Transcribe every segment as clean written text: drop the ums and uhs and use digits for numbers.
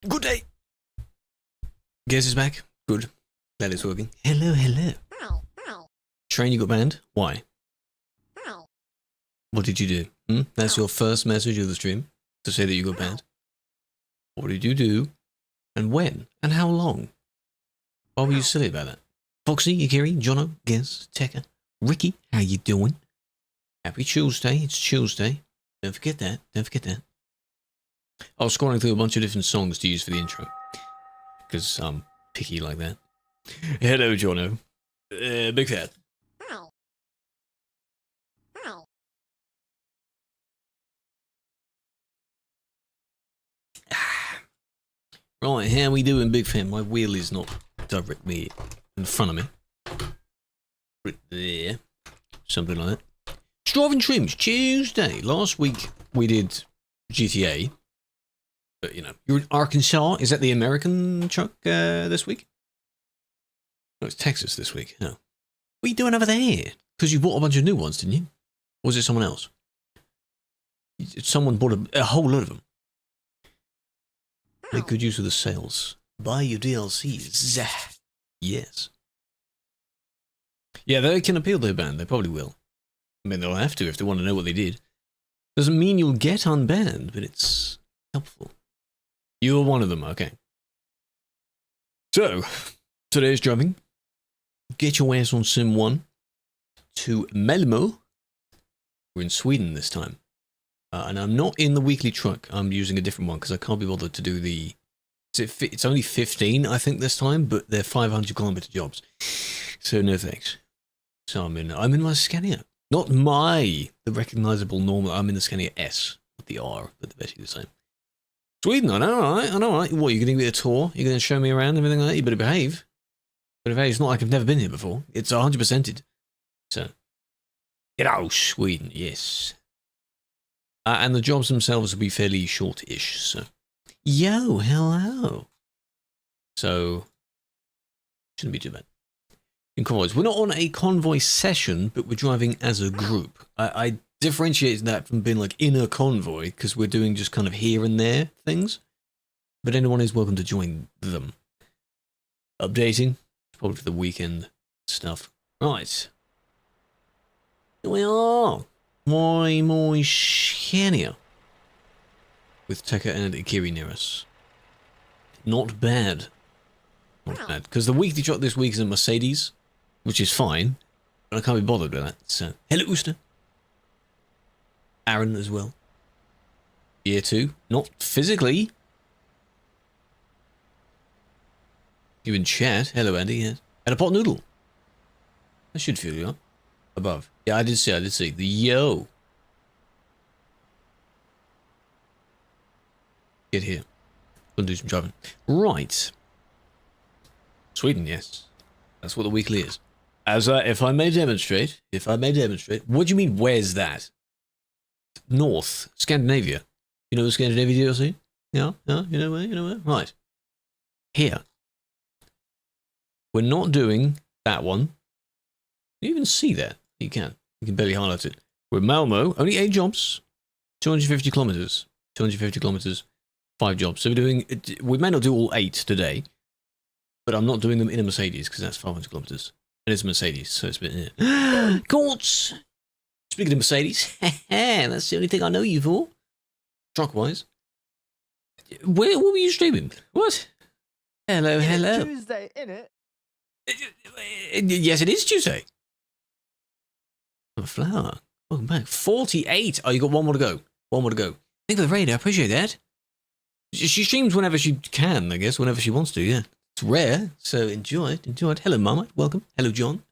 Good day. Guess is back. Good. Glad it's working. Hello, hello. Train, you got banned? Why? What did you do? That's your first message of the stream to say that you got banned. What did you do? And when? And how long? Why were you silly about that? Foxy, Akiri, Jono, Guess, Tekka, Ricky, how you doing? Happy Tuesday. It's Tuesday. Don't forget that. Don't forget that. I was scrolling through a bunch of different songs to use for the intro. Because I'm picky like that. Hello, Jono. Big fat. Right, how we doing, Big Fan? My wheel is not directly in front of me. Right there. Something like that. Striving Trims, Tuesday. Last week we did GTA. But, you know, you're in Arkansas. Is that the American truck this week? No, it's Texas this week. No. What are you doing over there? Because you bought a bunch of new ones, didn't you? Or was it someone else? Someone bought a whole load of them. Make good use of the sales. Buy your DLCs. Yes. Yeah, they can appeal their ban. They probably will. I mean, they'll have to if they want to know what they did. Doesn't mean you'll get unbanned, but it's helpful. You're one of them, okay. So, today's driving. Get your ass on Sim 1 to Malmö. We're in Sweden this time. And I'm not in the weekly truck. I'm using a different one because I can't be bothered to do the... It's only 15, I think, this time, but they're 500-kilometer jobs. So no thanks. So I'm in my Scania. Not the recognizable normal. I'm in the Scania S with the R, but they're basically the same. Sweden, I know, right? I know, right? What, you're going to give it a tour? You're going to show me around and everything like that? You better behave. But it's not like I've never been here before. It's 100%ed. So, Sweden, yes. And the jobs themselves will be fairly short-ish, so. Yo, hello. So, shouldn't be too bad. In convoys. We're not on a convoy session, but we're driving as a group. I differentiate that from being like in a convoy, because we're doing just kind of here and there things. But anyone is welcome to join them. Updating. Probably for the weekend stuff. Right. Here we are. My Scania. With Tekka and Akiri near us. Not bad. Not bad. Because the weekly truck this week is a Mercedes, which is fine. But I can't be bothered with that. So, hello, Ooster. Aaron as well. Year 2. Not physically. You in chat. Hello, Andy. Yes. And a pot noodle. That should fill you up. Above. Yeah, I did see. The yo. Get here. Gonna do some driving. Right. Sweden, yes. That's what the weekly is. As if I may demonstrate. What do you mean, where's that? North. Scandinavia. You know the Scandinavia DLC? Yeah? You know where? Right. Here. We're not doing that one. You even see that. You can barely highlight it. We're Malmö. Only 8 jobs. 250 kilometers. 250 kilometers. 5 jobs. So we may not do all 8 today. But I'm not doing them in a Mercedes because that's 500 kilometers. And it's a Mercedes, so it's a bit... Yeah. Courts! Speaking of Mercedes, that's the only thing I know you for. Truck-wise. What were you streaming? What? Hello. Tuesday, innit? Yes, it is Tuesday. I'm a flower. Welcome back. 48. Oh, you got one more to go. Thank you for the raid. I appreciate that. She streams whenever she can, I guess. Whenever she wants to, yeah. It's rare, so enjoy it. Hello, Mama. Welcome. Hello, John.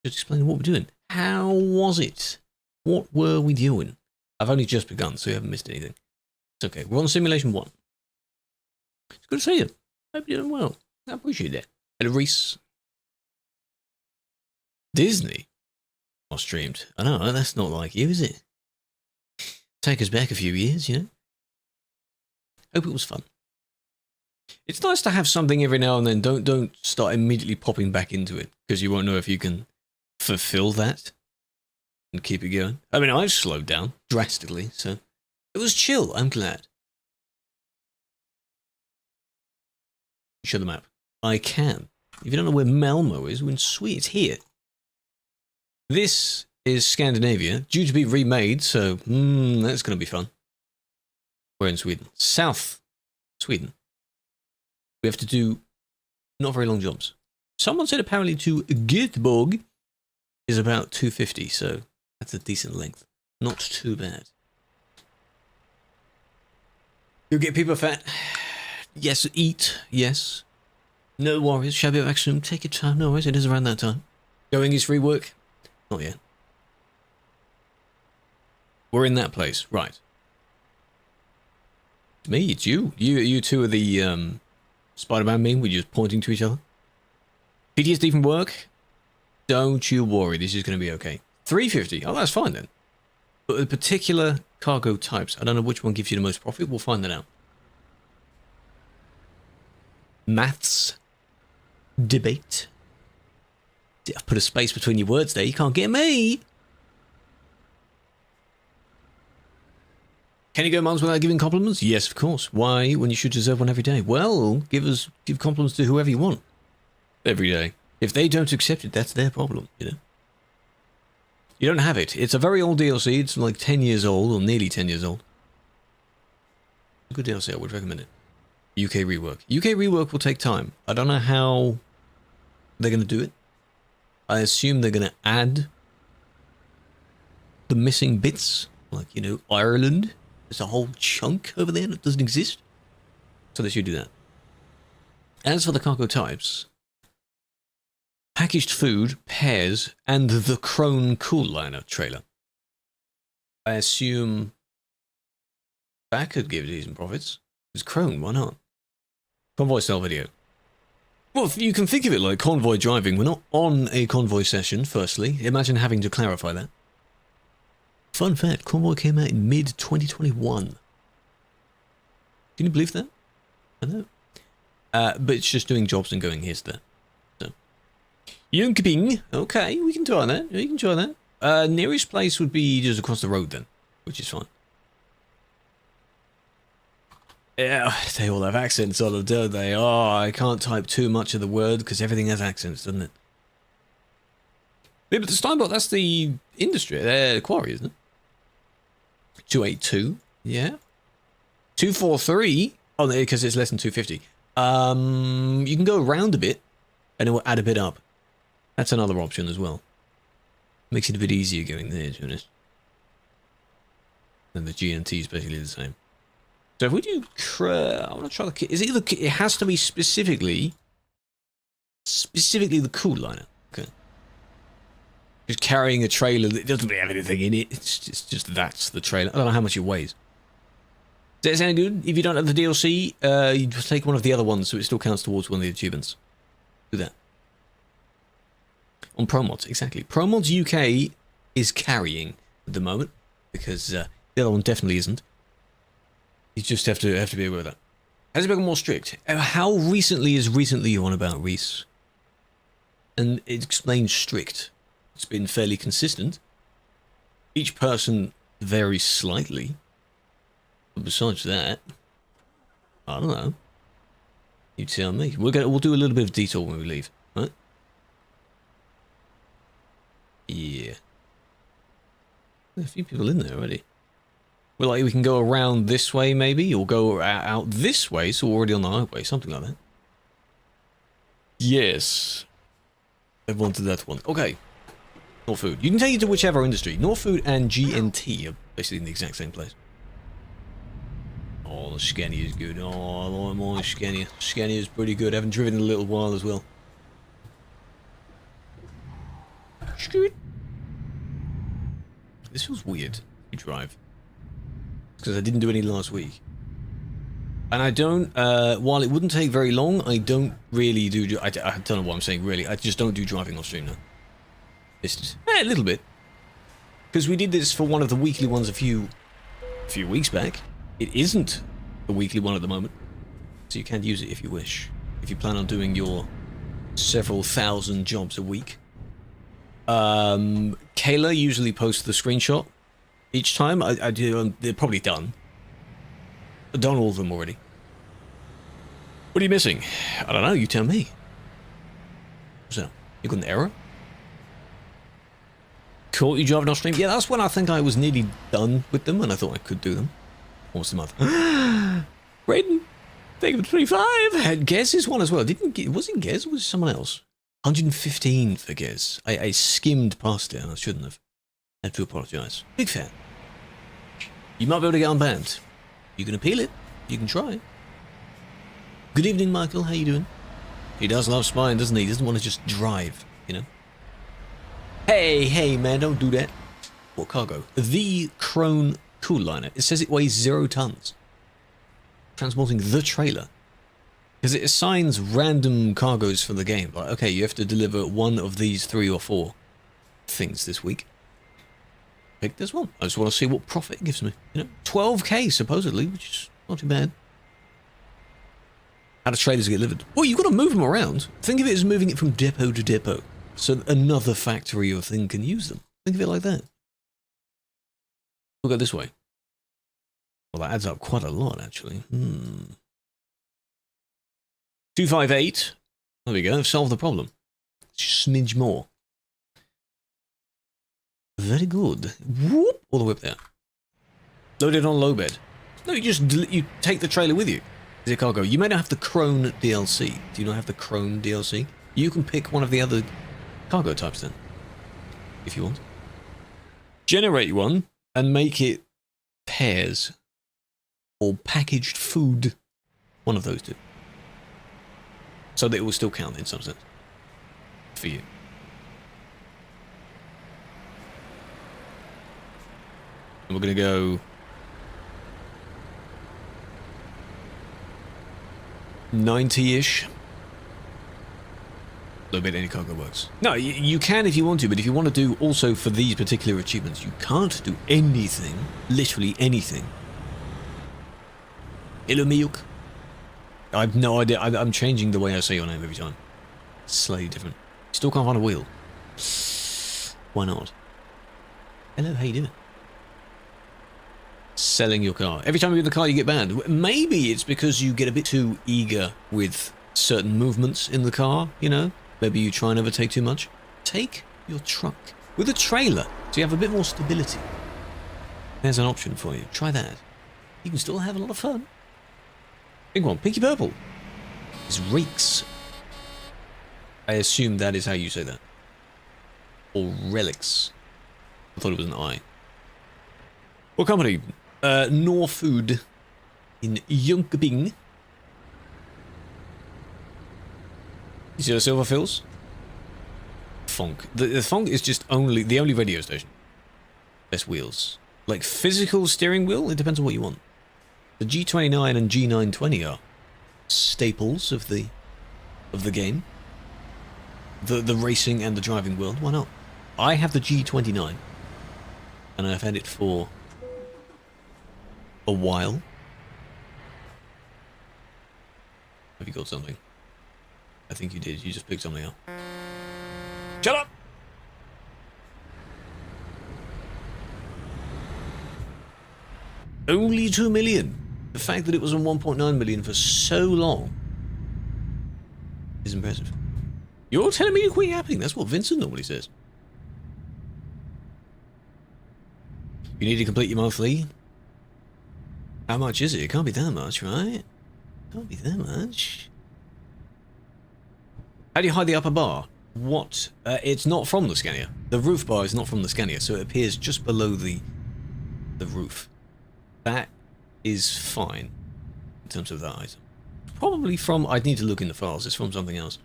Just explaining what we're doing. How was it? What were we doing? I've only just begun, so you haven't missed anything. It's okay. We're on Simulation 1. It's good to see you. Hope you're doing well. I appreciate that. Hello, Reese. Disney. I streamed. I know, that's not like you, is it? Take us back a few years, you know? Hope it was fun. It's nice to have something every now and then. Don't start immediately popping back into it, because you won't know if you can fulfill that and keep it going. I mean, I've slowed down drastically, so it was chill. I'm glad. show the map. I can. If you don't know where Malmö is, we're in Sweden. It's here. This is Scandinavia, due to be remade, so that's going to be fun. We're in Sweden. South Sweden. We have to do not very long jobs. Someone said apparently to Göteborg is about 250, so that's a decent length. Not too bad. You'll get people fat. Yes, eat. Yes. No worries. Shabby vaccine. Take your time. No worries. It is around that time. Going is free work. Not yet. We're in that place. Right. It's me. It's you. You two are the Spider-Man meme. We're just pointing to each other. PTSD from work? Don't you worry. This is going to be okay. 350. Oh, that's fine then. But the particular cargo types, I don't know which one gives you the most profit. We'll find that out. Maths. Debate. I put a space between your words there. You can't get me. Can you go months without giving compliments? Yes, of course. Why, when you should deserve one every day? Well, give compliments to whoever you want. Every day. If they don't accept it, that's their problem, you know? You don't have it. It's a very old DLC. It's like 10 years old, or nearly 10 years old. Good DLC, I would recommend it. UK rework. UK rework will take time. I don't know how they're going to do it. I assume they're going to add the missing bits. Like, you know, Ireland. There's a whole chunk over there that doesn't exist. So they should do that. As for the cargo types, packaged food, pears, and the Krone Cool-Liner trailer. I assume that could give decent profits. It's Krone, why not? Convoy style video. Well, you can think of it like convoy driving. We're not on a convoy session, firstly. Imagine having to clarify that. Fun fact, Convoy came out in mid-2021. Can you believe that? I know. But it's just doing jobs and going here's there. So. Jönköping. Okay, we can try that. We can try that. Nearest place would be just across the road then, which is fine. Yeah, they all have accents on them, don't they? Oh, I can't type too much of the word because everything has accents, doesn't it? Yeah, but the Steinbot, that's the industry. The quarry, isn't it? 282, yeah. 243. Oh, because it's less than 250. You can go around a bit, and it will add a bit up. That's another option as well. Makes it a bit easier going there, to be honest. And the GNT is basically the same. So if we do, I want to try the kit. Is it it has to be specifically the Cool-Liner. Okay. Just carrying a trailer that doesn't have anything in it. It's just that's the trailer. I don't know how much it weighs. Does that sound good? If you don't have the DLC, you just take one of the other ones so it still counts towards one of the achievements. Do that. On ProMods, exactly. ProMods UK is carrying at the moment because the other one definitely isn't. You just have to be aware of that. Has it become more strict? How recently is recently on about, Reese? And it explains strict. It's been fairly consistent. Each person varies slightly. But besides that, I don't know. You tell me. We'll do a little bit of detail when we leave, right? Yeah. There's a few people in there already. Well, like we can go around this way maybe, or go out this way, so we're already on the highway, something like that. Yes. I wanted that one. Okay. North Food. You can take it to whichever industry. North Food and GNT are basically in the exact same place. Oh, the Scania is good. Oh, I like my Scania. Scania is pretty good. I haven't driven in a little while as well. Scoot. This feels weird. You drive. Because I didn't do any last week. And I don't, while it wouldn't take very long, I don't really do, I don't know what I'm saying really, I just don't do driving on stream now. It's a little bit. Because we did this for one of the weekly ones a few weeks back. It isn't the weekly one at the moment. So you can use it if you wish. If you plan on doing your several thousand jobs a week. Kayla usually posts the screenshot. Each time, I do, they're probably done. I've done all of them already. What are you missing? I don't know, you tell me. What's that? You got an error? Caught you driving off stream? Yeah, that's when I think I was nearly done with them and I thought I could do them. Almost a month. Raiden, thank you for 25. Had Gez one as well. Was it Gez or was it someone else? 115 for Gez. I skimmed past it and I shouldn't have. I had to apologise. Big fan. You might be able to get unbanned. You can appeal it. You can try. Good evening, Michael. How you doing? He does love spying, doesn't he? He doesn't want to just drive, you know? Hey, man, don't do that. What cargo? The Krone Cooliner. It says it weighs 0 tons. Transporting the trailer. Because it assigns random cargoes for the game. Like, okay, you have to deliver one of these 3 or 4 things this week. Pick this one. I just want to see what profit it gives me. You know, 12k supposedly, which is not too bad. How do trailers get delivered? Well, you've got to move them around. Think of it as moving it from depot to depot, so another factory or thing can use them. Think of it like that. We'll go this way. Well, that adds up quite a lot, actually. 258. There we go. Solve the problem. Smidge more. Very good. Whoop! All the way up there. Load it on low bed. No, you take the trailer with you. Is it cargo? You may not have the Krone DLC. Do you not have the Krone DLC? You can pick one of the other cargo types then, if you want. Generate one and make it pears or packaged food. One of those two. So that it will still count in some sense for you. And we're going to go 90-ish. A little bit any cargo works. No, you can if you want to, but if you want to do also for these particular achievements, you can't do anything, literally anything. Hello, Milk. I have no idea. I'm changing the way I say your name every time. Slightly different. Still can't find a wheel. Why not? Hello, how you doing? Selling your car. Every time you get in the car, you get banned. Maybe it's because you get a bit too eager with certain movements in the car, you know? Maybe you try and overtake too much. Take your truck with a trailer so you have a bit more stability. There's an option for you. Try that. You can still have a lot of fun. Big one. Pinky Purple. It's Reeks. I assume that is how you say that. Or Relics. I thought it was an I. What company? Nor Food in Jönköping. You see the silver fills? Funk. The Funk is just the only radio station. Best wheels. Like physical steering wheel? It depends on what you want. The G29 and G920 are staples of the game. The racing and the driving world. Why not? I have the G29. And I've had it for a while. Have you got something? I think you did. You just picked something up. Shut up! Only 2 million. The fact that it was on 1.9 million for so long is impressive. You're telling me you quit yapping? That's what Vincent normally says. You need to complete your monthly. How much is it? It can't be that much, right? Can't be that much. How do you hide the upper bar? What? It's not from the scanner. The roof bar is not from the scanner, so it appears just below the roof. That is fine in terms of that item. Probably from... I'd need to look in the files. It's from something else.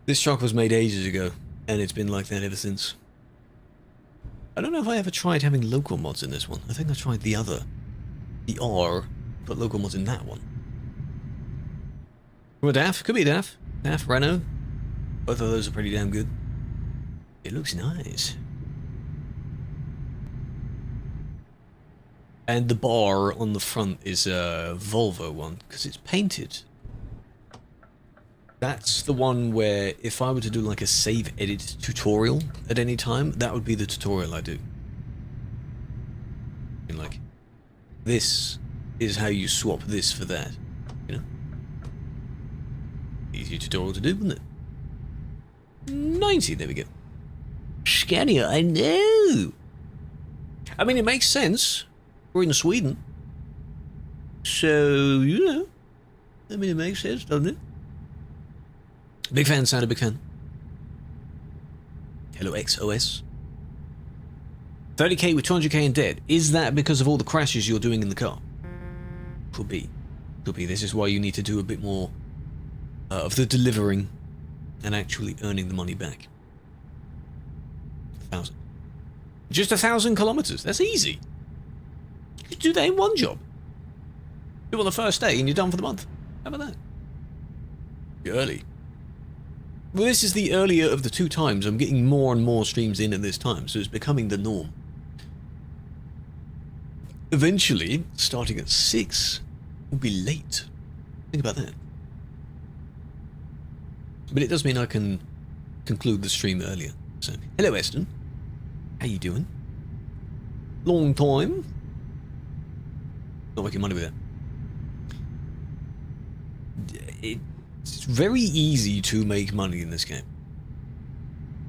This truck was made ages ago, and it's been like that ever since. I don't know if I ever tried having local mods in this one. I think I tried the other. The R, put local mods in that one. From a DAF? Could be a DAF. DAF, Renault. Both of those are pretty damn good. It looks nice. And the bar on the front is a Volvo one, because it's painted. That's the one where if I were to do like a save edit tutorial at any time, that would be the tutorial I do. And like, this is how you swap this for that, you know? easy tutorial to do, wouldn't it? 90, there we go. Scania, I know. I mean, it makes sense. We're in Sweden. So, you know. I mean, it makes sense, doesn't it? Big fan, Santa, big fan. Hello, XOS. 30k with 200k in debt. Is that because of all the crashes you're doing in the car? Could be. Could be. This is why you need to do a bit more of the delivering and actually earning the money back. 1,000. Just 1,000 kilometers. That's easy. You could do that in one job. Do it on the first day and you're done for the month. How about that? You're early. Well, this is the earlier of the 2 times. I'm getting more and more streams in at this time, so it's becoming the norm. Eventually, starting at 6 will be late. Think about that. But it does mean I can conclude the stream earlier. So, hello, Eston. How you doing? Long time. Not making money with that. It's very easy to make money in this game.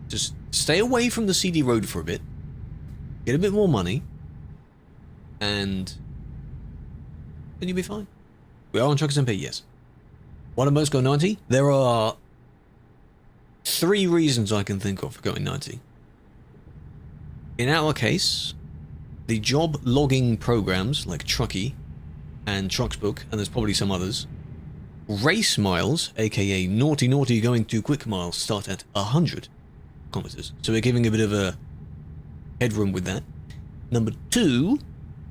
Just stay away from the CD road for a bit, get a bit more money, and then you'll be fine. We are on Truckers MP, yes. Why do most go 90? There are 3 reasons I can think of for going 90. In our case, the job logging programs like Trucky and Trucksbook, and there's probably some others. Race miles, aka naughty going too quick miles, start at 100 kilometers. So we're giving a bit of a headroom with that. Number 2,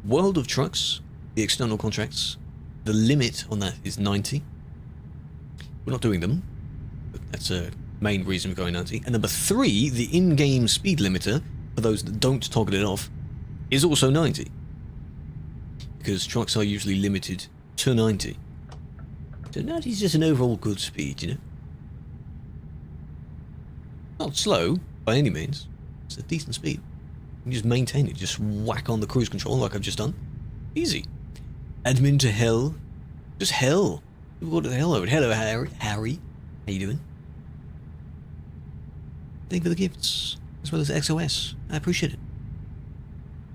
World of Trucks, the external contracts. The limit on that is 90. We're not doing them, but that's a main reason for going 90. And number 3, the in-game speed limiter, for those that don't toggle it off, is also 90. Because trucks are usually limited to 90. So 90 is just an overall good speed, you know. Not slow, by any means. It's a decent speed. You can just maintain it, just whack on the cruise control like I've just done. Easy. Admin to hell. Just hell. People go to the hell over it. Hello, Harry. How you doing? Thank you for the gifts, as well as XOS. I appreciate it.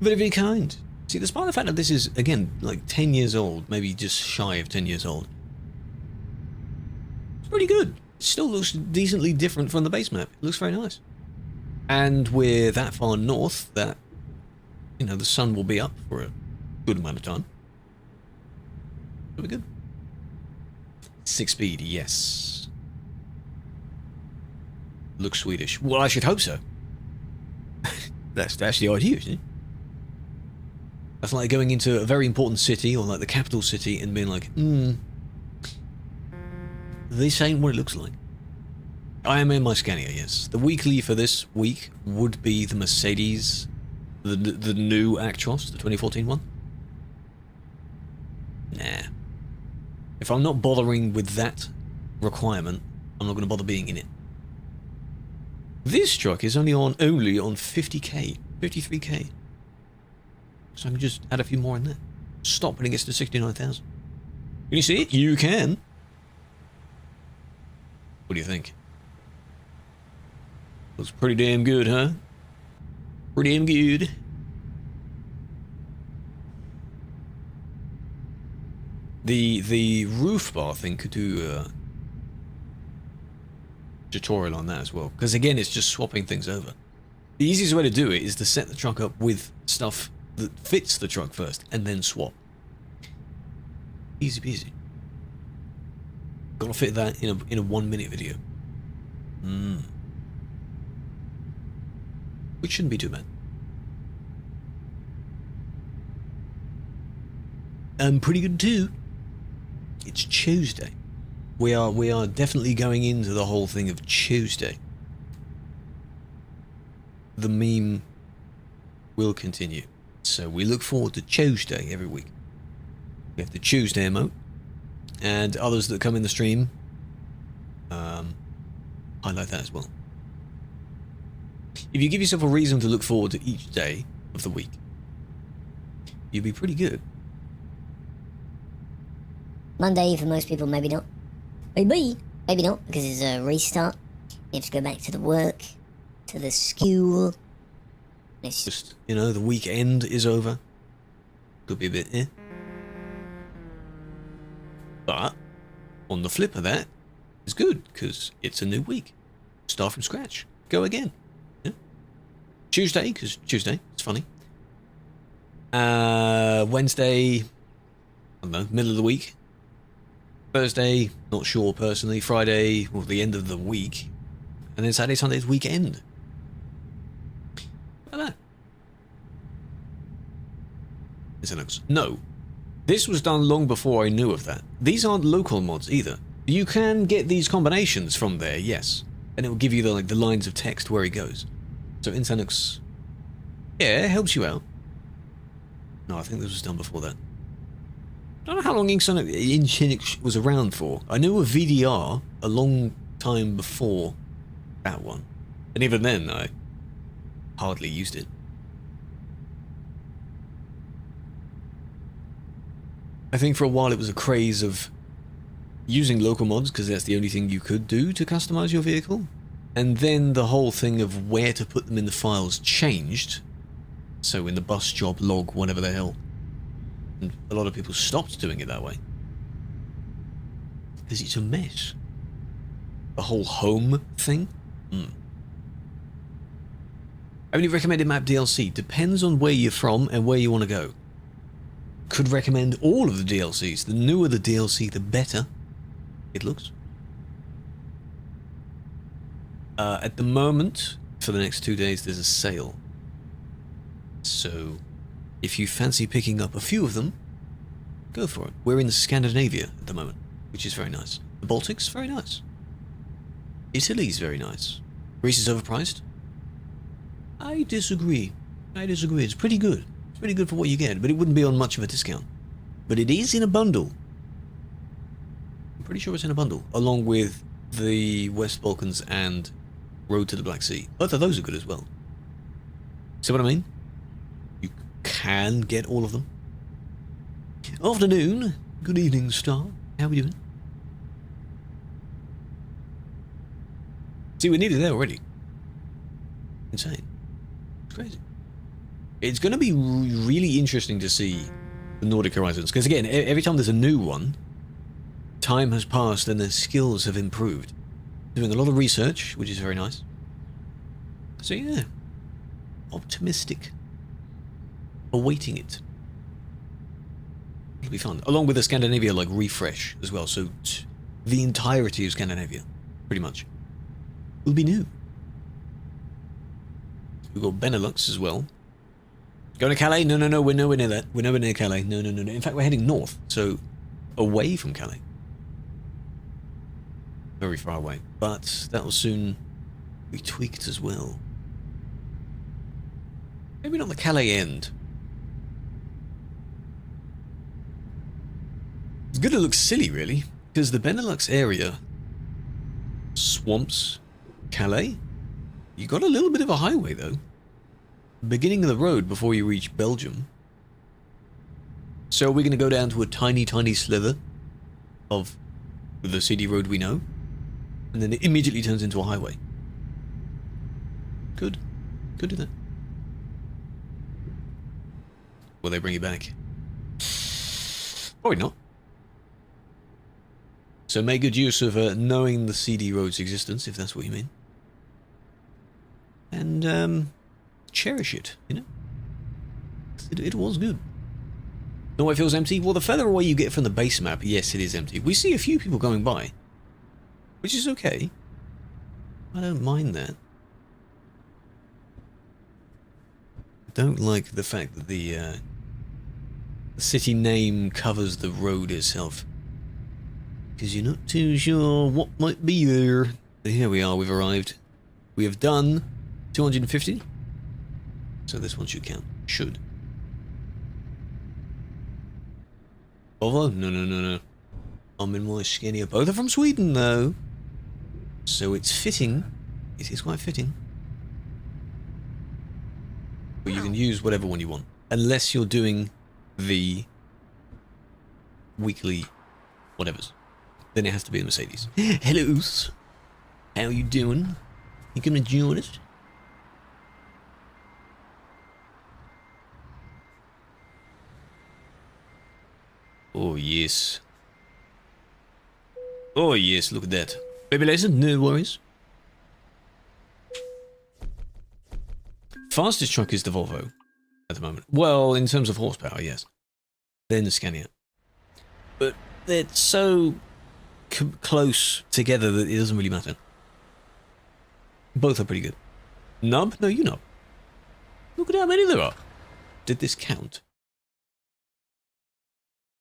Very, very kind. See, despite the fact that this is, again, like 10 years old, maybe just shy of 10 years old, pretty good. It still looks decently different from the base map. It looks very nice. And we're that far north that, you know, the sun will be up for a good amount of time. It'll be good. 6 speed, yes. Looks Swedish. Well, I should hope so. that's the idea, isn't it? That's like going into a very important city, or like the capital city, and being like, this ain't what it looks like. I am in my Scania, yes. The weekly for this week would be the Mercedes, the new Actros, the 2014 one. Nah. If I'm not bothering with that requirement, I'm not going to bother being in it. This truck is only on 50k, 53k. So I can just add a few more in there. Stop when it gets to 69,000. Can you see it? You can. What do you think? Looks pretty damn good, huh? Pretty damn good. The roof bar thing could do a tutorial on that as well, because again, it's just swapping things over. The easiest way to do it is to set the truck up with stuff that fits the truck first, and then swap. Easy peasy. Gotta fit that in a 1-minute video. Which shouldn't be too bad. Pretty good too. It's Tuesday. We are definitely going into the whole thing of Tuesday. The meme will continue. So we look forward to Tuesday every week. We have the Tuesday emote. And others that come in the stream highlight that as well. If you give yourself a reason to look forward to each day of the week, you'll be pretty good. Monday for most people, maybe not. Maybe. Maybe not, because it's a restart. You have to go back to the work, to the school. It's Just, you know, the weekend is over. Could be a bit, But, on the flip of that, it's good, because it's a new week. Start from scratch. Go again. Yeah. Tuesday, because Tuesday, it's funny. Wednesday, I don't know, middle of the week. Thursday, not sure personally. Friday, well, the end of the week. And then Saturday, Sunday's weekend. Like that. No. This was done long before I knew of that. These aren't local mods either. You can get these combinations from there, yes. And it will give you the lines of text where he goes. So Insanux, yeah, it helps you out. No, I think this was done before that. I don't know how long Insanux was around for. I knew of VDR a long time before that one. And even then, I hardly used it. I think for a while it was a craze of using local mods because that's the only thing you could do to customize your vehicle. And then the whole thing of where to put them in the files changed. So in the bus job log, whatever the hell. And a lot of people stopped doing it that way. Because it's a mess. The whole home thing. Only recommended map DLC. Depends on where you're from and where you want to go. Could recommend all of the DLCs. The newer the DLC, the better it looks. At the moment, for the next 2 days, there's a sale. So, if you fancy picking up a few of them, go for it. We're in Scandinavia at the moment, which is very nice. The Baltics, very nice. Italy's very nice. Greece is overpriced? I disagree. It's pretty good. It's pretty good for what you get, but it wouldn't be on much of a discount. But it is in a bundle. I'm pretty sure it's in a bundle, along with the West Balkans and Road to the Black Sea. Both of those are good as well. See what I mean? You can get all of them. Afternoon. Good evening, Star. How are we doing? See, we're nearly there already. Insane. It's crazy. It's going to be really interesting to see the Nordic Horizons. Because again, every time there's a new one, time has passed and their skills have improved. Doing a lot of research, which is very nice. So yeah, optimistic. Awaiting it. It'll be fun. Along with the Scandinavia refresh as well. So the entirety of Scandinavia, pretty much, will be new. We've got Benelux as well. Going to Calais? No, we're nowhere near that. We're nowhere near Calais. No. In fact, we're heading north, so away from Calais. Very far away. But that will soon be tweaked as well. Maybe not the Calais end. It's good to look silly, really, because the Benelux area, swamps, Calais, you got a little bit of a highway, though. Beginning of the road before you reach Belgium. So we're going to go down to a tiny, tiny slither of the CD road we know, and then it immediately turns into a highway. Good. Could do that. Will they bring it back? Probably not. So make good use of knowing the CD road's existence, if that's what you mean. And, cherish it, you know? It was good. Know why it feels empty? Well, the further away you get from the base map, yes, it is empty. We see a few people going by, which is okay. I don't mind that. I don't like the fact that the city name covers the road itself. Because you're not too sure what might be there. But here we are, we've arrived. We have done 250. So this one should count. Should. Volvo? No. I'm in my skinnier. Both are from Sweden, though. So it's fitting. It is quite fitting. But you can use whatever one you want. Unless you're doing the weekly whatevers. then it has to be a Mercedes. Hello, how you doing? You gonna join us? Oh yes. Oh yes, look at that. Baby laser, no worries. Fastest truck is the Volvo at the moment. Well, in terms of horsepower, yes. Then the Scania. But they're so close together that it doesn't really matter. Both are pretty good. Nub? No, you nub. Look at how many there are. Did this count?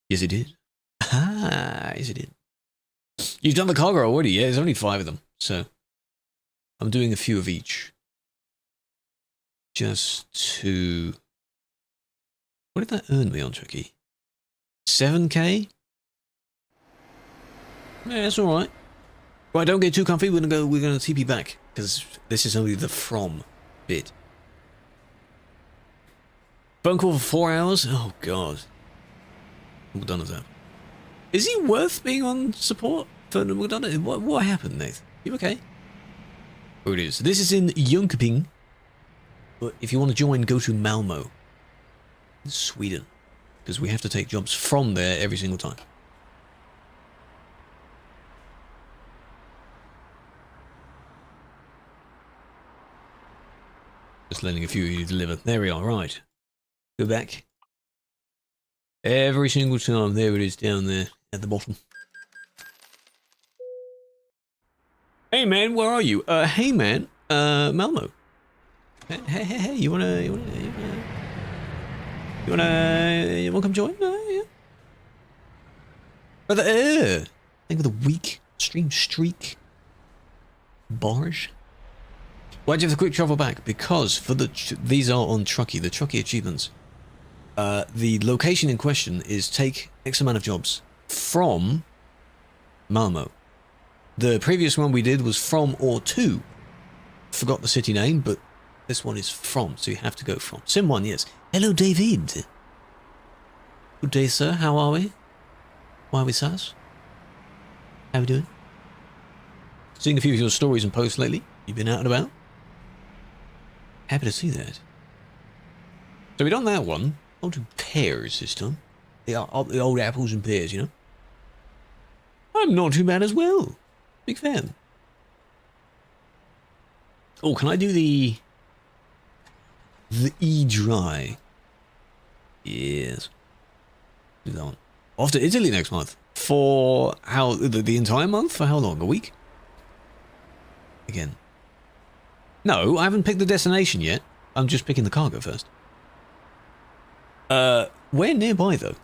Yes, it did. Ah, yes, it did. You've done the cargo already, yeah? There's only 5 of them, so I'm doing a few of each. Just to... What did that earn me on Trucky? 7k? Yeah, that's alright. Right, don't get too comfy, we're gonna TP back, because this is only the from bit. Phone call for 4 hours? Oh god. I'm done with that. Is he worth being on support for McDonald's? What happened, Nath? You okay? Oh, it is. This is in Jönköping. But if you want to join, go to Malmö, Sweden, because we have to take jobs from there every single time. Just letting a few of you deliver. There we are, right. Go back. Every single time. There it is down there at the bottom. Hey man, where are you? Hey man, Malmö. Hey, you wanna come join? Yeah. But think of the week stream streak. Barge. Why'd you have the quick travel back? Because for these are on Trucky, the Trucky achievements. The location in question is take X amount of jobs from Malmö. The previous one we did was from or to. Forgot the city name, but this one is from, so you have to go from. Sim 1, yes. Hello, David. Good day, sir. How are we? Why are we sus? How we doing? Seeing a few of your stories and posts lately. You've been out and about. Happy to see that. So we done that one. I'll do pears this time. The old apples and pears, you know. I'm not too bad as well. Big fan. Oh, can I do the E-Dry? Yes. Do that one. Off to Italy next month. For how, the entire month? For how long? A week? Again. No, I haven't picked the destination yet. I'm just picking the cargo first. Where nearby though?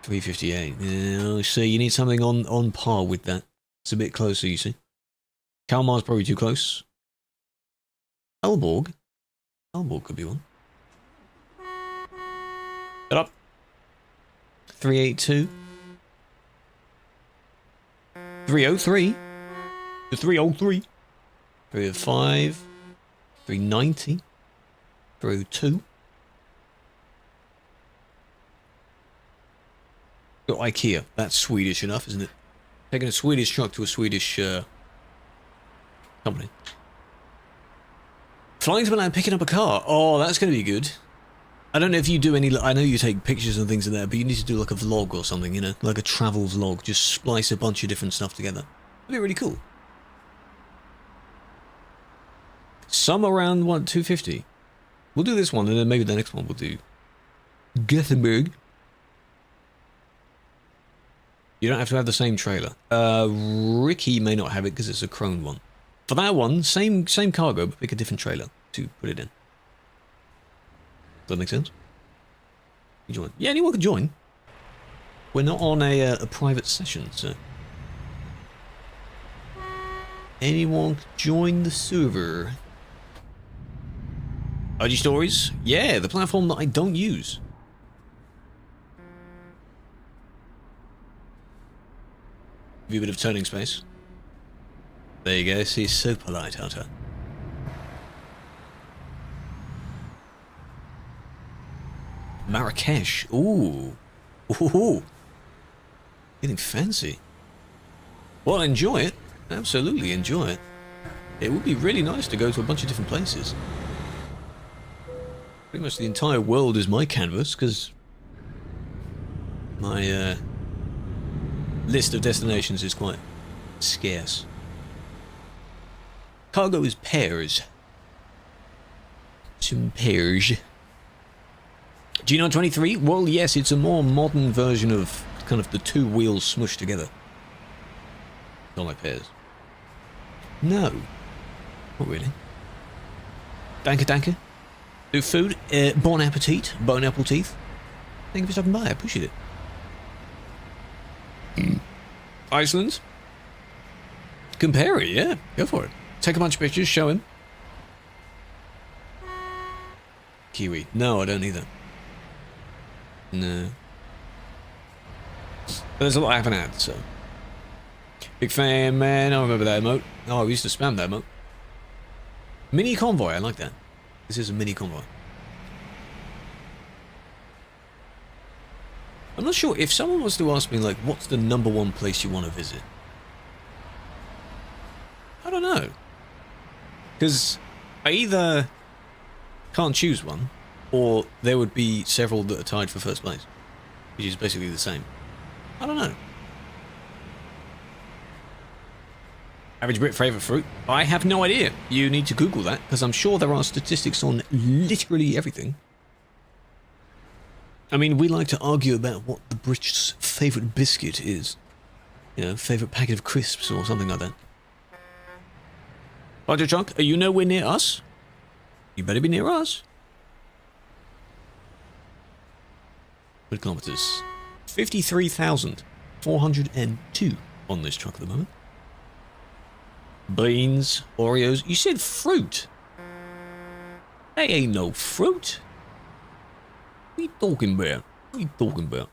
$358. Yeah, so you need something on par with that. It's a bit closer, you see. Kalmar's probably too close. Aalborg? Aalborg could be one. Shut up. 382. 303. The 303. 305. 390. 302. Got IKEA. That's Swedish enough, isn't it? Taking a Swedish truck to a Swedish company. Flying to Milan, picking up a car. Oh, that's going to be good. I don't know if you do any... I know you take pictures and things in there, but you need to do like a vlog or something, you know? Like a travel vlog. Just splice a bunch of different stuff together. That'd be really cool. Some around, what, 250? We'll do this one, and then maybe the next one we'll do Gothenburg. You don't have to have the same trailer. Ricky may not have it because it's a Krone one. For that one, same cargo, but pick a different trailer to put it in. Does that make sense? You join? Yeah, anyone can join. We're not on a private session, so... Anyone can join the server. IG Stories? Yeah, the platform that I don't use. Give you a bit of turning space. There you go. She's so polite, Hunter. Marrakesh. Ooh. Ooh. Getting fancy. Well, enjoy it. Absolutely enjoy it. It would be really nice to go to a bunch of different places. Pretty much the entire world is my canvas, because my list of destinations is quite scarce. Cargo is pears. Some pears. G923? Well, yes, it's a more modern version of kind of the two wheels smushed together. Not like pears. No. Not really. Danke, danke. Do food. Bon appetit. Bon apple teeth. Thank you for stopping by. I appreciate it. Iceland? Compare it, yeah. Go for it. Take a bunch of pictures, show him. Kiwi. No, I don't either. No. But there's a lot I haven't had, so. Big fan, man. I remember that emote. Oh, we used to spam that emote. Mini convoy, I like that. This is a mini convoy. I'm not sure if someone was to ask me, like, what's the #1 place you want to visit? I don't know. Because I either can't choose one, or there would be several that are tied for first place, which is basically the same. I don't know. Average Brit favourite fruit? I have no idea. You need to Google that, because I'm sure there are statistics on literally everything. I mean, we like to argue about what the British favourite biscuit is. You know, favourite packet of crisps or something like that. Roger Trunk, are you nowhere near us? You better be near us. 100 kilometres. 53,402 on this truck at the moment. Beans, Oreos. You said fruit. They ain't no fruit. What are you talking about? What are you talking about?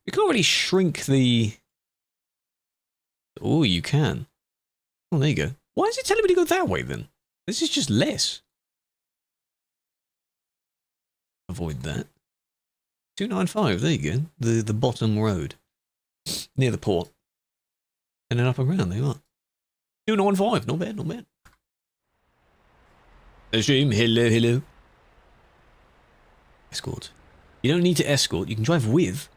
You can't really shrink the... Oh, you can. Oh, there you go. Why is it telling me to go that way, then? This is just less. Avoid that. 295, there you go. The bottom road. Near the port. And then up and around, there you are. 295, not bad, not bad. Stream, hello, hello. Escort. You don't need to escort, you can drive with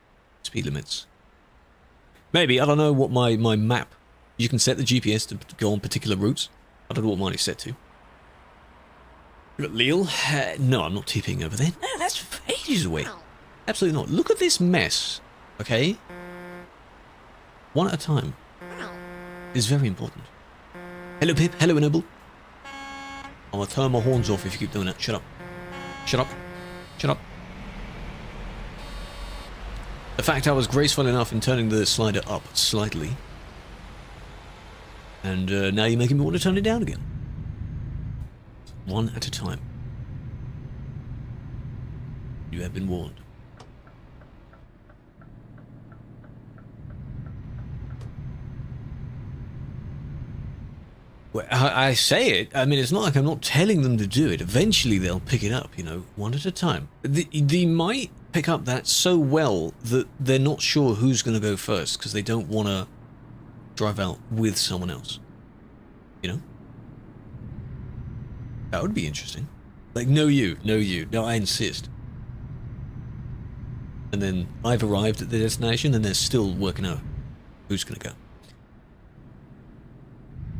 speed limits. Maybe, I don't know what my map. You can set the GPS to go on particular routes. I don't know what mine is set to. Look at Leal. No, I'm not TPing over there. No, that's ages away. Absolutely not. Look at this mess. Okay? One at a time. Is very important. Hello, Pip. Hello, Ennoble. I'm gonna turn my horns off if you keep doing that. Shut up. Shut up. Shut up. The fact I was graceful enough in turning the slider up slightly. And now you're making me want to turn it down again. One at a time. You have been warned. Well, I say it, I mean, it's not like I'm not telling them to do it. Eventually they'll pick it up, you know, one at a time. They might pick up that so well that they're not sure who's going to go first because they don't want to drive out with someone else. You know? That would be interesting. Like, no you, no I insist. And then I've arrived at the destination and they're still working out who's going to go.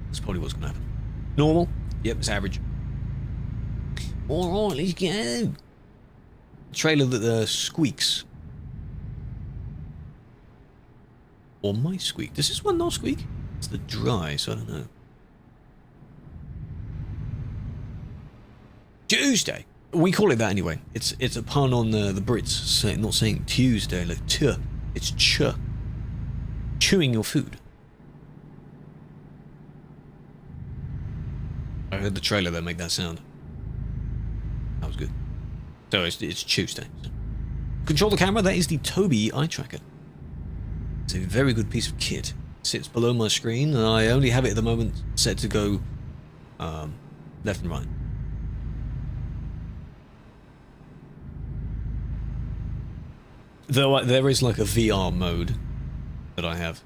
That's probably what's going to happen. Normal? Yep, it's average. Alright, let's go. Trailer that squeaks. Or might squeak. Does this one not squeak? It's the dry, so I don't know. Tuesday. We call it that anyway. It's a pun on the Brits, not saying Tuesday, like tuh. It's ch. Chewing your food. I heard the trailer that make that sound. That was good. So it's Tuesday. Control the camera. That is the Tobii eye tracker. It's a very good piece of kit. It sits below my screen, and I only have it at the moment set to go left and right. Though there is like a VR mode that I have.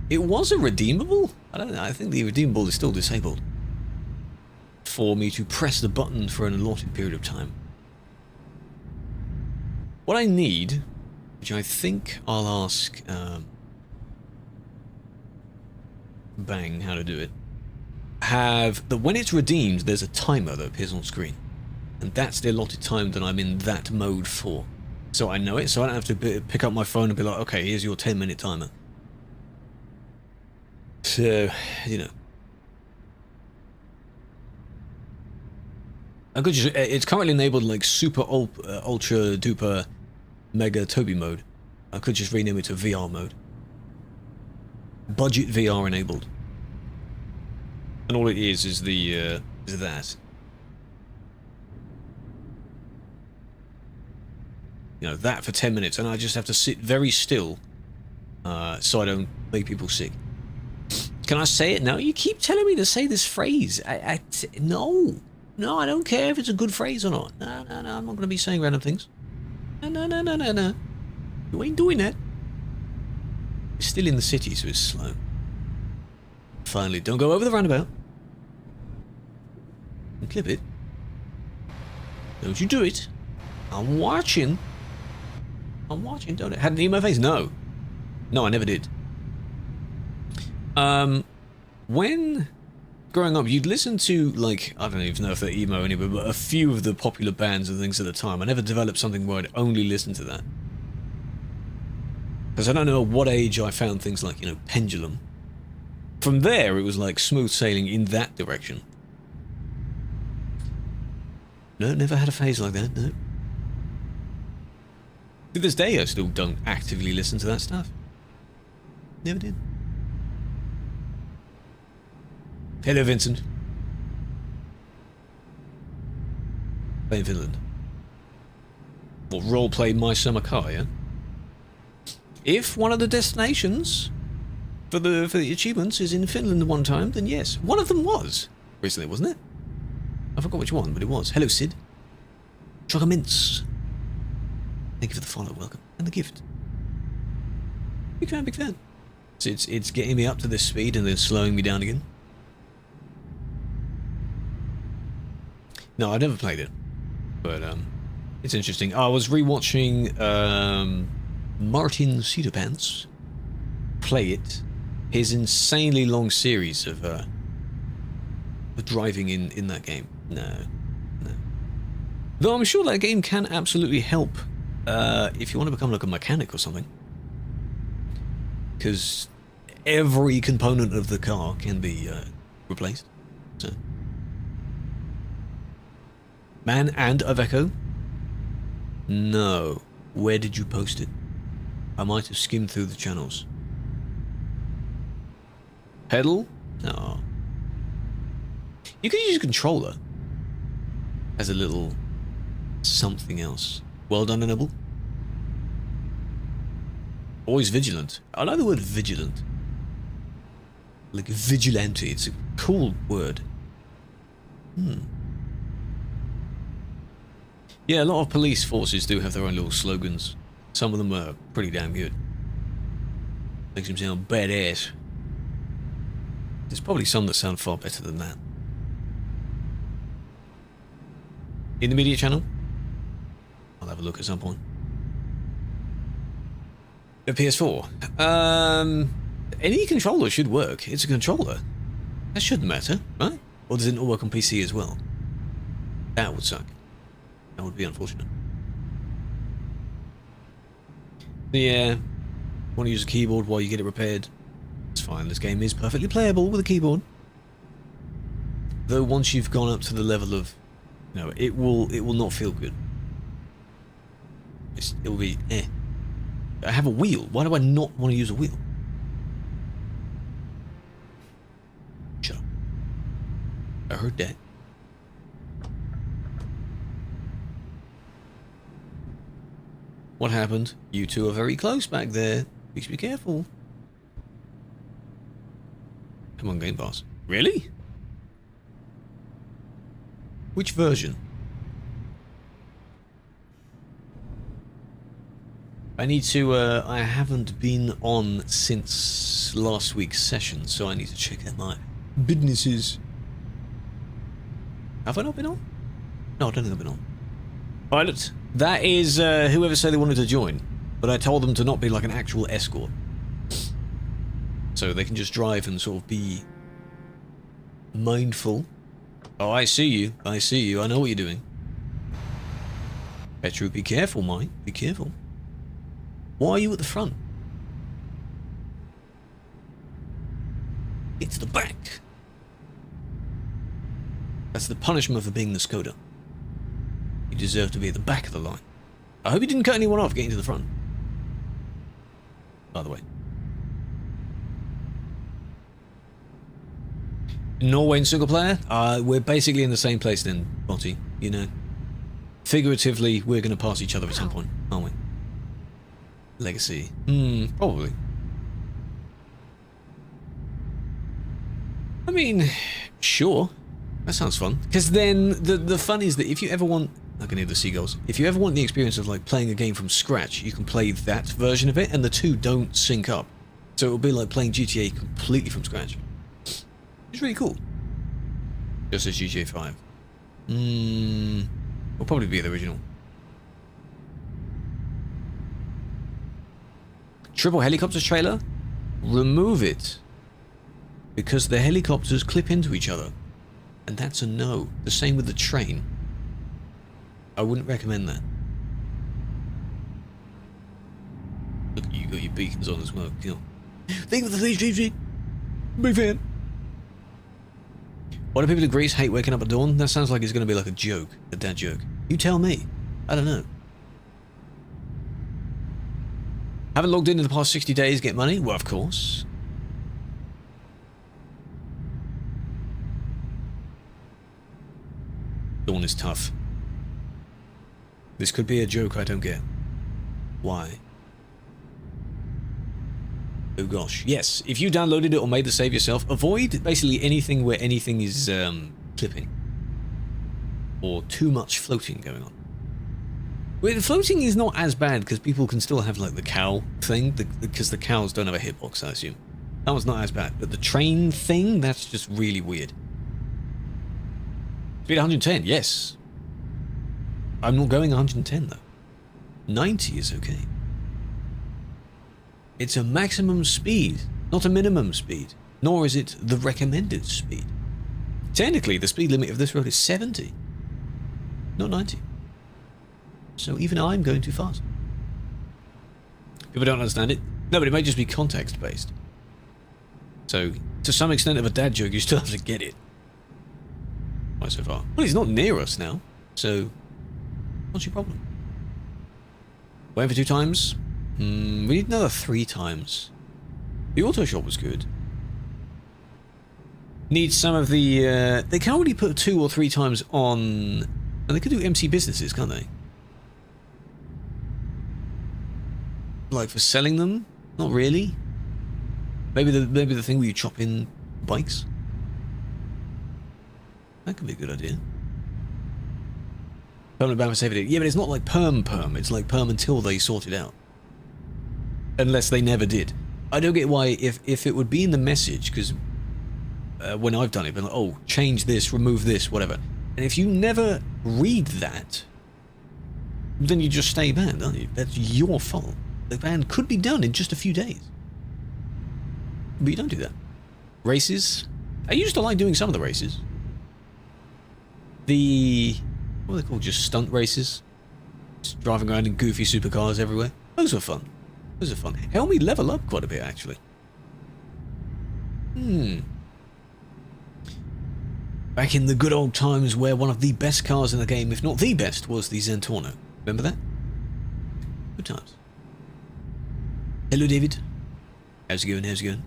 It was a redeemable. I don't know. I think the redeemable is still disabled for me to press the button for an allotted period of time. What I need, which I think I'll ask Bang how to do it, when it's redeemed, there's a timer that appears on screen, and that's the allotted time that I'm in that mode for. So I know it, so I don't have to pick up my phone and be like, okay, here's your 10-minute timer. So, you know. I could just, it's currently enabled like super ultra duper mega Toby mode. I could just rename it to VR mode. Budget VR enabled. And all it is that. You know, that for 10 minutes, and I just have to sit very still so I don't make people sick. Can I say it now? You keep telling me to say this phrase. No, I don't care if it's a good phrase or not. No, I'm not going to be saying random things. No. You ain't doing that. It's still in the city, so it's slow. Finally, don't go over the roundabout. And clip it. Don't you do it. I'm watching. Don't I? Had an emo face? No, I never did. When growing up, you'd listen to, like, I don't even know if they're emo anyway, but a few of the popular bands and things at the time. I never developed something where I'd only listen to that. Because I don't know at what age I found things like, you know, Pendulum. From there, it was like smooth sailing in that direction. No, never had a phase like that, no. To this day, I still don't actively listen to that stuff. Never did. Hello, Vincent. Play in Finland. What, roleplay My Summer Car, yeah? If one of the destinations for the achievements is in Finland one time, then yes. One of them was recently, wasn't it? I forgot which one, but it was. Hello, Sid. Trucker Mints. Thank you for the follow, welcome. And the gift. Big fan. So it's getting me up to this speed and then slowing me down again. No, I never played it. But it's interesting. I was rewatching Martin Cedarpants play it. His insanely long series of driving in that game. No. Though I'm sure that game can absolutely help if you want to become like a mechanic or something. Because every component of the car can be replaced. So. Man and Aveco? No. Where did you post it? I might have skimmed through the channels. Pedal? No. You could use a controller as a little something else. Well done, Enable. Always vigilant. I like the word vigilant. Like vigilante. It's a cool word. Yeah, a lot of police forces do have their own little slogans. Some of them are pretty damn good. Makes them sound badass. There's probably some that sound far better than that. In the media channel? I'll have a look at some point. A PS4. Any controller should work. It's a controller. That shouldn't matter, right? Or does it not work on PC as well? That would suck. That would be unfortunate. Yeah. Want to use a keyboard while you get it repaired? It's fine. This game is perfectly playable with a keyboard. Though once you've gone up to the level of, you know, it will not feel good. It will be eh. I have a wheel. Why do I not want to use a wheel? Shut up. I heard that. What happened? You two are very close back there. Please be careful. Come on, Game Pass. Really? Which version? I need to, I haven't been on since last week's session, so I need to check out my businesses. Have I not been on? No, I don't think I've been on. Pilot, that is whoever said they wanted to join, but I told them to not be like an actual escort. So they can just drive and sort of be mindful. Oh, I see you. I see you. I know what you're doing. Petru, be careful, mate. Be careful. Why are you at the front? It's the back. That's the punishment for being the Skoda. You deserve to be at the back of the line. I hope you didn't cut anyone off getting to the front. By the way. Norway and single player? We're basically in the same place then, Botty. You know. Figuratively, we're going to pass each other at some point, aren't we? Legacy. Probably. I mean, sure. That sounds fun. Because then, the fun is that if you ever want... I can hear the seagulls. If you ever want the experience of like playing a game from scratch, you can play that version of it, and the two don't sync up. So it'll be like playing GTA completely from scratch. It's really cool. Just as GTA 5. Will probably be the original. Triple helicopters trailer? Remove it. Because the helicopters clip into each other. And that's a no. The same with the train. I wouldn't recommend that. Look, you got your beacons on as well. Think of the HGG. Big fan. Why do people in Greece hate waking up at dawn? That sounds like it's going to be like a joke, a dad joke. You tell me. I don't know. Haven't logged in the past 60 days, get money? Well, of course. Dawn is tough. This could be a joke I don't get. Why? Oh gosh. Yes, if you downloaded it or made the save yourself, avoid basically anything where anything is clipping. Or too much floating going on. Well, floating is not as bad because people can still have like the cow thing, because the cows don't have a hitbox, I assume. That one's not as bad, but the train thing, that's just really weird. Speed 110, yes. I'm not going 110 though. 90 is okay. It's a maximum speed, not a minimum speed, nor is it the recommended speed. Technically, the speed limit of this road is 70, not 90. So even I'm going too fast. People don't understand it. No, but it may just be context-based. So, to some extent of a dad joke, you still have to get it. Why so far? Well, he's not near us now, so what's your problem? Waiting for 2 times? We need another 3 times. The auto shop was good. Need some of the... they can already put 2 or 3 times on... And they could do MC businesses, can't they? Like for selling them? Not really. Maybe the thing where you chop in bikes? That could be a good idea. Permanent ban for safety. Yeah, but it's not like perm. It's like perm until they sort it out. Unless they never did. I don't get why, if it would be in the message, because when I've done it, been like, oh, change this, remove this, whatever. And if you never read that, then you just stay banned, aren't you? That's your fault. The ban could be done in just a few days. But you don't do that. Races? I used to like doing some of the races. What are they called? Just stunt races? Just driving around in goofy supercars everywhere. Those were fun. Those are fun. Helped me level up quite a bit, actually. Back in the good old times where one of the best cars in the game, if not the best, was the Zentorno. Remember that? Good times. Hello, David. How's it going? How's it going?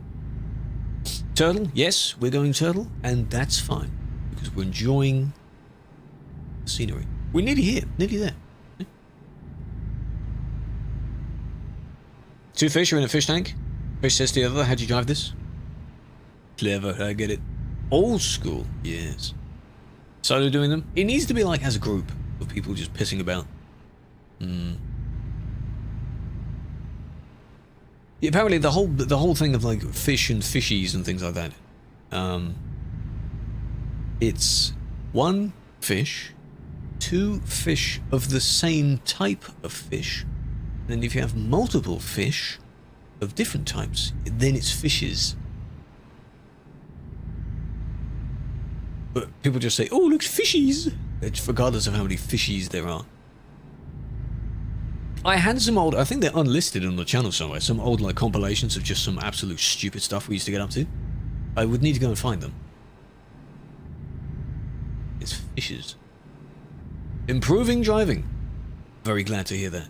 Turtle? Yes, we're going turtle, and that's fine. Because we're enjoying the scenery. We're nearly here. Nearly there. 2 fish are in a fish tank. Fish says to the other, how'd you drive this? Clever, I get it. Old school, yes. Solo doing them? It needs to be like as a group of people just pissing about. Apparently the whole thing of like fish and fishies and things like that. It's one fish, two fish of the same type of fish, and then if you have multiple fish of different types, then it's fishes. But people just say, "Oh, look, fishies!" It's regardless of how many fishies there are. I had some old, I think they're unlisted on the channel somewhere, some old like compilations of just some absolute stupid stuff we used to get up to. I would need to go and find them. It's fishes. Improving driving. Very glad to hear that.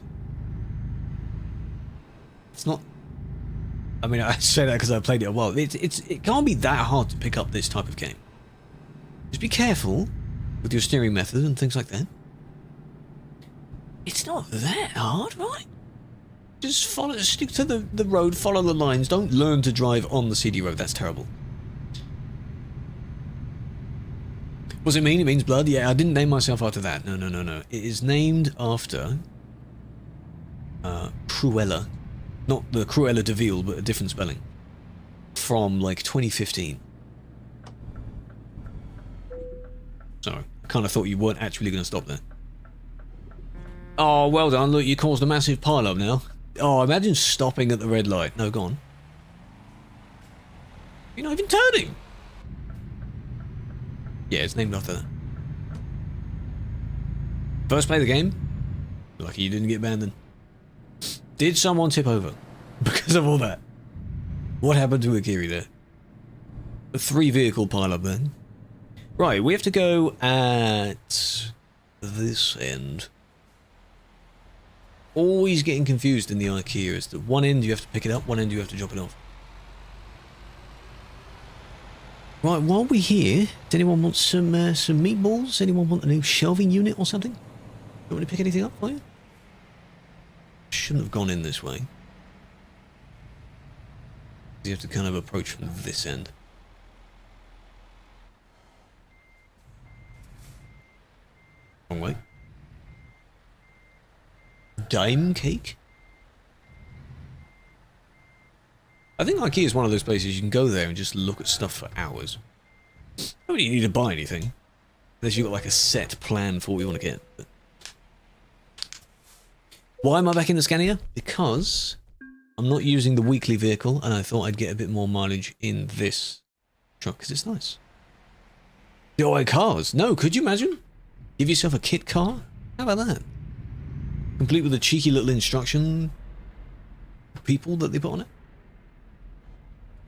It's not... I mean, I say that because I played it a while. It can't be that hard to pick up this type of game. Just be careful with your steering method and things like that. It's not that hard, right? Just stick to the road, follow the lines. Don't learn to drive on the CD road. That's terrible. What's it mean? It means blood? Yeah, I didn't name myself after that. No. It is named after Krewella. Not the JTDevil, but a different spelling. From like 2015. Sorry, I kind of thought you weren't actually going to stop there. Oh, well done. Look, you caused a massive pile-up now. Oh, imagine stopping at the red light. No, go on. You're not even turning. Yeah, it's named after that. First play of the game. Lucky you didn't get banned then. Did someone tip over? Because of all that. What happened to Akiri there? A 3-vehicle pile-up then. Right, we have to go at this end. Always getting confused in the IKEA is that one end you have to pick it up, one end you have to drop it off. Right, while we're here, does anyone want some meatballs? Anyone want a new shelving unit or something? You want me to pick anything up for you? Shouldn't have gone in this way. You have to kind of approach from this end. Wrong way. Dime cake? I think IKEA is one of those places you can go there and just look at stuff for hours. You don't really need to buy anything. Unless you've got like a set plan for what you want to get. But why am I back in the Scania? Because I'm not using the weekly vehicle and I thought I'd get a bit more mileage in this truck because it's nice. DIY cars? No, could you imagine? Give yourself a kit car? How about that? Complete with a cheeky little instruction people that they put on it.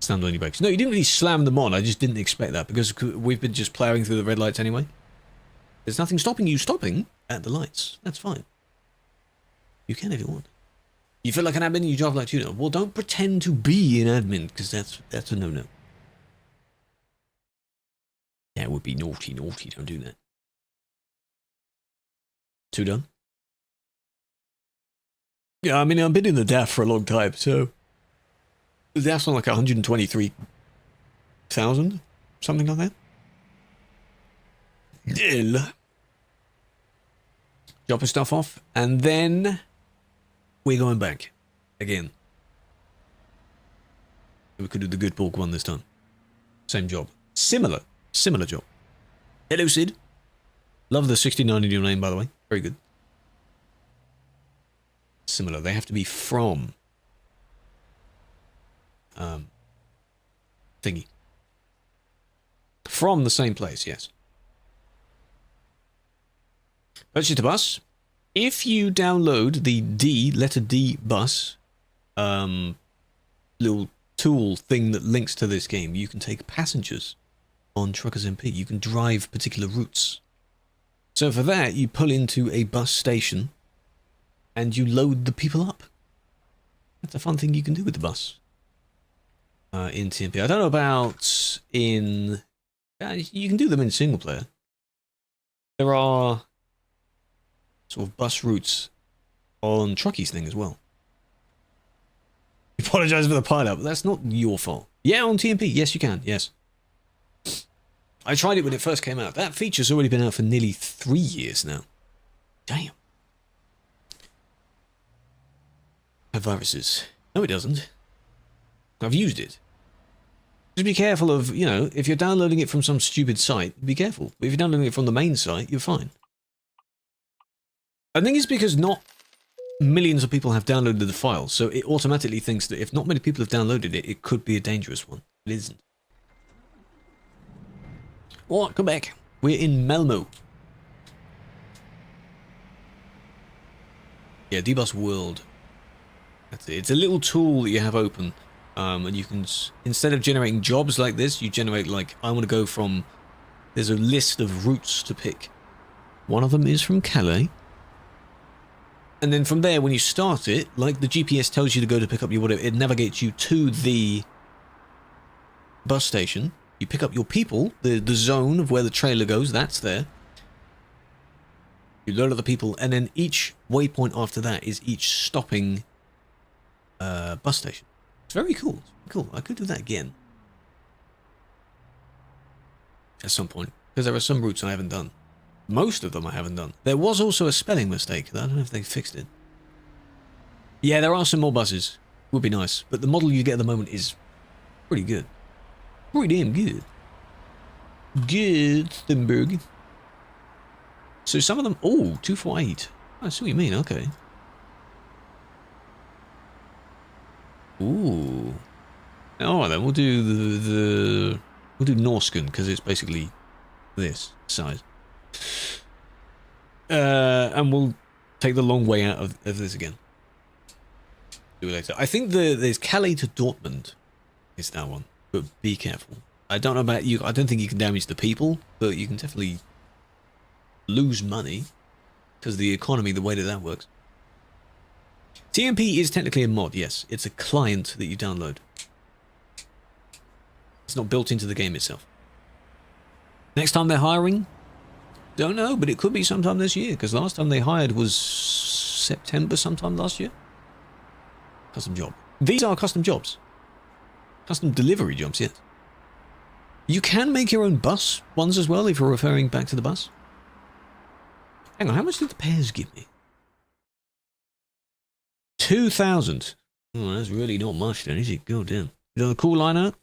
Stand on your brakes. No, you didn't really slam them on. I just didn't expect that because we've been just ploughing through the red lights anyway. There's nothing stopping you stopping at the lights. That's fine. You can if you want. You feel like an admin, you drive like you know. Well, don't pretend to be an admin because that's a no-no. That would be naughty. Don't do that. 2 done? Yeah, I mean, I've been in the DAF for a long time, so... The DAF's on like 123,000? Something like that? Dill. Dropping stuff off, and then... We're going back. Again. We could do the good pork one this time. Same job. Similar job. Hello, Sid. Love the 69 in your name, by the way. Very good. Similar. They have to be from thingy. From the same place, yes. Purchase the bus. If you download the letter D bus, little tool thing that links to this game, you can take passengers on Truckers MP. You can drive particular routes. So for that, you pull into a bus station and you load the people up. That's a fun thing you can do with the bus. In TMP. I don't know about in... you can do them in single player. There are sort of bus routes on Trucky's thing as well. Apologise for the pile-up. That's not your fault. Yeah, on TMP. Yes, you can. Yes. I tried it when it first came out. That feature's already been out for nearly 3 years now. Damn. Have viruses. No, it doesn't. I've used it. Just be careful of, you know, if you're downloading it from some stupid site, be careful. But if you're downloading it from the main site, you're fine. I think it's because not millions of people have downloaded the file, so it automatically thinks that if not many people have downloaded it, it could be a dangerous one. It isn't. What? Come back. We're in Malmö. Yeah, Debus World. That's it. It's a little tool that you have open. And you can, instead of generating jobs like this, you generate like, I want to go from, there's a list of routes to pick. One of them is from Calais. And then from there, when you start it, like the GPS tells you to go to pick up your whatever, it navigates you to the bus station. You pick up your people, the zone of where the trailer goes, that's there. You load other people, and then each waypoint after that is each stopping bus station. It's very cool. Cool. I could do that again. At some point. Because there are some routes I haven't done. Most of them I haven't done. There was also a spelling mistake. I don't know if they fixed it. Yeah, there are some more buses. Would be nice. But the model you get at the moment is pretty good. Pretty damn good. Good, Thunberg. So some of them... Oh, 248. I see what you mean. Okay. Ooh. Alright then, we'll do we'll do Norsken, because it's basically this size. And we'll take the long way out of this again. Do it later. I think there's Calais to Dortmund is that one, but be careful. I don't know about you, I don't think you can damage the people, but you can definitely lose money, because the economy, the way that works. TMP is technically a mod, yes. It's a client that you download. It's not built into the game itself. Next time they're hiring? Don't know, but it could be sometime this year, because last time they hired was September sometime last year. Custom job. These are custom jobs. Custom delivery jobs, yes. You can make your own bus ones as well, if you're referring back to the bus. Hang on, how much did the pairs give me? 2,000. Oh, that's really not much then, is it? God damn. We've done the cool liner.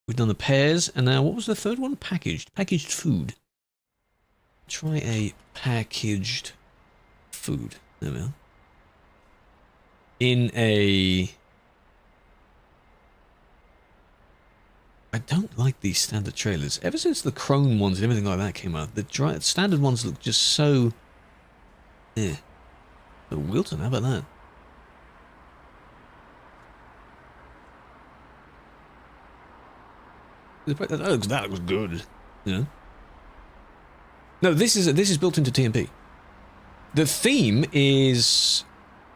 We've done the pairs. And now, what was the third one? Packaged. Packaged food. Try a packaged food. There we are. In a... I don't like these standard trailers. Ever since the chrome ones and everything like that came out, the standard ones look just so... Eh. But Wilton, how about that? That looks good, you know. No, this is built into TMP. The theme is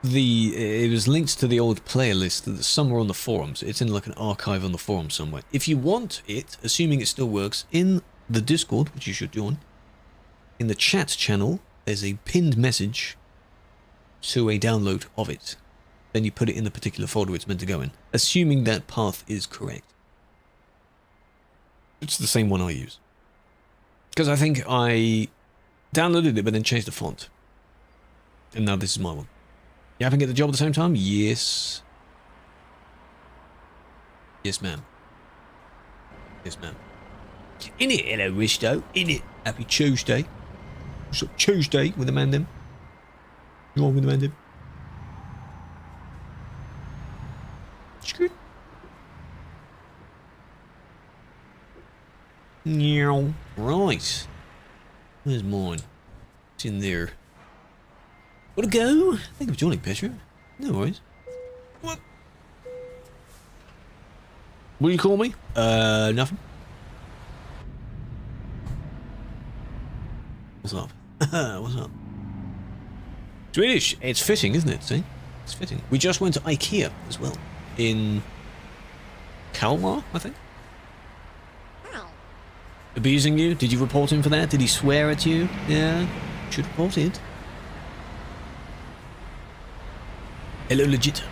it was linked to the old player list that's somewhere on the forums. It's in like an archive on the forum somewhere. If you want it, assuming it still works, in the Discord, which you should join, in the chat channel, there's a pinned message to a download of it. Then you put it in the particular folder it's meant to go in, assuming that path is correct. It's the same one I use. Because I think I downloaded it but then changed the font. And now this is my one. You haven't get the job at the same time? Yes. Yes, ma'am. Yes, ma'am. In it, hello, Risto. In it. Happy Tuesday. What's up, Tuesday with the man them? You on with the man them? Screw. Right. Where's mine? It's in there. Want to go? Thank you for joining, Petra. No worries. What? Will you call me? Nothing. What's up? What's up? Swedish. It's fitting, isn't it? See? It's fitting. We just went to IKEA as well. In Kalmar, I think. Abusing you? Did you report him for that? Did he swear at you? Yeah. Should report it. Hello, legit.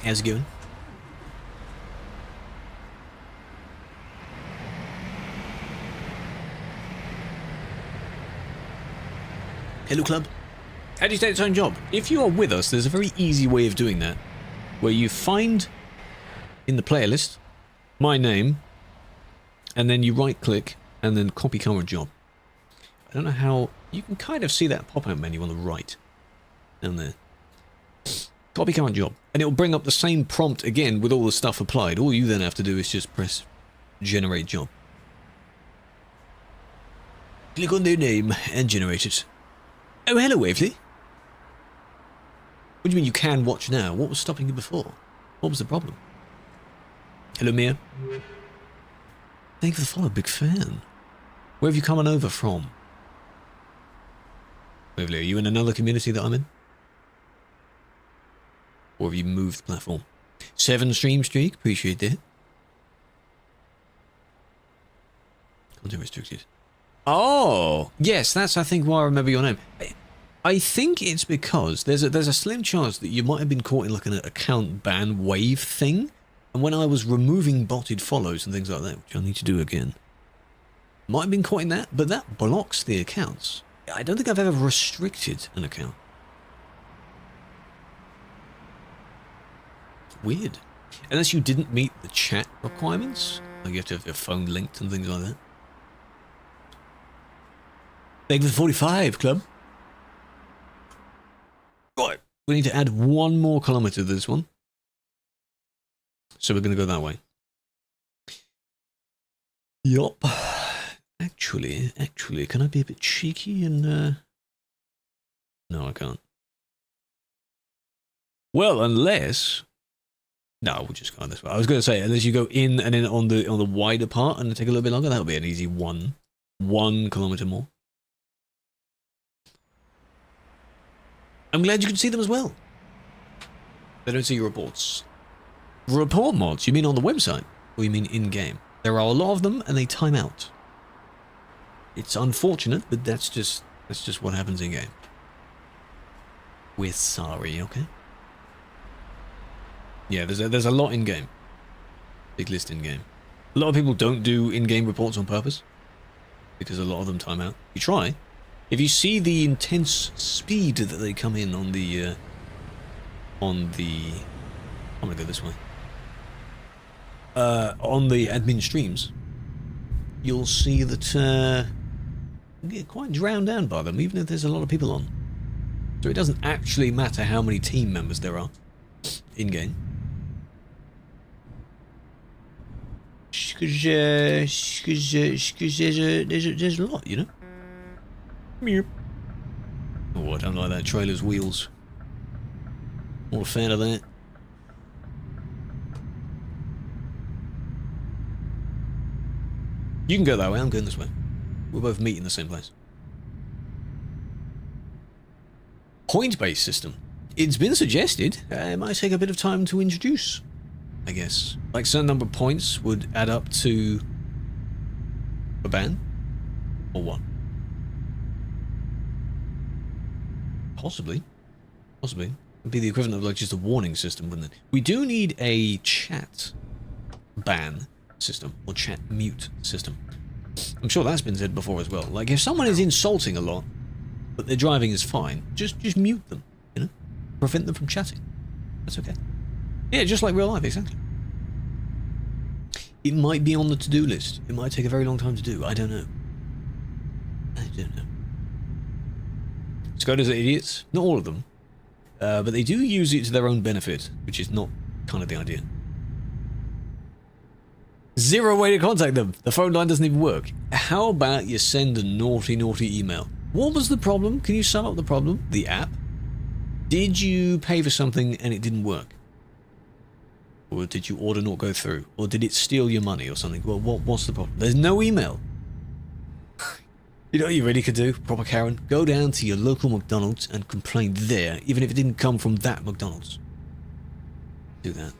How's it going? Hello, club. How do you take its own job? If you are with us, there's a very easy way of doing that, where you find in the playlist, my name, and then you right click and then copy current job. I don't know how, you can kind of see that pop-out menu on the right, down there. Copy current job, and it'll bring up the same prompt again with all the stuff applied. All you then have to do is just press generate job. Click on their name and generate it. Oh, hello, Waveley. What do you mean you can watch now? What was stopping you before? What was the problem? Hello, Mia. Thank you for the follow, big fan. Where have you come on over from? Waveley, are you in another community that I'm in? Or have you moved platform? 7 stream streak, appreciate that. Content restricted. Oh, yes, that's I think why I remember your name. I think it's because there's a slim chance that you might have been caught in like an account ban wave thing. And when I was removing botted follows and things like that, which I need to do again, might have been caught in that, but that blocks the accounts. I don't think I've ever restricted an account. Weird. Unless you didn't meet the chat requirements. Like you have to have your phone linked and things like that. Thank you for the 45, club. Right. We need to add 1 more kilometer to this one. So we're going to go that way. Yup. Actually, can I be a bit cheeky and... No, I can't. Well, unless... No, we'll just go on this way. I was going to say, unless you go in and then on the wider part and take a little bit longer, that'll be an easy 1 kilometer more. I'm glad you can see them as well. They don't see your reports. Report mods? You mean on the website? Or you mean in-game? There are a lot of them and they time out. It's unfortunate, but that's just what happens in-game. We're sorry, okay? Yeah, there's a lot in-game. Big list in-game. A lot of people don't do in-game reports on purpose. Because a lot of them time out. You try. If you see the intense speed that they come in on the... I'm gonna go this way. On the admin streams, you'll see that you get quite drowned down by them, even if there's a lot of people on. So it doesn't actually matter how many team members there are in-game. Because there's a lot, you know? Oh, I don't like that trailer's wheels. Not a fan of that. You can go that way, I'm going this way. We'll both meet in the same place. Point-based system. It's been suggested. It might take a bit of time to introduce, I guess. Like, certain number of points would add up to a ban? Or what? Possibly. Possibly. It'd be the equivalent of like just a warning system, wouldn't it? We do need a chat ban system, or chat mute system. I'm sure that's been said before as well. Like, if someone is insulting a lot, but their driving is fine, just mute them, you know? Prevent them from chatting. That's okay. Yeah, just like real life, exactly. It might be on the to-do list. It might take a very long time to do. I don't know. I don't know. Skodas are idiots. Not all of them. But they do use it to their own benefit, which is not kind of the idea. Zero way to contact them. The phone line doesn't even work. How about you send a naughty email? What was the problem? Can you sum up the problem? The app? Did you pay for something and it didn't work? Or did your order not go through? Or did it steal your money or something? Well, what's the problem? There's no email. You know what you really could do, proper Karen? Go down to your local McDonald's and complain there, even if it didn't come from that McDonald's. Do that.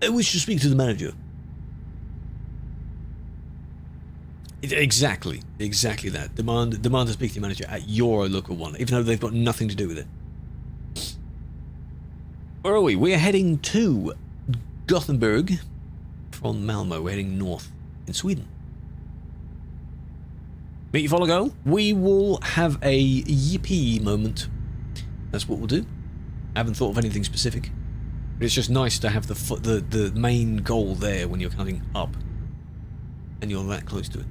I wish to speak to the manager. Exactly that. Demand to speak to your manager at your local one, even though they've got nothing to do with it. Where are we? We're heading to Gothenburg from Malmö. We're heading north in Sweden. Meet your follow go. We will have a yippee moment. That's what we'll do. I haven't thought of anything specific. But it's just nice to have the main goal there when you're counting up, and you're that close to it.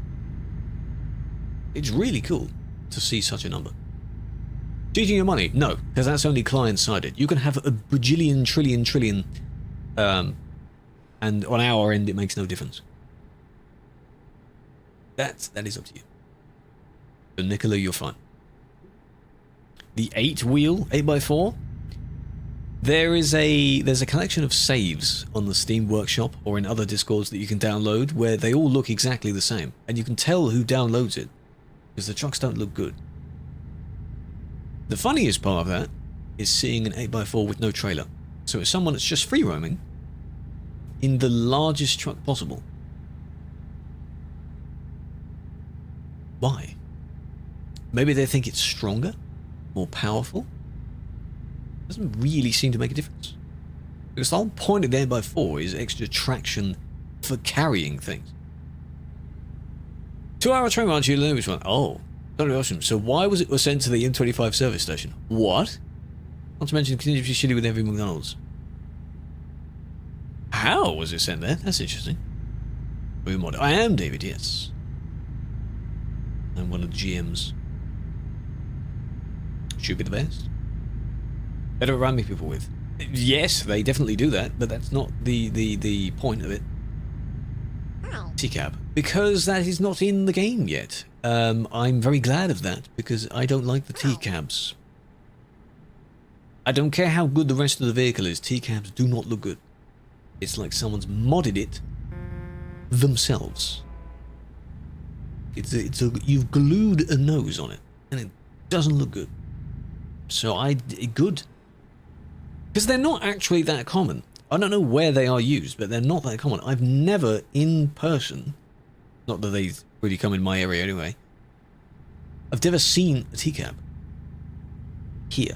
It's really cool to see such a number. Cheating your money? No, because that's only client-sided. You can have a bajillion, trillion, and on our end it makes no difference. That is up to you. So Nicola, you're fine. The 8-wheel 8x4. There's a collection of saves on the Steam Workshop or in other Discords that you can download where they all look exactly the same, and you can tell who downloads it because the trucks don't look good. The funniest part of that is seeing an 8x4 with no trailer. So it's someone that's just free roaming in the largest truck possible. Why? Maybe they think it's stronger, more powerful. Doesn't really seem to make a difference. Because the whole point of the 8x4 is extra traction for carrying things. 2-hour train ride, you know which one? Oh, totally awesome. So why was it sent to the M25 service station? What? Not to mention continue to be shitty with every McDonald's. How was it sent there? That's interesting. I am David, yes. I'm one of the GMs. Should be the best. Better around me people with. Yes, they definitely do that, but that's not the point of it. TCAB. Because that is not in the game yet. I'm very glad of that, because I don't like the TCABs. I don't care how good the rest of the vehicle is, TCABs do not look good. It's like someone's modded it themselves. You've glued a nose on it, and it doesn't look good. So good. Because they're not actually that common. I don't know where they are used, but they're not that common. I've never in person, not that they really come in my area anyway, I've never seen a TCAB here.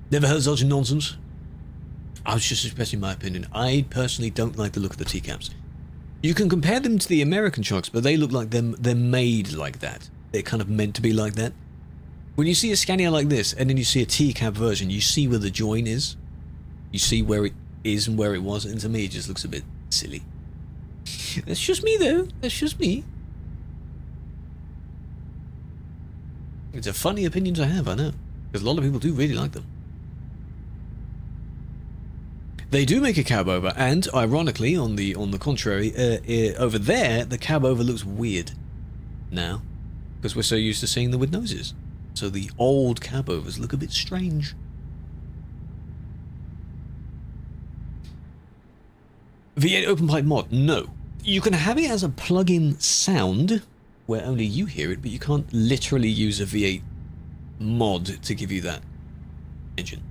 Never heard such nonsense. I was just expressing my opinion. I personally don't like the look of the TCABs. You can compare them to the American trucks, but they look like they're made like that. They're kind of meant to be like that. When you see a Scania like this, and then you see a TCAB version, you see where the join is. You see where it is and where it was, and to me it just looks a bit silly. That's just me though. That's just me. It's a funny opinion to have, I know. Because a lot of people do really like them. They do make a cab over, and ironically, on the contrary, over there, the cab over looks weird now. Because we're so used to seeing them with noses. So the old cab overs look a bit strange. V8 open pipe mod? No. You can have it as a plug-in sound, where only you hear it, but you can't literally use a V8 mod to give you that engine.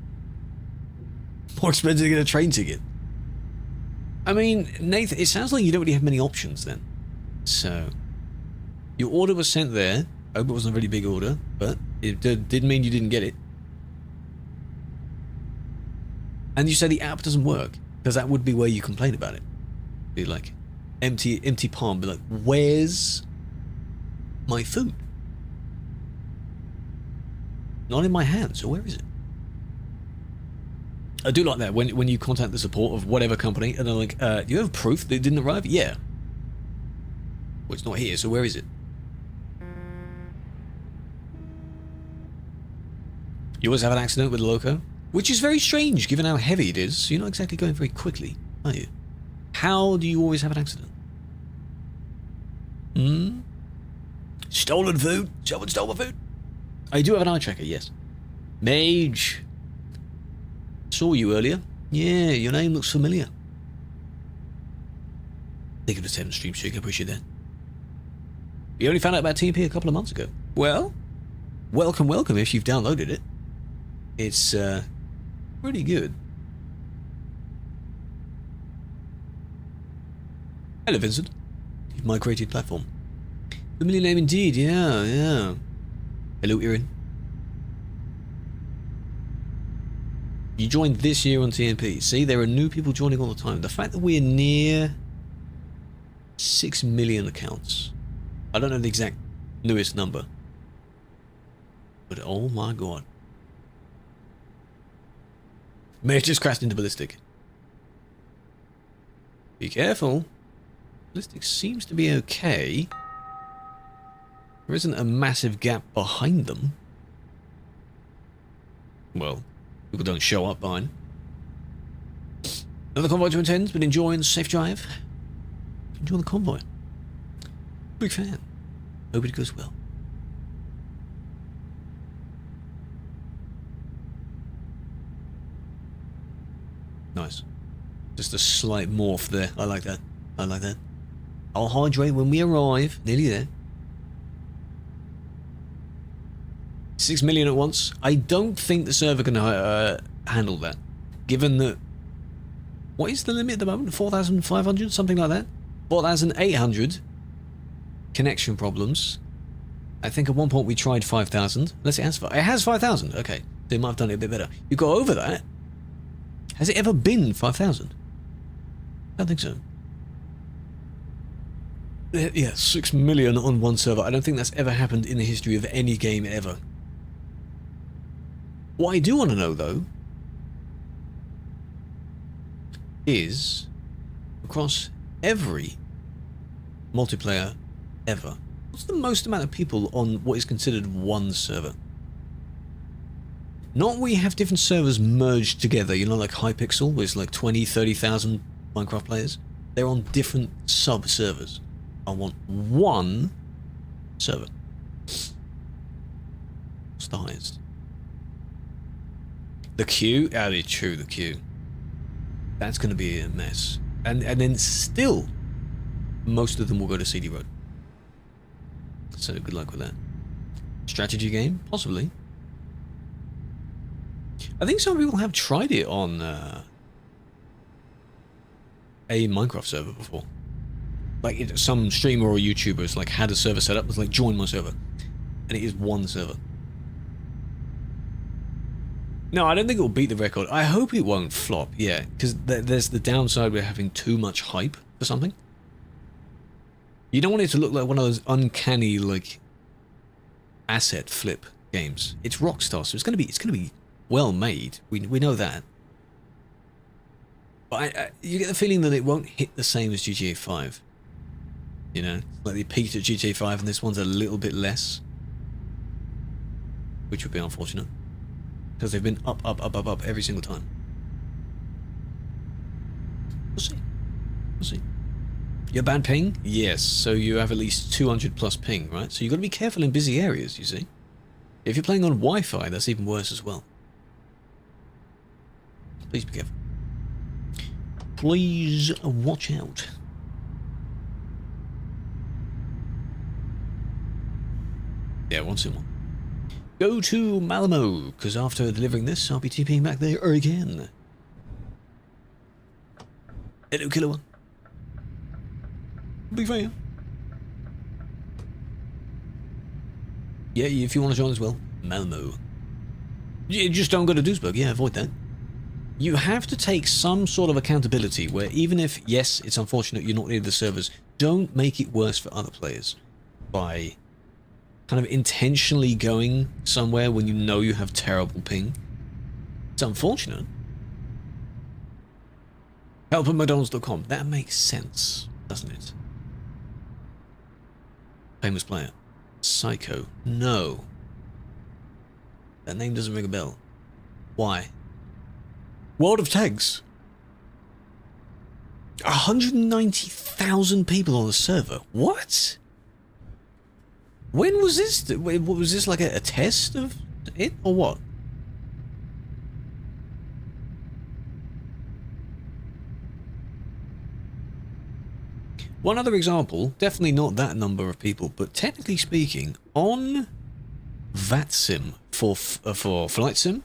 More expensive to get a train ticket. I mean, Nathan, it sounds like you don't really have many options then. So, your order was sent there. I hope it wasn't a really big order, but it did mean you didn't get it. And you say the app doesn't work, because that would be where you complain about it. Be like, empty palm, be like, where's my food? Not in my hand, so where is it? I do like that when you contact the support of whatever company and they're like, do you have proof that it didn't arrive? Yeah. Well, it's not here, so where is it? You always have an accident with the loco? Which is very strange given how heavy it is. You're not exactly going very quickly, are you? How do you always have an accident? Stolen food? Someone stole my food? I do have an eye tracker, yes. Mage. Saw you earlier. Yeah, your name looks familiar. Thank you for 7 stream streak, I appreciate that. You only found out about TMP a couple of months ago. Well, welcome if you've downloaded it. It's pretty good. Hello, Vincent. You've migrated platform. Familiar name indeed, yeah. Hello, Erin. You joined this year on TNP. See, there are new people joining all the time. The fact that we're near 6 million accounts. I don't know the exact newest number. But oh my god. May have just crashed into ballistic. Be careful. Ballistic seems to be okay. There isn't a massive gap behind them. Well, people don't show up behind. Another convoy to attend, but enjoying the safe drive. Enjoy the convoy. Big fan. Hope it goes well. Nice. Just a slight morph there. I like that. I like that. I'll hydrate when we arrive. Nearly there. 6 million at once. I don't think the server can handle that. Given that... What is the limit at the moment? 4,500? Something like that? 4,800 connection problems. I think at one point we tried 5,000. Unless it has 5,000. Okay. They might have done it a bit better. You go over that. Has it ever been 5,000? I don't think so. Yeah, 6 million on one server. I don't think that's ever happened in the history of any game ever. What I do want to know, though, is across every multiplayer ever, what's the most amount of people on what is considered one server? Not where you have different servers merged together, you know, like Hypixel, where it's like 20, 30,000 Minecraft players. They're on different sub-servers. I want one server. What's the highest? The queue? Ah, it's true, the queue. That's going to be a mess. And then still, most of them will go to CD Road. So good luck with that. Strategy game? Possibly. I think some people have tried it on a Minecraft server before. Like some streamer or YouTubers like had a server set up, was like, join my server. And it is one server. No, I don't think it will beat the record. I hope it won't flop, yeah. Because there's the downside with having too much hype for something. You don't want it to look like one of those uncanny, like, asset flip games. It's Rockstar, so it's gonna be well made. We know that. But you get the feeling that it won't hit the same as GTA 5. You know, like they peaked at GTA 5 and this one's a little bit less. Which would be unfortunate. Because they've been up every single time. We'll see. We'll see. Your bad ping? Yes, so you have at least 200 plus ping, right? So you've got to be careful in busy areas, you see. If you're playing on Wi-Fi, that's even worse as well. Please be careful. Please watch out. Yeah, once in one. Go to Malmö, because after delivering this, I'll be TPing back there again. Hello, Killer One. Big fan. Yeah, if you want to join as well, Malmö. You just don't go to Duisburg, yeah, avoid that. You have to take some sort of accountability where even if, yes, it's unfortunate you're not near the servers, don't make it worse for other players by kind of intentionally going somewhere when you know you have terrible ping. It's unfortunate. Help at McDonald's.com. That makes sense, doesn't it? Famous player. Psycho. No. That name doesn't ring a bell. Why? World of Tanks. 190,000 people on the server. What? When was this? Was this like a test of it or what? One other example, definitely not that number of people, but technically speaking, on VatSim for Flight Sim,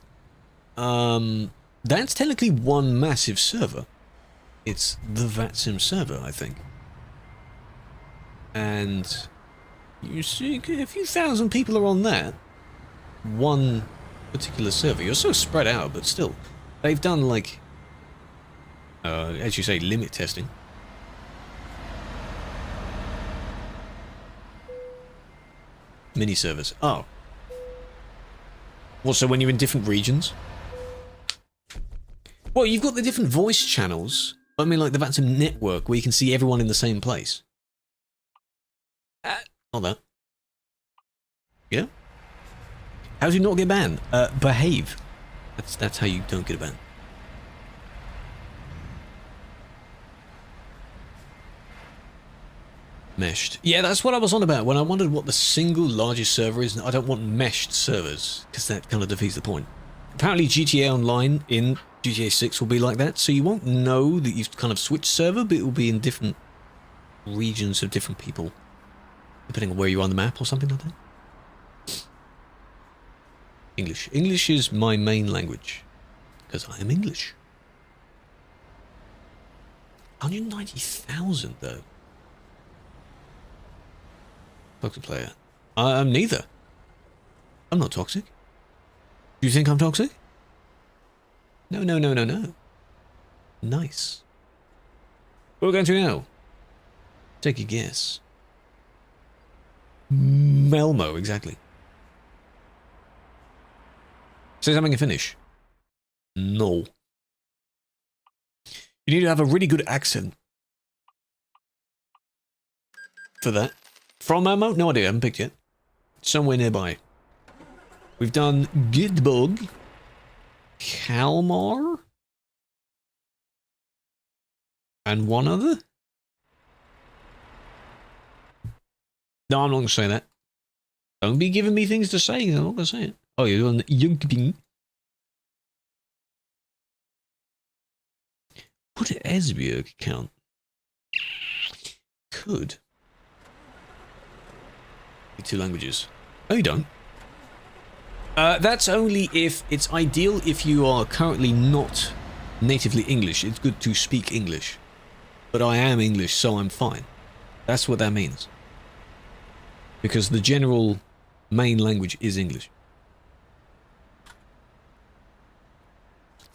that's technically one massive server. It's the VatSim server, I think. And you see, a few thousand people are on that. One particular server. You're so spread out, but still. They've done, like, as you say, limit testing. Mini servers. Oh. Also, when you're in different regions? Well, you've got the different voice channels. I mean, like, that's a network where you can see everyone in the same place. Not that. Yeah? How do you not get banned? Behave. That's how you don't get banned. Meshed. Yeah, that's what I was on about when I wondered what the single largest server is. I don't want meshed servers, because that kind of defeats the point. Apparently GTA Online in GTA 6 will be like that, so you won't know that you've kind of switched server, but it will be in different regions of different people, depending on where you are on the map or something like that. English. English is my main language, because I am English. 190,000 though. Toxic player. I'm neither. I'm not toxic. Do you think I'm toxic? No, no, no, no, no. Nice. What are we going to now? Take a guess. Malmö, exactly. Say something and finish. No. You need to have a really good accent for that. From Malmö? No idea, I haven't picked yet. Somewhere nearby. We've done Gidbug, Kalmar, and one other? No, I'm not going to say that. Don't be giving me things to say, I'm not going to say it. Oh, you're doing Yunkbing. Would Esbjerg count? Could. Two languages. Oh, you don't? That's only if it's ideal if you are currently not natively English. It's good to speak English. But I am English, so I'm fine. That's what that means. Because the general main language is English.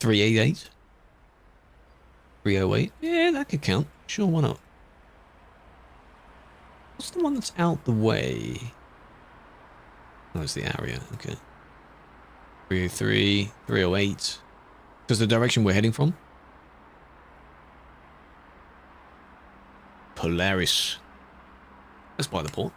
388? 308? Yeah, that could count. Sure, why not? What's the one that's out the way? Oh, it's the area. Okay. 303, 308. Because the direction we're heading from? Polaris. That's by the port.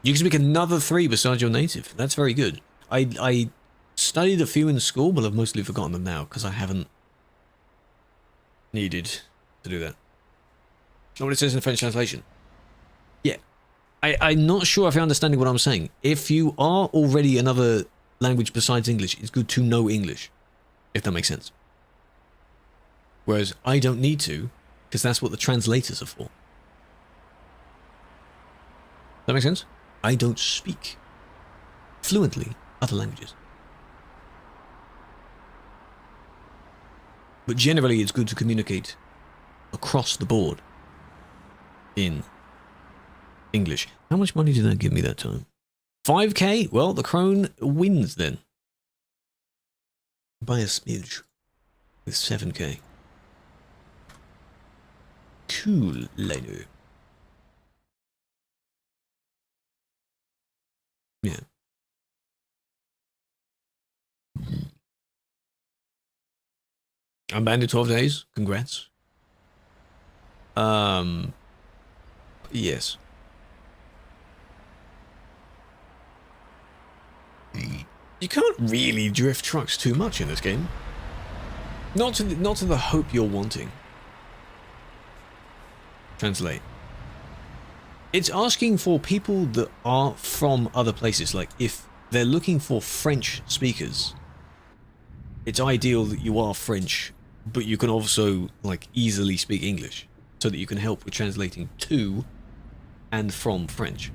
You can speak another 3 besides your native. That's very good. I studied a few in school, but I've mostly forgotten them now because I haven't needed to do that. Know what it says in the French translation? Yeah. I'm not sure if you're understanding what I'm saying. If you are already another language besides English, it's good to know English. If that makes sense. Whereas I don't need to, because that's what the translators are for. Does that make sense? I don't speak fluently other languages. But generally it's good to communicate across the board in English. How much money did that give me that time? 5k? Well, the crone wins then. By a smidge. With 7k. Cool, Leno. Yeah. I'm banned in 12 days. Congrats. Yes. You can't really drift trucks too much in this game. Not to the hope you're wanting. Translate. It's asking for people that are from other places. Like, if they're looking for French speakers, it's ideal that you are French, but you can also, like, easily speak English, so that you can help with translating to and from French.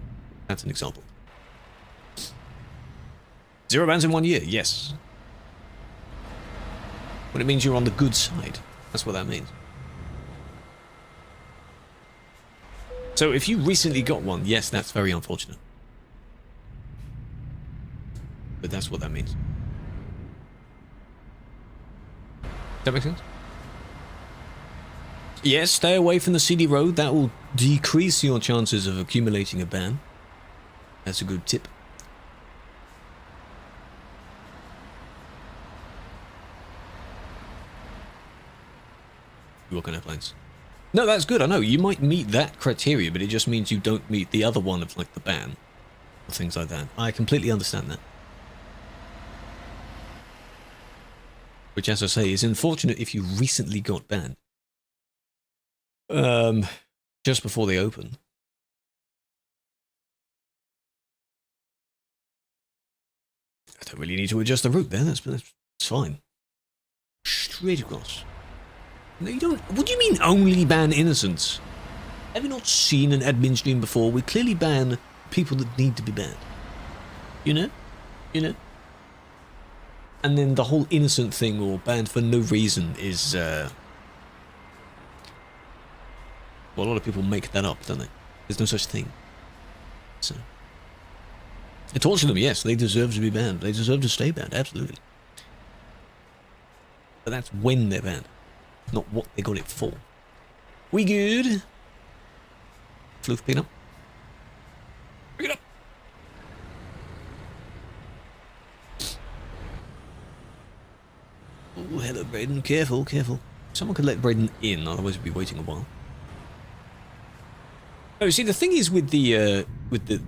That's an example. 0 bans in 1 year, yes. But it means you're on the good side. That's what that means. So if you recently got one, yes, that's very unfortunate. But that's what that means. Does that make sense? Yes, stay away from the CD road. That will decrease your chances of accumulating a ban. That's a good tip. You work on airplanes. No, that's good. I know you might meet that criteria, but it just means you don't meet the other one of like the ban or things like that. I completely understand that. Which, as I say, is unfortunate if you recently got banned. Just before they open. I don't really need to adjust the route there. That's fine. Straight across. No, you don't. What do you mean only ban innocents? Have you not seen an admin stream before? We clearly ban people that need to be banned. You know? You know? And then the whole innocent thing or banned for no reason is, well, a lot of people make that up, don't they? There's no such thing. So. I torture them, yes, they deserve to be banned. They deserve to stay banned, absolutely. But that's when they're banned, not what they got it for. We good? Floof, pick it up. Pick it up. Oh, hello, Braden. Careful, careful. Someone could let Braden in, otherwise we'd be waiting a while. Oh, see, the thing is with the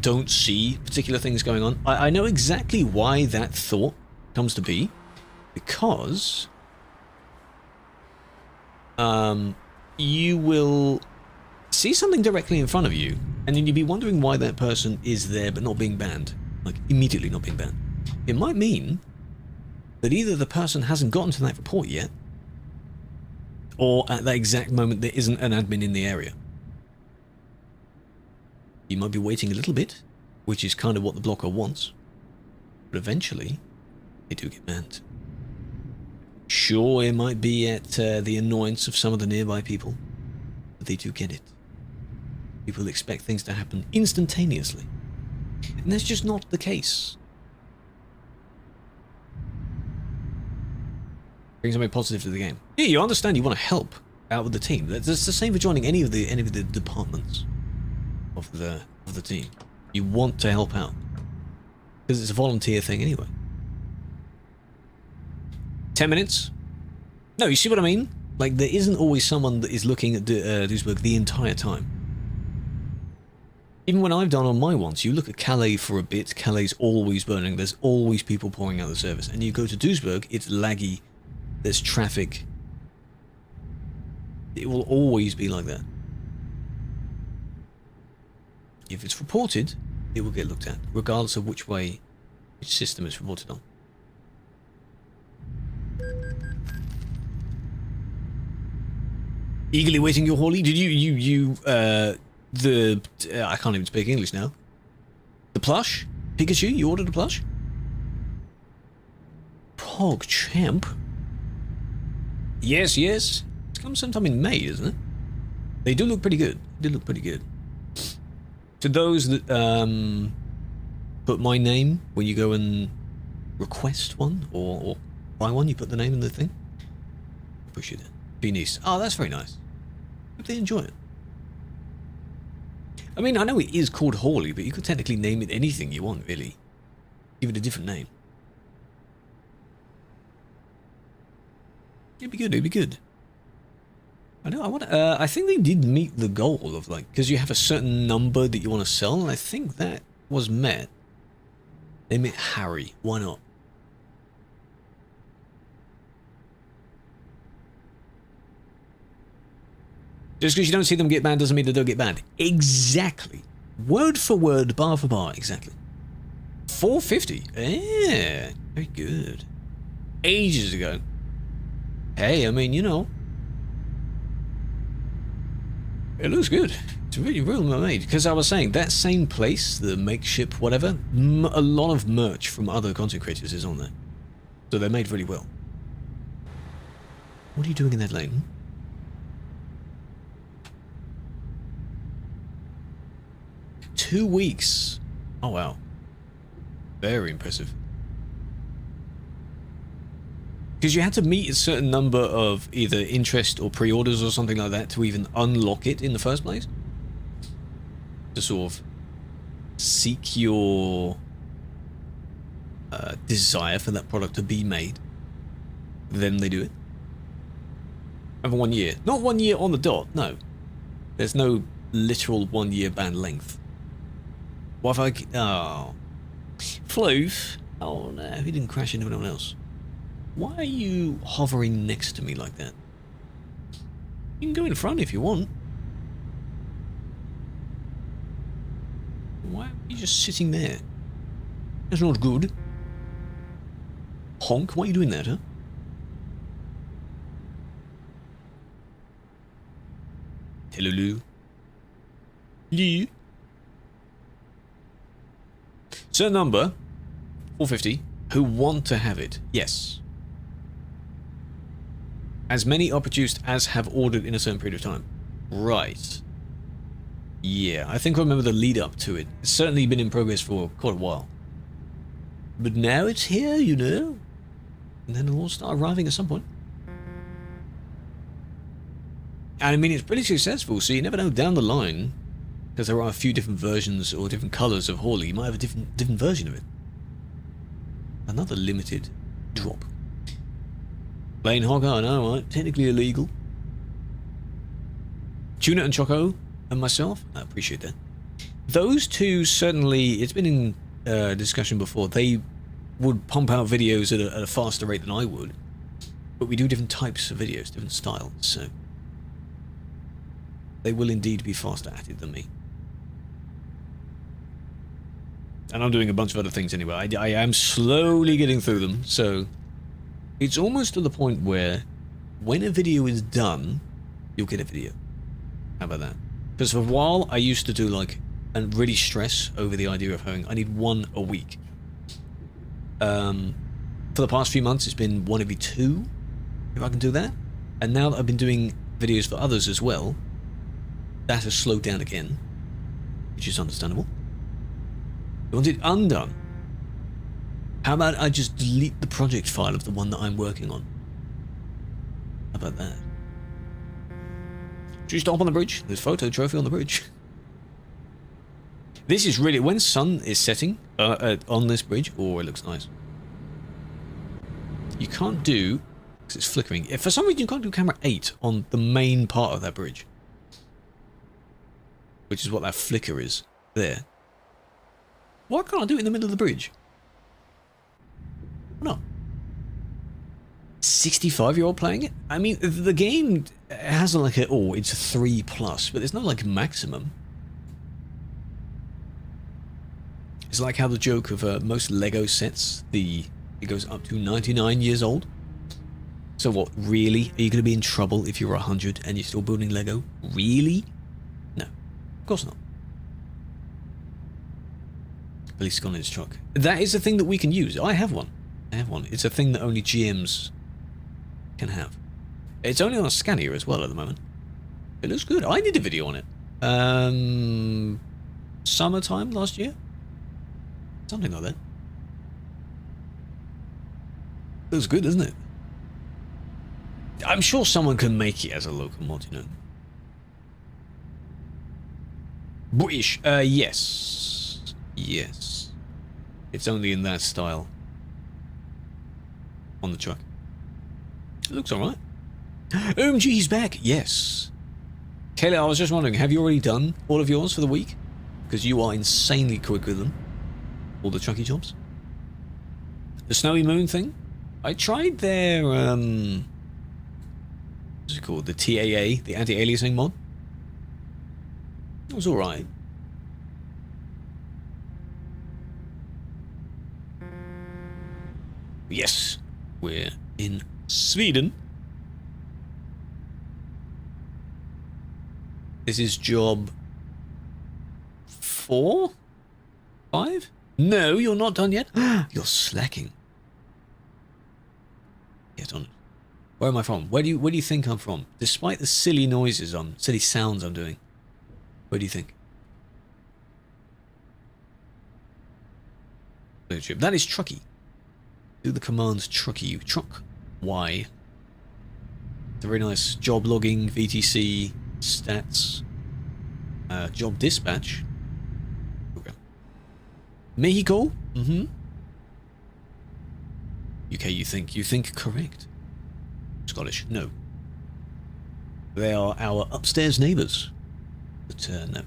don't see particular things going on, I know exactly why that thought comes to be, because you will see something directly in front of you, and then you'd be wondering why that person is there but not being banned, like immediately not being banned. It might mean that either the person hasn't gotten to that report yet, or at that exact moment there isn't an admin in the area. You might be waiting a little bit, which is kind of what the blocker wants, but eventually they do get banned. Sure, it might be at the annoyance of some of the nearby people, but they do get it. People expect things to happen instantaneously, and that's just not the case. Bring something positive to the game. Yeah, you understand you want to help out with the team. That's the same for joining any of the departments of the team. You want to help out because it's a volunteer thing anyway. 10 minutes? No, you see what I mean? Like, there isn't always someone that is looking at Duisburg the entire time. Even when I've done on my ones, you look at Calais for a bit, Calais always burning, there's always people pouring out the service, and you go to Duisburg, it's laggy, there's traffic. It will always be like that. If it's reported, it will get looked at, regardless of which system it's reported on. Eagerly waiting your Hawley. Did I can't even speak English now. The plush? Pikachu? You ordered a plush? Pog Champ? Yes, yes. It's come sometime in May, isn't it? They do look pretty good. They do look pretty good. To those that put my name when you go and request one or buy one, you put the name in the thing. Push it in. Be nice. Oh, that's very nice. Hope they enjoy it. I mean, I know it is called Hawley, but you could technically name it anything you want, really. Give it a different name. It'd be good. It'd be good. I know. I think they did meet the goal of like, because you have a certain number that you want to sell, and I think that was met. They met Harry. Why not? Just because you don't see them get banned doesn't mean they don't get banned. Exactly. Word for word, bar for bar. Exactly. 450. Yeah. Very good. Ages ago. Hey, I mean, you know. It looks good. It's really well made. Because I was saying, that same place, the makeshift whatever, a lot of merch from other content creators is on there. So they're made really well. What are you doing in that lane? 2 weeks. Oh, wow. Very impressive. Because you had to meet a certain number of either interest or pre-orders or something like that to even unlock it in the first place. To sort of seek your desire for that product to be made, then they do it. Over 1 year. Not 1 year on the dot, no. There's no literal 1 year ban length. What if I... Oh. Floof. Oh no, he didn't crash into anyone else. Why are you hovering next to me like that? You can go in front if you want. Why are you just sitting there? That's not good. Honk, why are you doing that, huh? Hello, Lou. Lou. Certain number, 450, who want to have it. Yes. As many are produced as have ordered in a certain period of time. Right. Yeah, I think I remember the lead up to it. It's certainly been in progress for quite a while. But now it's here, you know. And then it'll all start arriving at some point. And I mean, it's pretty successful, so you never know down the line, because there are a few different versions or different colours of Hawley, you might have a different version of it. Another limited drop. Plain hogger, I know, right? Technically illegal. Tuna and Choco and myself, I appreciate that. Those two certainly, it's been in discussion before, they would pump out videos at a faster rate than I would. But we do different types of videos, different styles, so they will indeed be faster at it than me. And I'm doing a bunch of other things anyway. I am slowly getting through them, so it's almost to the point where when a video is done, you'll get a video. How about that? Because for a while, I used to do like, and really stress over the idea of having, I need one a week. For the past few months, it's been one every two, if I can do that. And now that I've been doing videos for others as well, that has slowed down again, which is understandable. I want it undone. How about I just delete the project file of the one that I'm working on? How about that? Should you stop on the bridge? There's photo trophy on the bridge. This is really, when sun is setting on this bridge, oh, it looks nice. You can't do, because it's flickering. If for some reason you can't do camera 8 on the main part of that bridge, which is what that flicker is there. Why can't I do it in the middle of the bridge? Why not? 65-year-old playing it? I mean, the game has like a, oh, it's a 3+, but there's no like maximum. It's like how the joke of most Lego sets, it goes up to 99 years old. So what, really? Are you going to be in trouble if you're 100 and you're still building Lego? Really? No, of course not. At least it's gone in its truck. That is a thing that we can use. I have one. It's a thing that only GMs can have. It's only on a scanner as well at the moment. It looks good. I did a video on it. Summertime last year? Something like that. Looks good, doesn't it? I'm sure someone can make it as a local mod, you know. British, yes. Yes. It's only in that style. On the truck. It looks alright. OMG, he's back. Yes. Kelly, I was just wondering, have you already done all of yours for the week? Because you are insanely quick with them. All the Trucky jobs. The Snowy Moon thing. I tried their, what's it called? The TAA, the anti-aliasing mod. It was alright. Yes, we're in Sweden. This is job 4? 5? No, you're not done yet. You're slacking. Get on it. Where am I from? Where do you think I'm from? Despite the silly noises silly sounds I'm doing. Where do you think? That is Trucky. Do the commands Trucky. Truck Y. It's a very nice job logging, VTC, stats, job dispatch. Okay. Mexico? Mm-hmm. UK, you think correct. Scottish, no. They are our upstairs neighbours. But, no.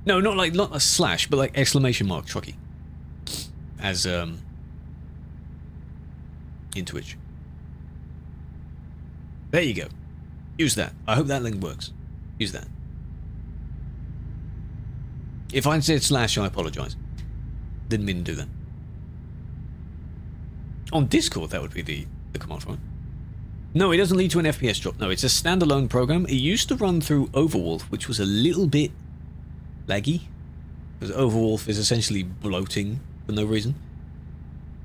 No, not a slash, but like exclamation mark, Trucky. As, in Twitch. There you go. Use that. I hope that link works. Use that. If I said slash, I apologise. Didn't mean to do that. On Discord, that would be the command for it. No, it doesn't lead to an FPS drop. No, it's a standalone program. It used to run through Overwolf, which was a little bit laggy. Because Overwolf is essentially bloating for no reason.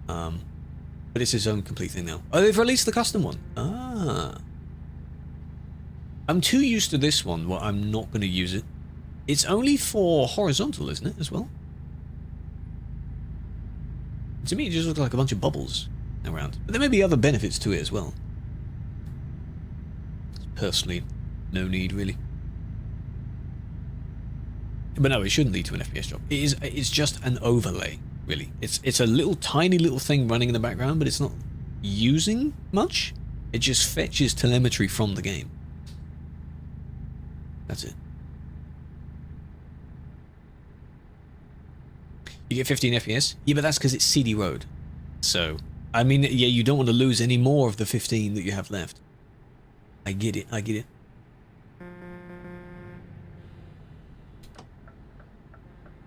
But it's its own complete thing now. Oh, they've released the custom one. Ah. I'm too used to this one, well, I'm not going to use it. It's only for horizontal, isn't it, as well? To me, it just looks like a bunch of bubbles around. But there may be other benefits to it as well. Personally, no need, really. But no, it shouldn't lead to an FPS drop. It's just an overlay, really. It's a little tiny little thing running in the background, but it's not using much. It just fetches telemetry from the game. That's it. You get 15 FPS? Yeah, but that's because it's CD Road. So, I mean, yeah, you don't want to lose any more of the 15 that you have left. I get it, I get it.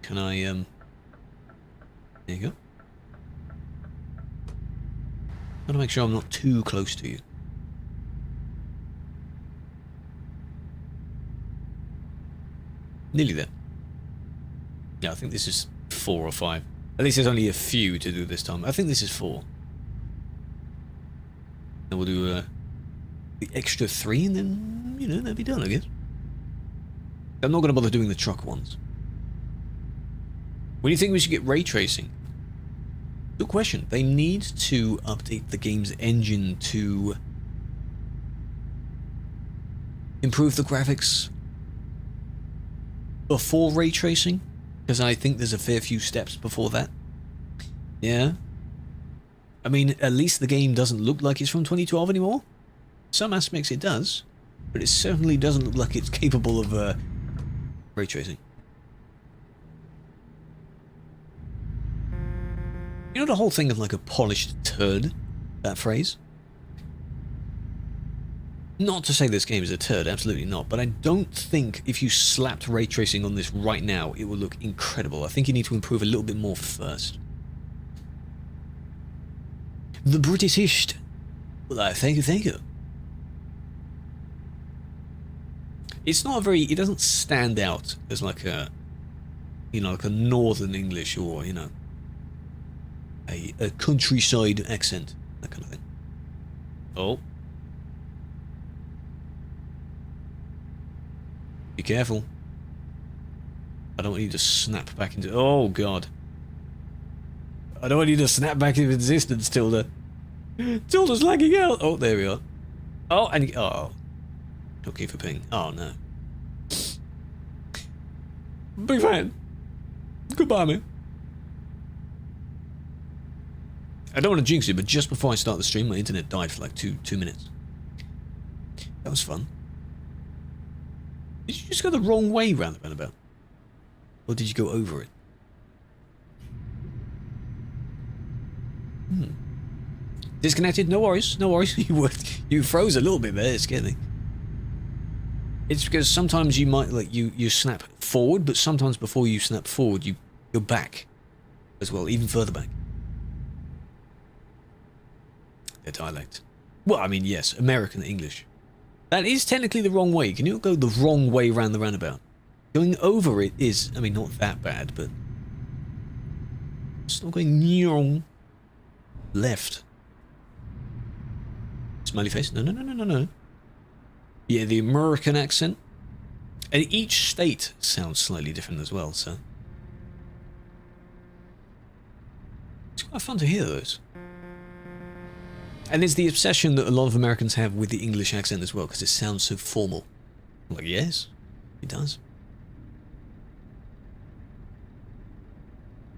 Can I, there you go. Gotta make sure I'm not too close to you. Nearly there. Yeah, I think this is 4 or 5. At least there's only a few to do this time. I think this is 4. And we'll do the extra 3 and then, you know, that'll be done, I guess. I'm not going to bother doing the truck ones. When do you think we should get ray tracing? Good question. They need to update the game's engine to improve the graphics before ray tracing, because I think there's a fair few steps before that. Yeah. I mean, at least the game doesn't look like it's from 2012 anymore. Some aspects it does, but it certainly doesn't look like it's capable of ray tracing. You know the whole thing of like a polished turd? That phrase? Not to say this game is a turd, absolutely not, but I don't think if you slapped ray tracing on this right now, it would look incredible. I think you need to improve a little bit more first. The British. Well, thank you. It's not a very, it doesn't stand out as like a, you know, like a Northern English or, you know, a countryside accent, that kind of thing. Oh. Be careful. I don't want you to snap back into... Oh, God. I don't want you to snap back into existence, Tilda. Tilda's lagging out. Oh, there we are. Oh, and... Oh. Okay for ping. Oh, no. Big fan. Goodbye, man. I don't want to jinx it, but just before I start the stream, my internet died for like two minutes. That was fun. Did you just go the wrong way round the roundabout? Or did you go over it? Disconnected? No worries, no worries. You froze a little bit there, it scared me. It's because sometimes you might, like, you snap forward, but sometimes before you snap forward, you're back as well, even further back. Their dialect. Well, I mean, yes, American English. That is technically the wrong way. Can you go the wrong way around the roundabout? Going over it is, I mean, not that bad, but it's not going left. Smiley face. No. Yeah, the American accent. And each state sounds slightly different as well, so it's quite fun to hear those. And it's the obsession that a lot of Americans have with the English accent as well, because it sounds so formal. I'm like, yes, it does.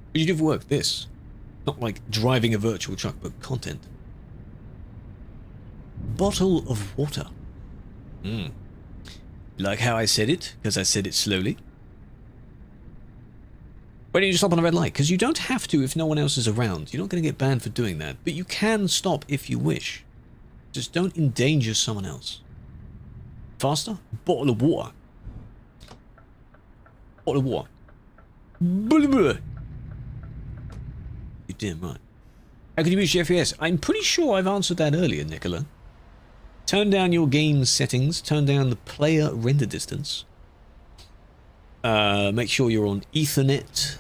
What do you do for work? This. Not like driving a virtual truck, but content. Bottle of water. Like how I said it, because I said it slowly. Why don't you stop on a red light? Because you don't have to if no one else is around. You're not going to get banned for doing that. But you can stop if you wish. Just don't endanger someone else. Faster? Bottle of water. Bottle of water. Blah, blah. You're damn right. How can you boost your FPS? I'm pretty sure I've answered that earlier, Nicola. Turn down your game settings. Turn down the player render distance. Make sure you're on Ethernet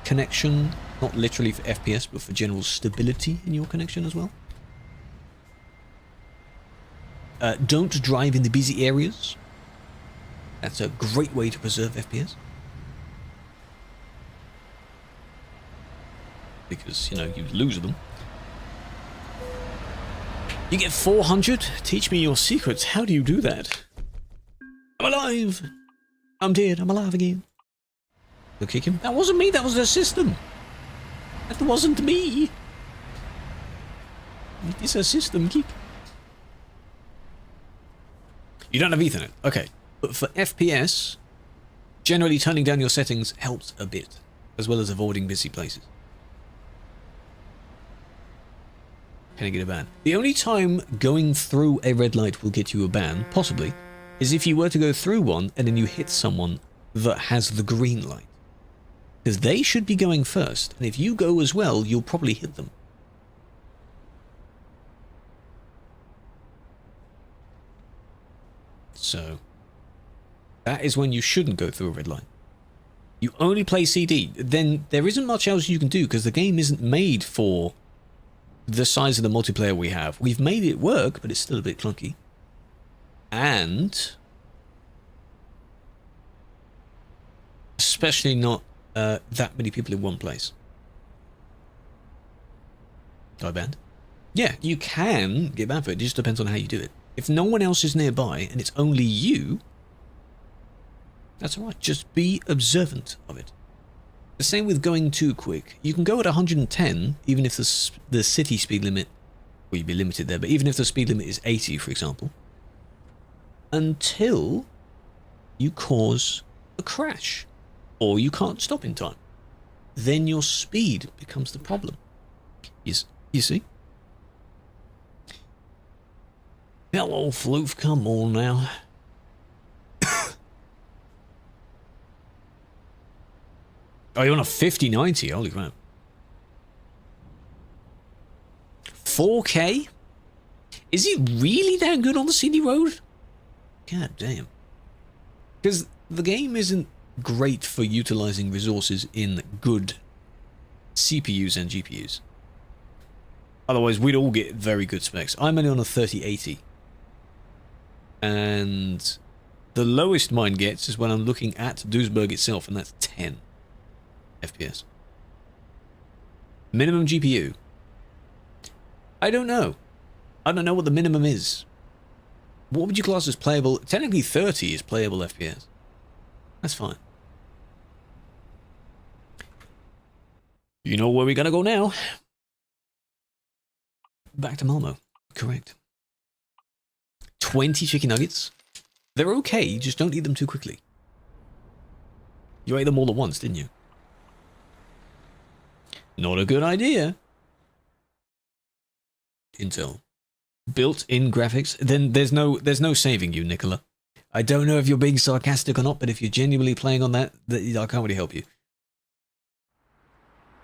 connection. Not literally for FPS, but for general stability in your connection as well. Don't drive in the busy areas. That's a great way to preserve FPS. Because, you know, you lose them. You get 400? Teach me your secrets. How do you do that? I'm alive! I'm dead. I'm alive again. You'll kick him? That wasn't me. That was the system. That wasn't me. It's a system kick. You don't have Ethernet. Okay. But for FPS, generally turning down your settings helps a bit, as well as avoiding busy places. Can I get a ban? The only time going through a red light will get you a ban, possibly, is if you were to go through one and then you hit someone that has the green light. Because they should be going first, and if you go as well, you'll probably hit them. So, that is when you shouldn't go through a red light. You only play CD, then there isn't much else you can do because the game isn't made for the size of the multiplayer we have. We've made it work, but it's still a bit clunky. And especially not that many people in one place. Do I banned? Yeah, you can get banned for it. It just depends on how you do it. If no one else is nearby and it's only you, that's alright. Just be observant of it. The same with going too quick. You can go at 110, even if the city speed limit, well, you'd be limited there, but even if the speed limit is 80, for example, until you cause a crash, or you can't stop in time. Then your speed becomes the problem. You see? Hello, Floof, come on now. Oh, you're on a 5090? Holy crap. 4K? Is it really that good on the CD road? God damn. Because the game isn't great for utilizing resources in good CPUs and GPUs. Otherwise, we'd all get very good specs. I'm only on a 3080. And the lowest mine gets is when I'm looking at Duisburg itself, and that's 10 FPS. Minimum GPU. I don't know. I don't know what the minimum is. What would you class as playable? Technically 30 is playable FPS. That's fine. You know where we're gonna go now? Back to Malmö. Correct. 20 chicken nuggets. They're okay, just don't eat them too quickly. You ate them all at once, didn't you? Not a good idea. Intel. Built-in graphics. Then there's no saving you, Nicola. I don't know if you're being sarcastic or not, but if you're genuinely playing on that, I can't really help you.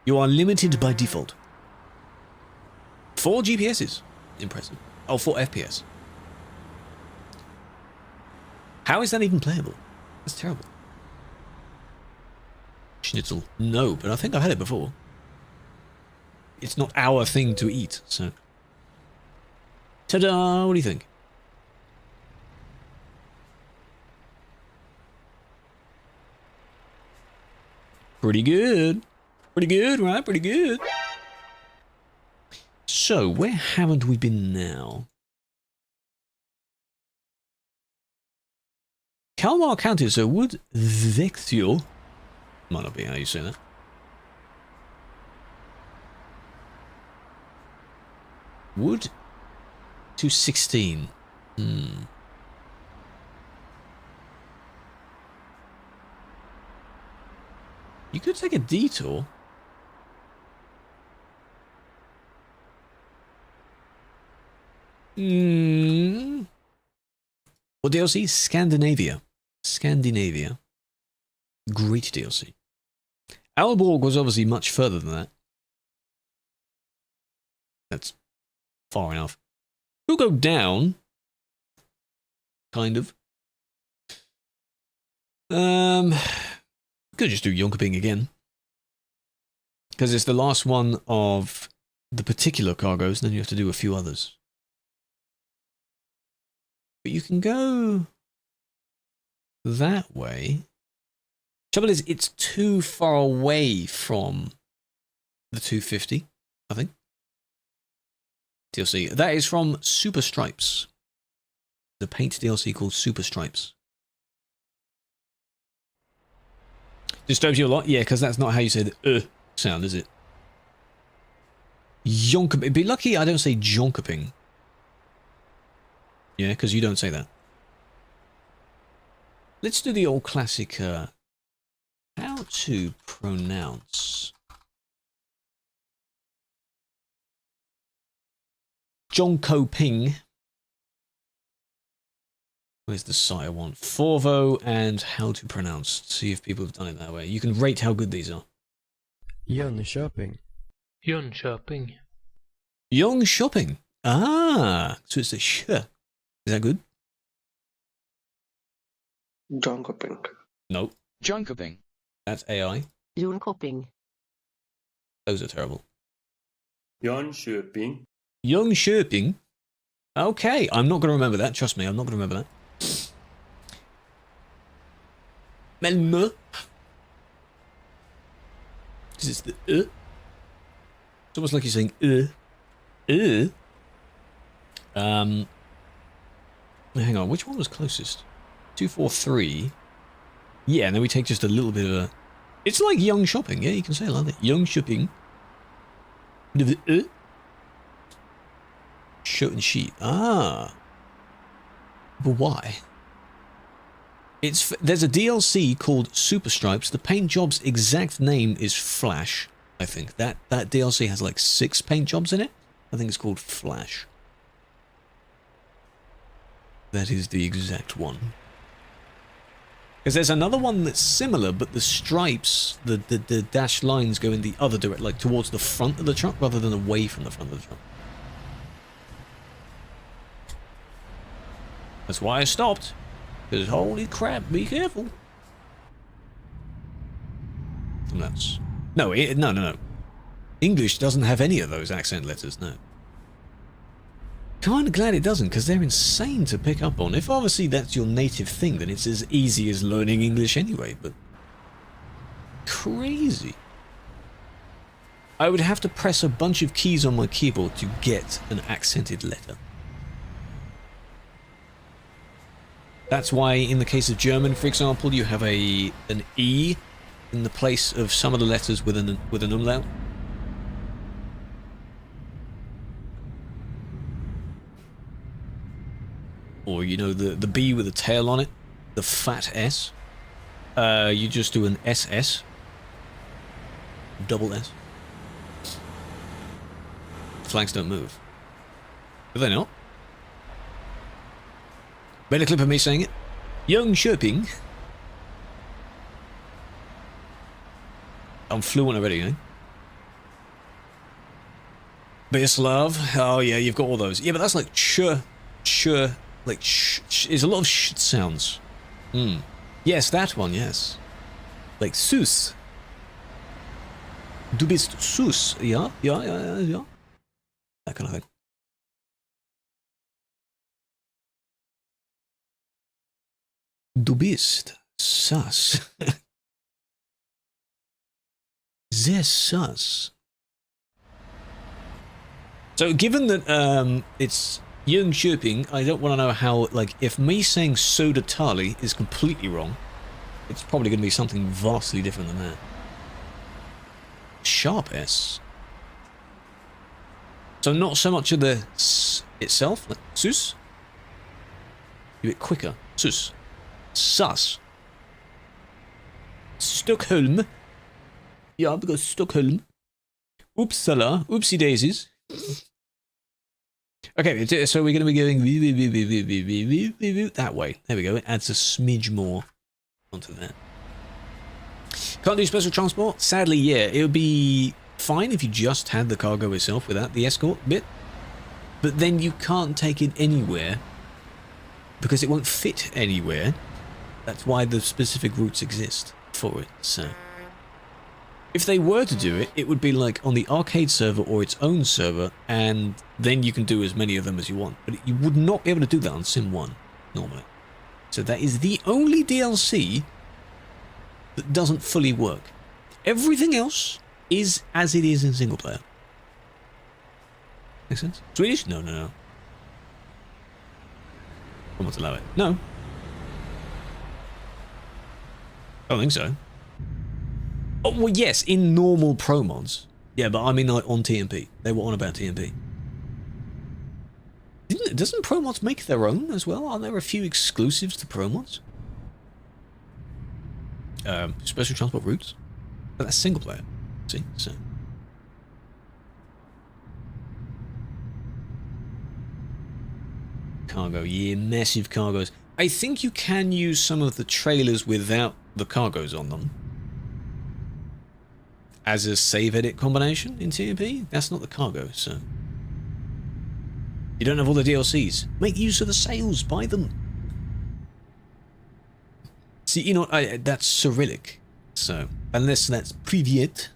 You are limited by default. 4 GPSs. Impressive. Oh, 4 FPS. How is that even playable? That's terrible. Schnitzel. No, but I think I've had it before. It's not our thing to eat, so... Ta-da! What do you think? Pretty good. Pretty good, right? Pretty good. So, where haven't we been now? Kalmar County, so would Vexio. Might not be how you say that. Wood to 16. You could take a detour. What DLC? Scandinavia. Scandinavia. Great DLC. Aalborg was obviously much further than that. That's far enough. We'll go down. Kind of. Could just do Jonkoping again. Because it's the last one of the particular cargoes, and then you have to do a few others. But you can go that way. Trouble is, it's too far away from the 250, I think. DLC. That is from Super Stripes. The paint DLC called Super Stripes. Disturbs you a lot? Yeah, because that's not how you say the sound, is it? Jonkoping. Be lucky I don't say Jonkoping. Yeah, because you don't say that. Let's do the old classic, how to pronounce Jonkoping. Where's the site I want? Forvo and how to pronounce. See if people have done it that way. You can rate how good these are. Jönköping. Jönköping. Jönköping. Ah, so it's a sh. Is that good? Jonkoping. Nope. Jonkoping. That's AI. Jönköping. Those are terrible. Jönköping. Jönköping. Okay, I'm not going to remember that. Trust me, I'm not going to remember that. Malmö. Because it's the It's almost like you're saying hang on, which one was closest? 243. Yeah, and then we take just a little bit of a... It's like young shopping, yeah, you can say it like that. Young shopping. Shirt and sheet. Ah. But why? There's a DLC called Super Stripes. The paint job's exact name is Flash, I think. That DLC has like 6 paint jobs in it. I think it's called Flash. That is the exact one. Because there's another one that's similar, but the stripes, the dashed lines go in the other direction, like towards the front of the truck rather than away from the front of the truck. That's why I stopped. Because holy crap, be careful. And that's... No, no. English doesn't have any of those accent letters, no. Kinda glad it doesn't, because they're insane to pick up on. If obviously that's your native thing, then it's as easy as learning English anyway, but... Crazy. I would have to press a bunch of keys on my keyboard to get an accented letter. That's why in the case of German, for example, you have an E in the place of some of the letters with an umlaut. Or, you know, the B with a tail on it, the fat S. You just do an SS. Double S. Flags don't move. Do they not? Better clip of me saying it. Jönköping. I'm fluent already, eh? Bislav. Oh yeah, you've got all those. Yeah, but that's like like there's a lot of sh sounds. Yes, that one, yes. Like sus. Du bist sus. Yeah. That kind of thing. Du bist sus. Sehr sus. So given that it's Young Shopping, I don't want to know how, like, if me saying soda tali is completely wrong, it's probably going to be something vastly different than that. Sharp S. So not so much of the S itself, like sus. A bit quicker. Sus. Sus. Stockholm. Yeah, I've got Stockholm. Uppsala. Oopsie daisies. Okay, so we're going to be going that way. There we go. It adds a smidge more onto that. Can't do special transport? Sadly, yeah. It would be fine if you just had the cargo itself without the escort bit. But then you can't take it anywhere because it won't fit anywhere. That's why the specific routes exist for it. So if they were to do it, it would be like on the arcade server or its own server, and then you can do as many of them as you want. But you would not be able to do that on Sim 1 normally. So that is the only DLC that doesn't fully work. Everything else is as it is in single player. Make sense? Swedish? No, no, no. I want to allow it. No. I don't think so. Oh, well, yes, in normal pro mods. Yeah, but I mean like on TMP. They were on about TMP. Doesn't pro mods make their own as well? Aren't there a few exclusives to pro mods? Special transport routes? But that's single player. See? So. Cargo. Yeah, massive cargos. I think you can use some of the trailers without the cargos on them as a save edit combination in TMP. That's not the cargo, so you don't have all the DLCs. Make use of the sales, buy them. See, you know, that's Cyrillic, so unless that's Privyet,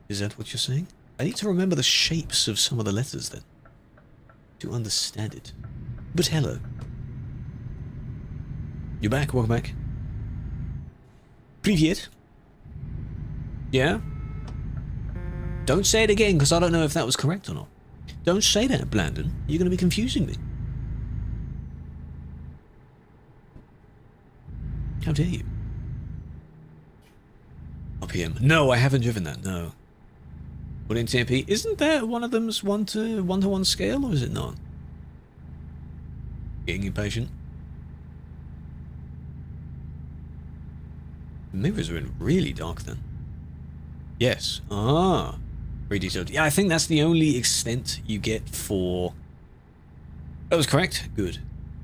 is that what you're saying? I need to remember the shapes of some of the letters then to understand it. But hello. You're back, welcome back. Privyet. Yeah? Don't say it again, because I don't know if that was correct or not. Don't say that, Blandon. You're going to be confusing me. How dare you? RPM. No, I haven't driven that, no. But in TMP, isn't there one of them's one-to-one scale, or is it not? Getting impatient. The mirrors are in really dark then. Yes. Ah. Very detailed. Yeah, I think that's the only extent you get for... That was correct. Good.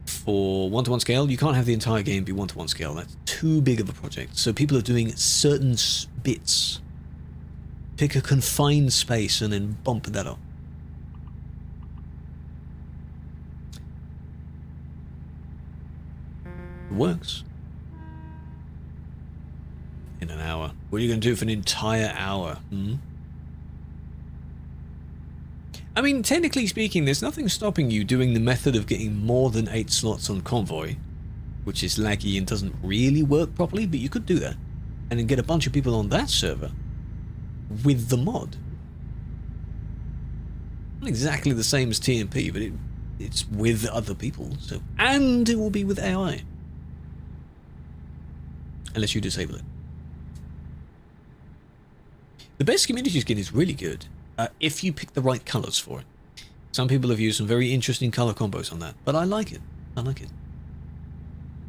For one-to-one scale, you can't have the entire game be one-to-one scale. That's too big of a project. So people are doing certain bits. Pick a confined space and then bump that up. It works. In an hour. What are you going to do for an entire hour? Hmm? I mean, technically speaking, there's nothing stopping you doing the method of getting more than 8 slots on Convoy, which is laggy and doesn't really work properly, but you could do that. And then get a bunch of people on that server with the mod. Not exactly the same as TMP, but it's with other people. So, and it will be with AI. Unless you disable it. The best community skin is really good. If you pick the right colours for it. Some people have used some very interesting colour combos on that, but I like it. I like it.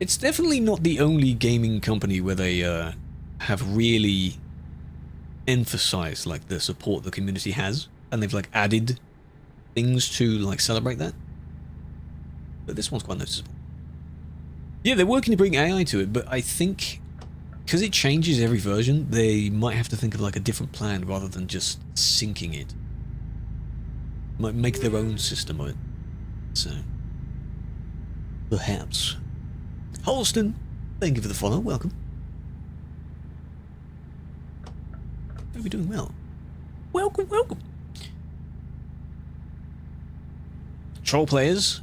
It's definitely not the only gaming company where they have really emphasized like the support the community has, and they've like added things to like celebrate that. But this one's quite noticeable. Yeah, they're working to bring AI to it, but I think because it changes every version, they might have to think of like a different plan rather than just syncing it. Might make their own system of it. So, perhaps. Holston, thank you for the follow. Welcome. Hope you're doing well. Welcome, welcome. Troll players.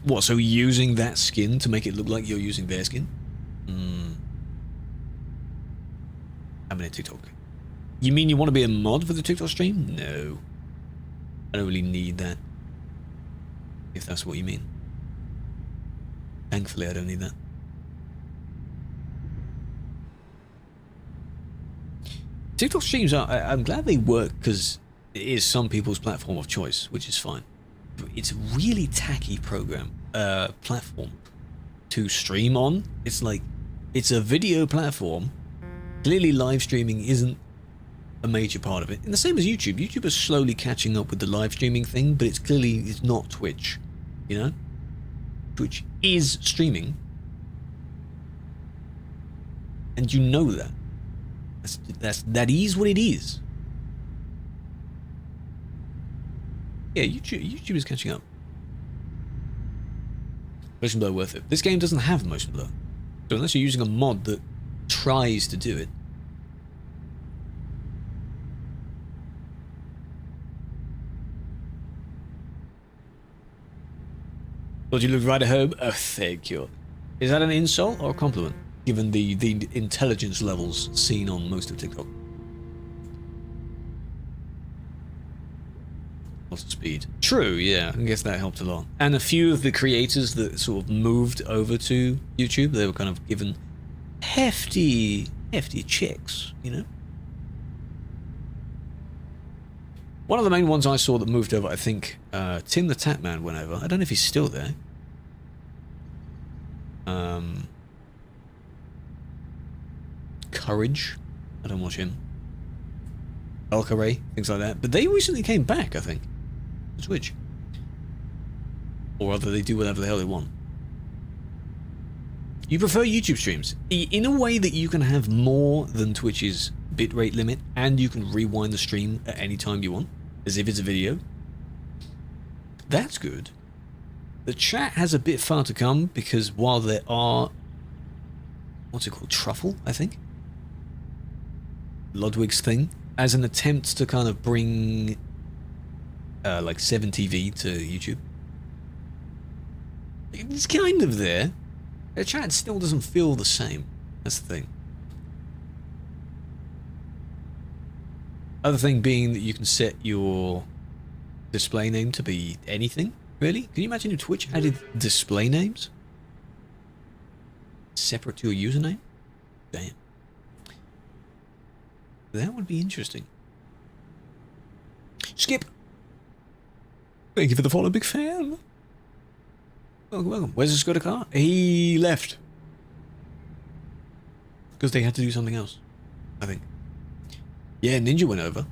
What, so using that skin to make it look like you're using their skin? I'm in a TikTok. You mean you want to be a mod for the TikTok stream? No. I don't really need that. if that's what you mean. Thankfully, I don't need that. TikTok streams I'm glad they work because it is some people's platform of choice, which is fine. But it's a really tacky platform to stream on. It's like, it's a video platform. Clearly live streaming isn't a major part of it. And the same as YouTube. YouTube is slowly catching up with the live streaming thing, but it's not Twitch, you know? Twitch is streaming. And you know that. That is what it is. Yeah, YouTube is catching up. Motion blur worth it. This game doesn't have motion blur. So unless you're using a mod that tries to do it. Thought you lived right at home? Oh, thank you. Is that an insult or a compliment, given the intelligence levels seen on most of TikTok? Lots of speed. True, yeah, I guess that helped a lot. And a few of the creators that sort of moved over to YouTube, they were kind of given hefty checks, you know? One of the main ones I saw that moved over, I think, Tim the Tatman went over. I don't know if he's still there. Courage. I don't watch him. Valkyrie, things like that. But they recently came back, I think. To Twitch. Or rather, they do whatever the hell they want. You prefer YouTube streams? In a way that you can have more than Twitch's bitrate limit, and you can rewind the stream at any time you want, as if it's a video. That's good. The chat has a bit far to come, because while there are... What's it called? Truffle, I think? Ludwig's thing. As an attempt to kind of bring... like 7TV to YouTube. It's kind of there. The chat still doesn't feel the same. That's the thing. Other thing being that you can set your display name to be anything, really? Can you imagine if Twitch added display names? Separate to your username? Damn. That would be interesting. Skip! Thank you for the follow, big fan. Welcome, welcome. Where's the Skoda car? He left. Because they had to do something else, I think. Yeah, Ninja went over.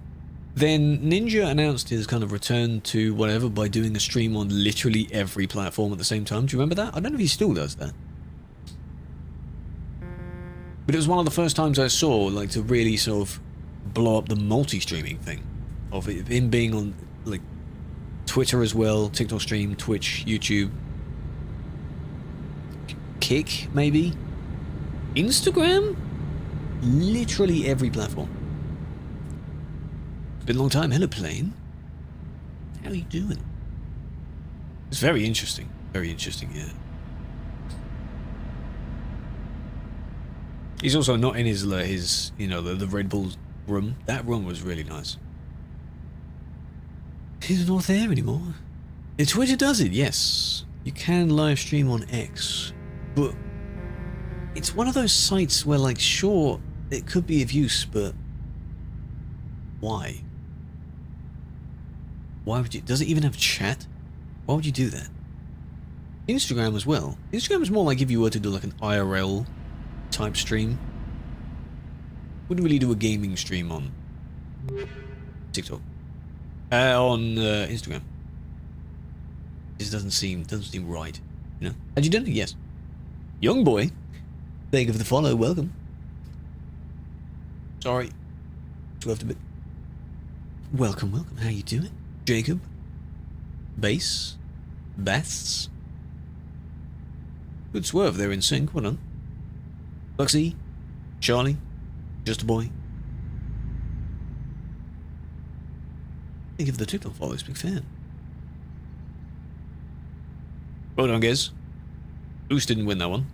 Then Ninja announced his kind of return to whatever by doing a stream on literally every platform at the same time. Do you remember that? I don't know if he still does that. But it was one of the first times I saw, like, to really sort of blow up the multi-streaming thing. Of him being on, like, Twitter as well, TikTok stream, Twitch, YouTube. Kick, maybe? Instagram? Literally every platform. It's been a long time. Hello, Plane. How are you doing? It's very interesting. Very interesting, yeah. He's also not in his you know, the Red Bull room. That room was really nice. He's not there anymore. Twitter does it, yes. You can live stream on X, but it's one of those sites where, like, sure, it could be of use, but why? Why would you? Does it even have chat? Why would you do that? Instagram as well. Instagram is more like if you were to do like an IRL type stream. Wouldn't really do a gaming stream on TikTok. On Instagram. This doesn't seem right. You know? Had you done it? Yes. Young boy. Thank you for the follow. Welcome. Sorry. Swerved a bit. Welcome, welcome. How you doing? Jacob. Bass. Basts. Good swerve. They're in sync. Well done. Luxy. Charlie. Just a boy. Thank you for the TikTok follows. Big fan. Well done, guys. Goose didn't win that one.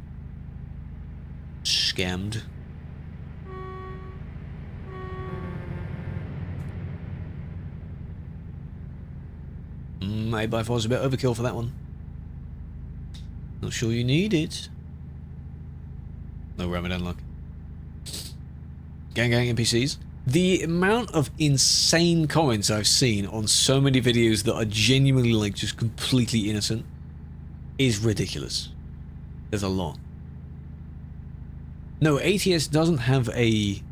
Scammed. Maybe by far was a bit overkill for that one. Not sure you need it. No Ramadan luck. Gang NPCs. The amount of insane comments I've seen on so many videos that are genuinely like just completely innocent is ridiculous. There's a lot. No, ATS doesn't have a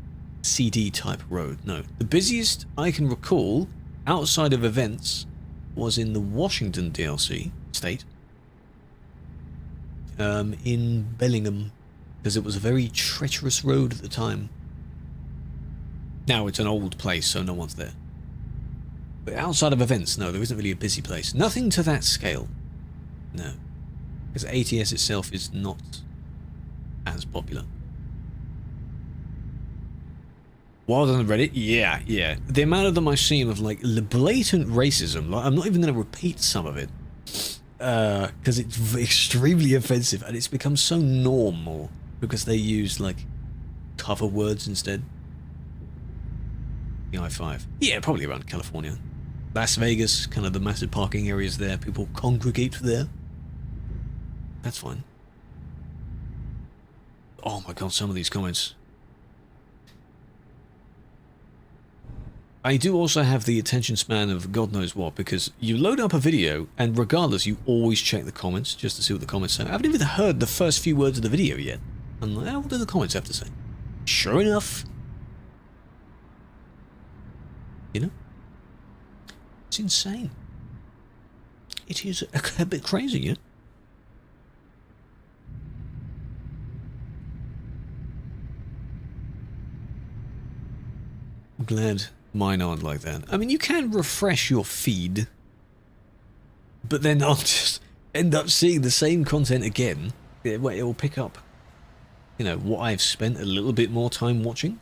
CD type road. No. The busiest I can recall outside of events was in the Washington DLC state. In Bellingham, because it was a very treacherous road at the time. Now it's an old place, so no one's there. But outside of events, no, there isn't really a busy place. Nothing to that scale. No. Because ATS itself is not as popular. Wild on Reddit? Yeah. The amount of them I've seen of like blatant racism, like, I'm not even going to repeat some of it. Because it's extremely offensive and it's become so normal because they use like cover words instead. The I-5. Yeah, probably around California. Las Vegas, kind of the massive parking areas there. People congregate there. That's fine. Oh my god, some of these comments. I do also have the attention span of God knows what, because you load up a video, and regardless, you always check the comments, just to see what the comments say. I haven't even heard the first few words of the video yet. I'm like, what do the comments have to say? Sure enough. You know? It's insane. It is a bit crazy, yeah? I'm glad mine aren't like that. I mean, you can refresh your feed, but then I'll just end up seeing the same content again. It will pick up, you know, what I've spent a little bit more time watching.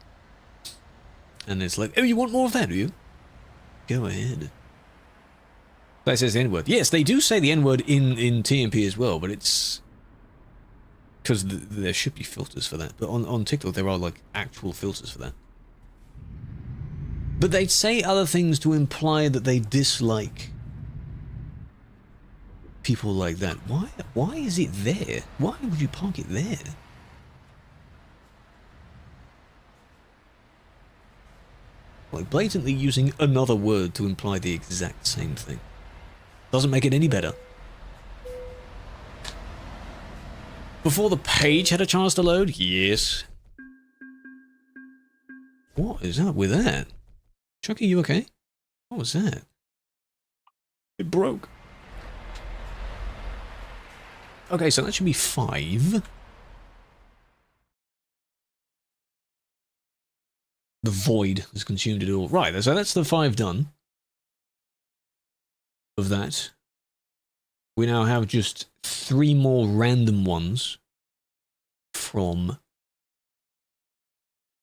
And it's like, oh, you want more of that, do you? Go ahead. That says the N-word. Yes, they do say the N-word in TMP as well, but it's... because there should be filters for that. But on TikTok, there are, like, actual filters for that. But they'd say other things to imply that they dislike people like that. Why is it there? Why would you park it there? Like blatantly using another word to imply the exact same thing. Doesn't make it any better. Before the page had a chance to load? Yes. What is up with that? Trucky, you okay? What was that? It broke. Okay, so that should be 5. The void has consumed it all. Right, so that's the 5 done. Of that. We now have just 3 more random ones from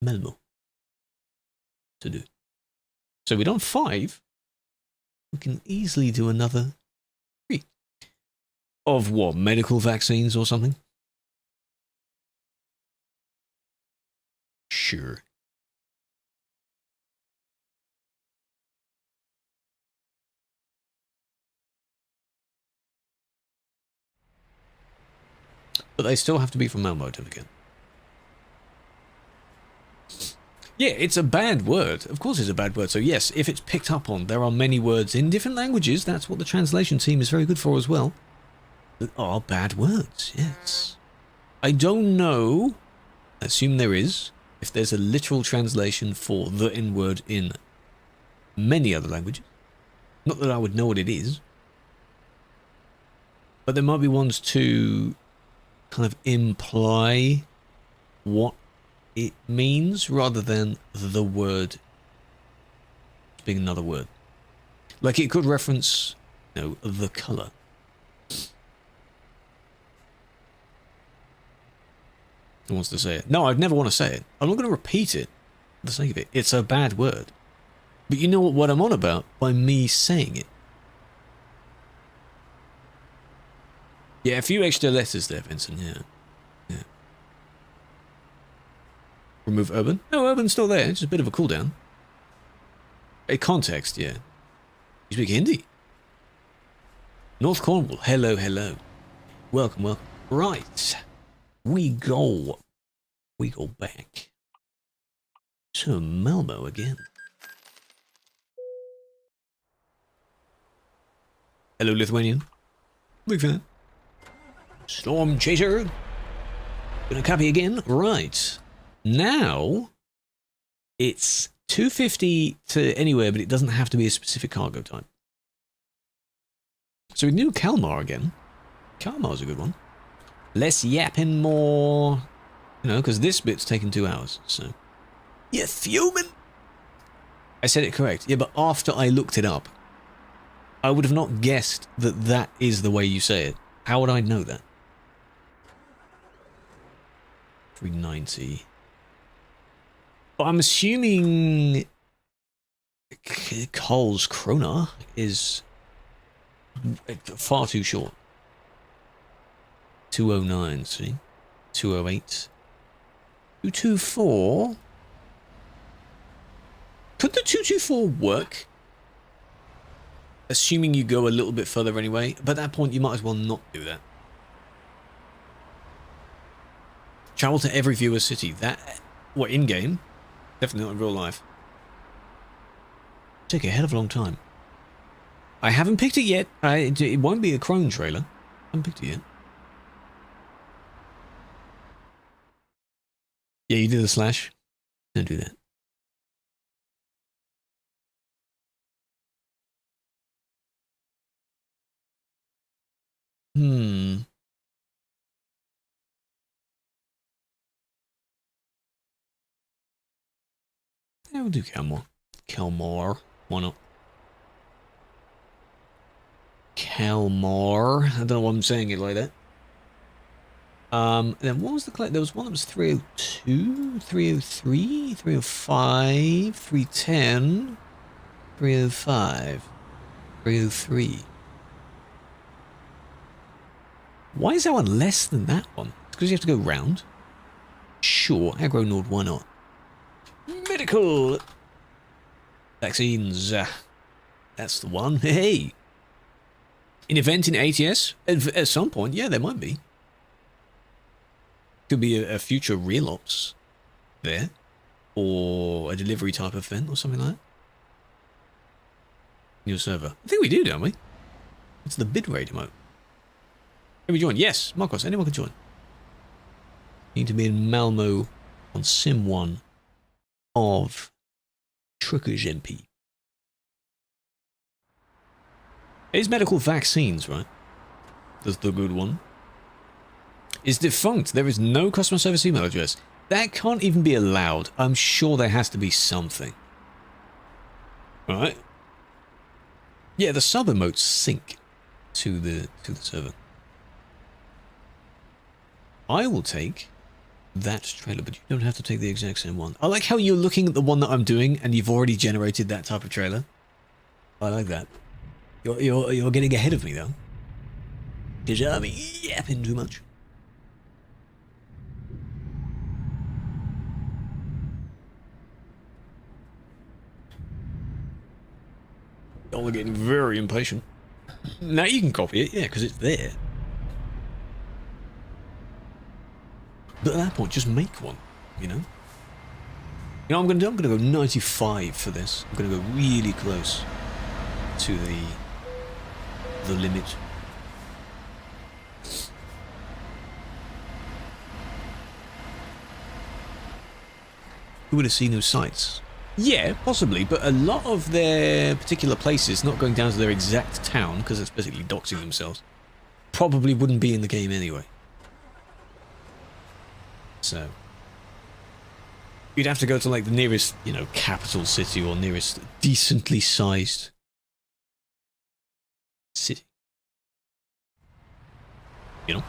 Malmö to do. So we've done 5. We can easily do another 3. Of what? Medical vaccines or something? Sure. But they still have to be from Malmö, don't forget. Yeah, it's a bad word. Of course it's a bad word. So yes, if it's picked up on, there are many words in different languages. That's what the translation team is very good for as well. That are bad words, yes. I don't know, I assume there is, if there's a literal translation for the N-word in many other languages. Not that I would know what it is. But there might be ones to kind of imply what it means rather than the word being another word. Like it could reference, you know, the colour. Who wants to say it? No, I'd never want to say it. I'm not going to repeat it for the sake of it. It's a bad word. But you know what I'm on about by me saying it. Yeah, a few extra letters there, Vincent, yeah. Remove urban? No, urban's still there, it's just a bit of a cooldown. A context, yeah. You speak Hindi? North Cornwall. Hello, hello. Welcome, welcome. Right. We go back to Malmö again. Hello, Lithuanian. Big fan. Storm Chaser. Gonna copy again. Right. Now, it's 250 to anywhere, but it doesn't have to be a specific cargo type. So we can do Kalmar again. Kalmar's a good one. Less yapping, more... You know, because this bit's taken 2 hours, so... You're fuming! I said it correct. Yeah, but after I looked it up, I would have not guessed that that is the way you say it. How would I know that? 390. But I'm assuming... Karl's Krona is far too short. 209, see? 208. 224. Could the 224 work? Assuming you go a little bit further anyway. But at that point, you might as well not do that. Travel to every viewer's city. That, what, in-game? Definitely not in real life. Take a hell of a long time. I haven't picked it yet. It won't be a Krone trailer. I haven't picked it yet. Yeah, you did a slash. Don't do that. Yeah, we'll do Kalmar. Kalmar. Why not? Kalmar. I don't know why I'm saying it like that. Then what was the collect? There was one that was 302, 303, 305, 310, 305, 303. Why is that one less than that one? It's because you have to go round. Sure, Agro Nord, why not? Medical vaccines. That's the one. Hey, an event in ATS at some point. Yeah, there might be. Could be a future real ops there, or a delivery type event, or something like that. Your server. I think we do, don't we? It's the bitrate emote. Can we join? Yes, Marcos. Anyone can join. Need to be in Malmö on Sim 1 of Trucker's MP. It's medical vaccines, right? That's the good one. Is defunct. There is no customer service email address. That can't even be allowed. I'm sure there has to be something. Alright. Yeah, the sub emotes sync to the server. I will take that trailer, but you don't have to take the exact same one. I like how you're looking at the one that I'm doing and you've already generated that type of trailer. I like that. You're getting ahead of me though. Because I'm yapping too much. Y'all are getting very impatient. Now you can copy it, yeah, because it's there. But at that point, just make one, you know? You know what I'm going to do? I'm going to go 95 for this. I'm going to go really close to the limit. Who would have seen those sites? Yeah, possibly, but a lot of their particular places, not going down to their exact town, because it's basically doxing themselves, probably wouldn't be in the game anyway. So, you'd have to go to like the nearest, you know, capital city or nearest decently sized city. You know?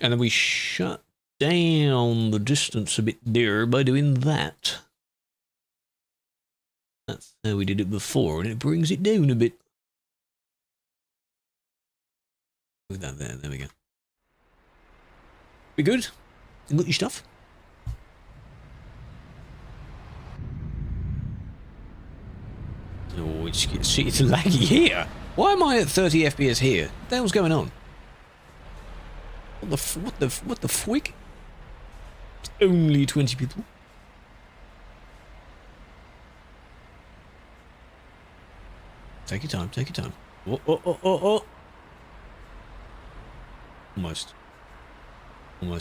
And then we shut down the distance a bit there by doing that. That's how we did it before, and it brings it down a bit. Look at that there, there we go. We good? You got your stuff? Oh, it's laggy here. Why am I at 30 FPS here? What the hell's going on? What the fwig? It's only 20 people. Take your time, take your time. Oh. Almost.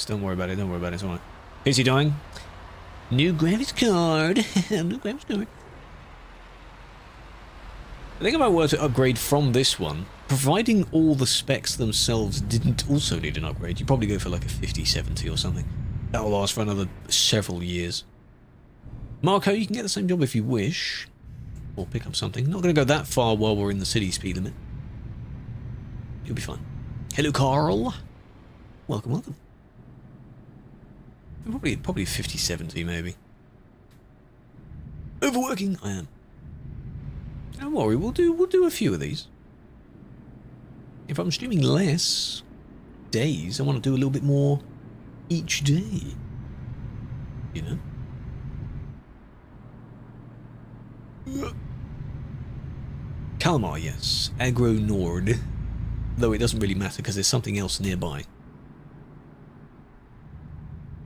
Don't worry about it, it's alright. Is he dying? New graphics card. New graphics card. I think if I were to upgrade from this one, providing all the specs themselves didn't also need an upgrade, you'd probably go for like a 5070 or something. That'll last for another several years. Marco, you can get the same job if you wish. Or pick up something. Not going to go that far while we're in the city speed limit. You'll be fine. Hello, Carl. Welcome. Probably 5070 maybe. Overworking, I am. Don't worry, we'll do a few of these. If I'm streaming less days, I want to do a little bit more each day. You know? Kalmar, yes. Agro Nord. Though it doesn't really matter because there's something else nearby.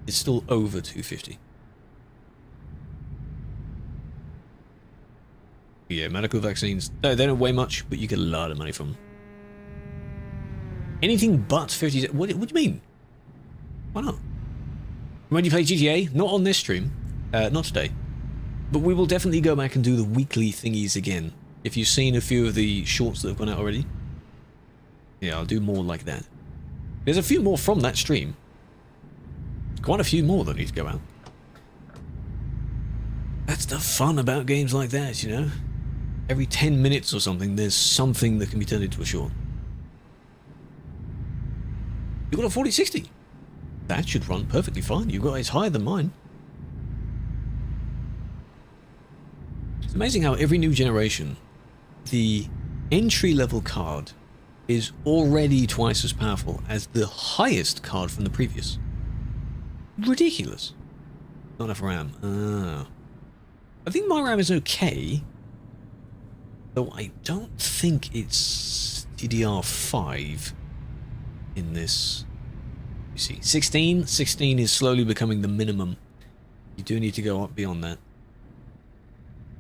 It's still over 250. Yeah, medical vaccines. No, they don't weigh much, but you get a lot of money from them. Anything but 50... What do you mean? Why not? When you play GTA? Not on this stream. Not today. But we will definitely go back and do the weekly thingies again. If you've seen a few of the shorts that have gone out already. Yeah, I'll do more like that. There's a few more from that stream. Quite a few more that need to go out. That's the fun about games like that, you know? Every 10 minutes or something, there's something that can be turned into a short. You've got a 4060. That should run perfectly fine. You've got it's higher than mine. It's amazing how every new generation, the entry-level card is already twice as powerful as the highest card from the previous. Ridiculous. Not enough RAM. I think my RAM is okay. Though I don't think it's DDR5 in this. You see, 16 is slowly becoming the minimum. You do need to go up beyond that.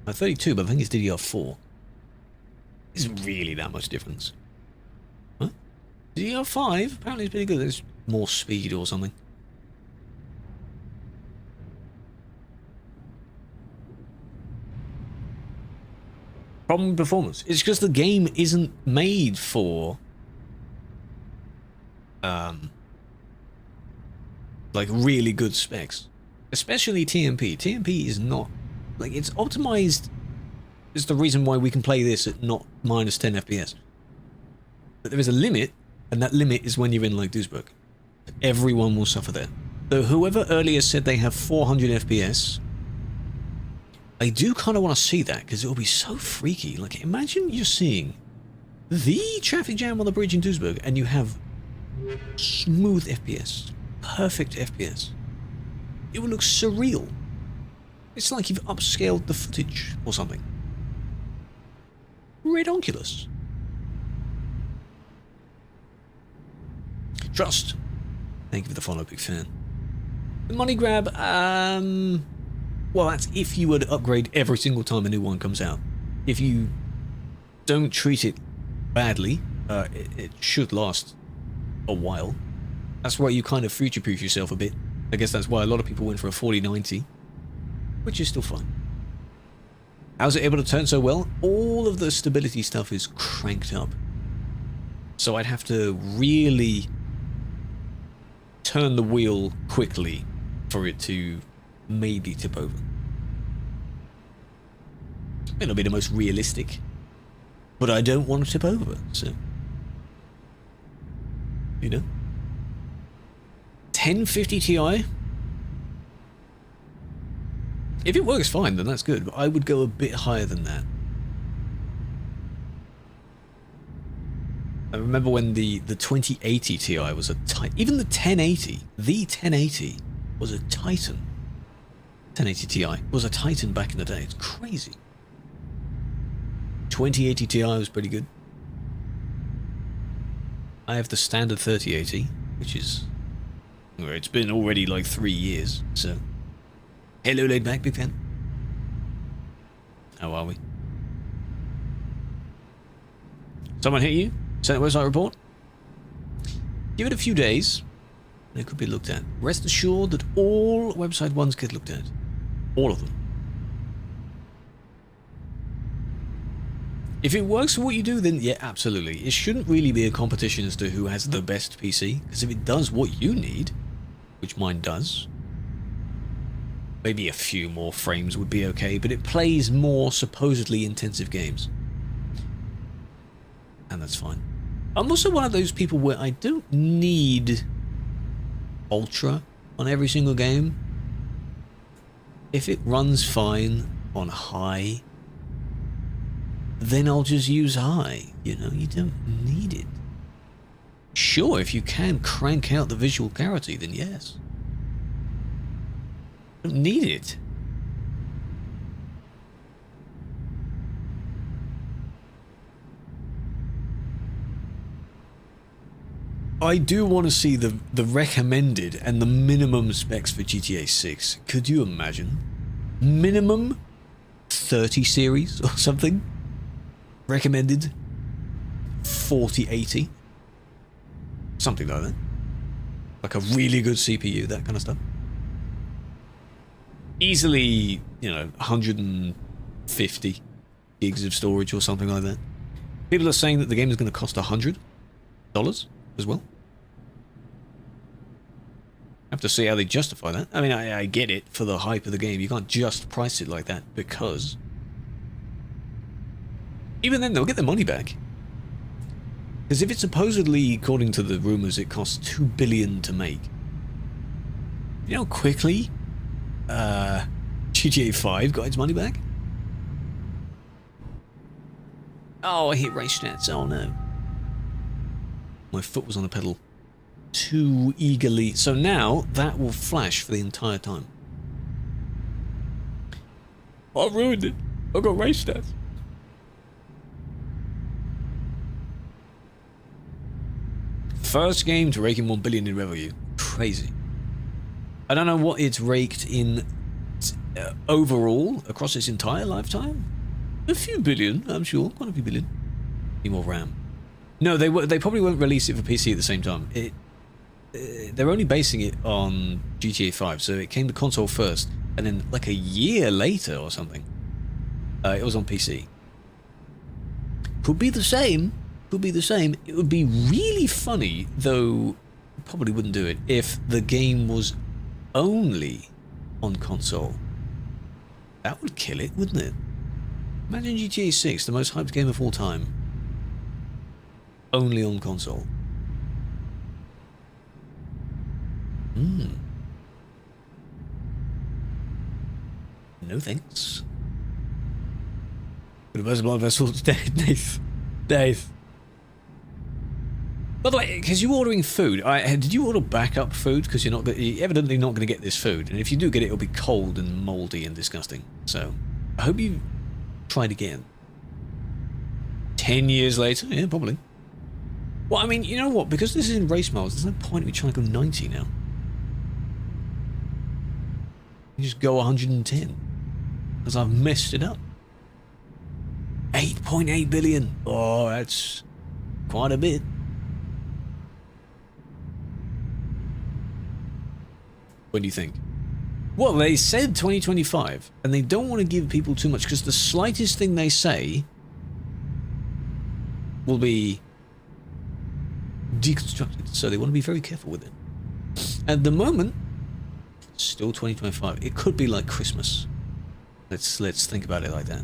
32, but I think it's DDR4. Isn't really that much difference. Huh? DDR5 apparently is pretty good. There's more speed or something. Problem with performance. It's because the game isn't made for like really good specs. Especially TMP. TMP is not like it's optimized. Is the reason why we can play this at not minus 10 FPS. But there is a limit, and that limit is when you're in like Duisburg. Everyone will suffer there. So whoever earlier said they have 400 FPS, I do kind of want to see that, because it will be so freaky. Like, imagine you're seeing the traffic jam on the bridge in Duisburg, and you have smooth FPS. Perfect FPS. It will look surreal. It's like you've upscaled the footage or something. Redonkulous. Trust. Thank you for the follow, big fan. The money grab, well, that's if you were to upgrade every single time a new one comes out. If you don't treat it badly, it should last a while. That's why you kind of future-proof yourself a bit. I guess that's why a lot of people went for a 4090, which is still fine. How's it able to turn so well? All of the stability stuff is cranked up. So I'd have to really turn the wheel quickly for it to maybe tip over. It'll be the most realistic, but I don't want to tip over, so you know. 1050 Ti. If it works fine, then that's good, but I would go a bit higher than that. I remember when the 2080 Ti was a titan. Even the 1080 was a titan. 1080 Ti was a titan back in the day. It's crazy. 2080 Ti was pretty good. I have the standard 3080, which is... well, it's been already like 3 years, so... Hello, laid back, big fan. How are we? Someone hit you? Sent a website report? Give it a few days, and it could be looked at. Rest assured that all website ones get looked at. All of them. If it works for what you do, then yeah, absolutely. It shouldn't really be a competition as to who has the best PC, because if it does what you need, which mine does, maybe a few more frames would be okay, but it plays more supposedly intensive games. And that's fine. I'm also one of those people where I don't need Ultra on every single game. If it runs fine on high, then I'll just use high. You know, you don't need it. Sure, if you can crank out the visual clarity, then yes. Don't need it. I do want to see the recommended and the minimum specs for GTA 6. Could you imagine? Minimum 30 series or something? Recommended 4080? Something like that. Like a really good CPU, that kind of stuff. Easily, you know, 150 gigs of storage or something like that. People are saying that the game is going to cost $100 as well. Have to see how they justify that. I mean, I get it for the hype of the game. You can't just price it like that because even then they'll get their money back. Because if it's supposedly, according to the rumors, it costs $2 billion to make. You know how quickly GTA 5 got its money back? Oh, I hit race stats. Oh no. My foot was on the pedal too eagerly. So now that will flash for the entire time. I ruined it. I got race stats. First game to rake in 1 billion in revenue. Crazy. I don't know what it's raked in overall across its entire lifetime. A few billion, I'm sure. Quite a few billion. Need more RAM. No, they probably won't release it for PC at the same time. They're only basing it on GTA 5, so it came to console first, and then like a year later or something, it was on PC. Could be the same. Could be the same. It would be really funny, though probably wouldn't do it, if the game was only on console. That would kill it, wouldn't it? Imagine GTA 6, the most hyped game of all time, only on console. No thanks. Universal Blood Vessels. Nice. Nice. By the way, because you're ordering food, did you order backup food? Because you're evidently not going to get this food, and if you do get it, it'll be cold and mouldy and disgusting. So, I hope you tried again. 10 years later, yeah, probably. Well, I mean, you know what? Because this is in race miles, there's no point in me trying to go 90 now. You just go 110. Because I've messed it up. 8.8 billion. Oh, that's quite a bit. What do you think? Well, they said 2025, and they don't want to give people too much, because the slightest thing they say will be deconstructed, so they want to be very careful with it. At the moment, still 2025. It could be like Christmas. Let's think about it like that.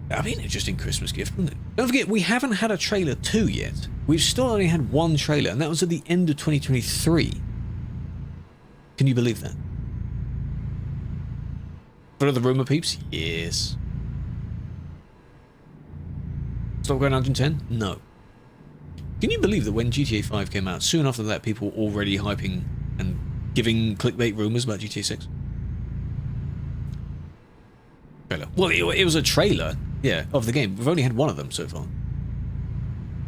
That'd be an interesting Christmas gift, wouldn't it? Don't forget, we haven't had a trailer 2 yet. We've still only had one trailer, and that was at the end of 2023. Can you believe that? What are the rumor peeps? Yes. Stop going 110? No. Can you believe that when GTA 5 came out, soon after that, people were already hyping and giving clickbait rumors about GTA 6? Trailer. Well, it was a trailer, yeah, of the game. We've only had one of them so far.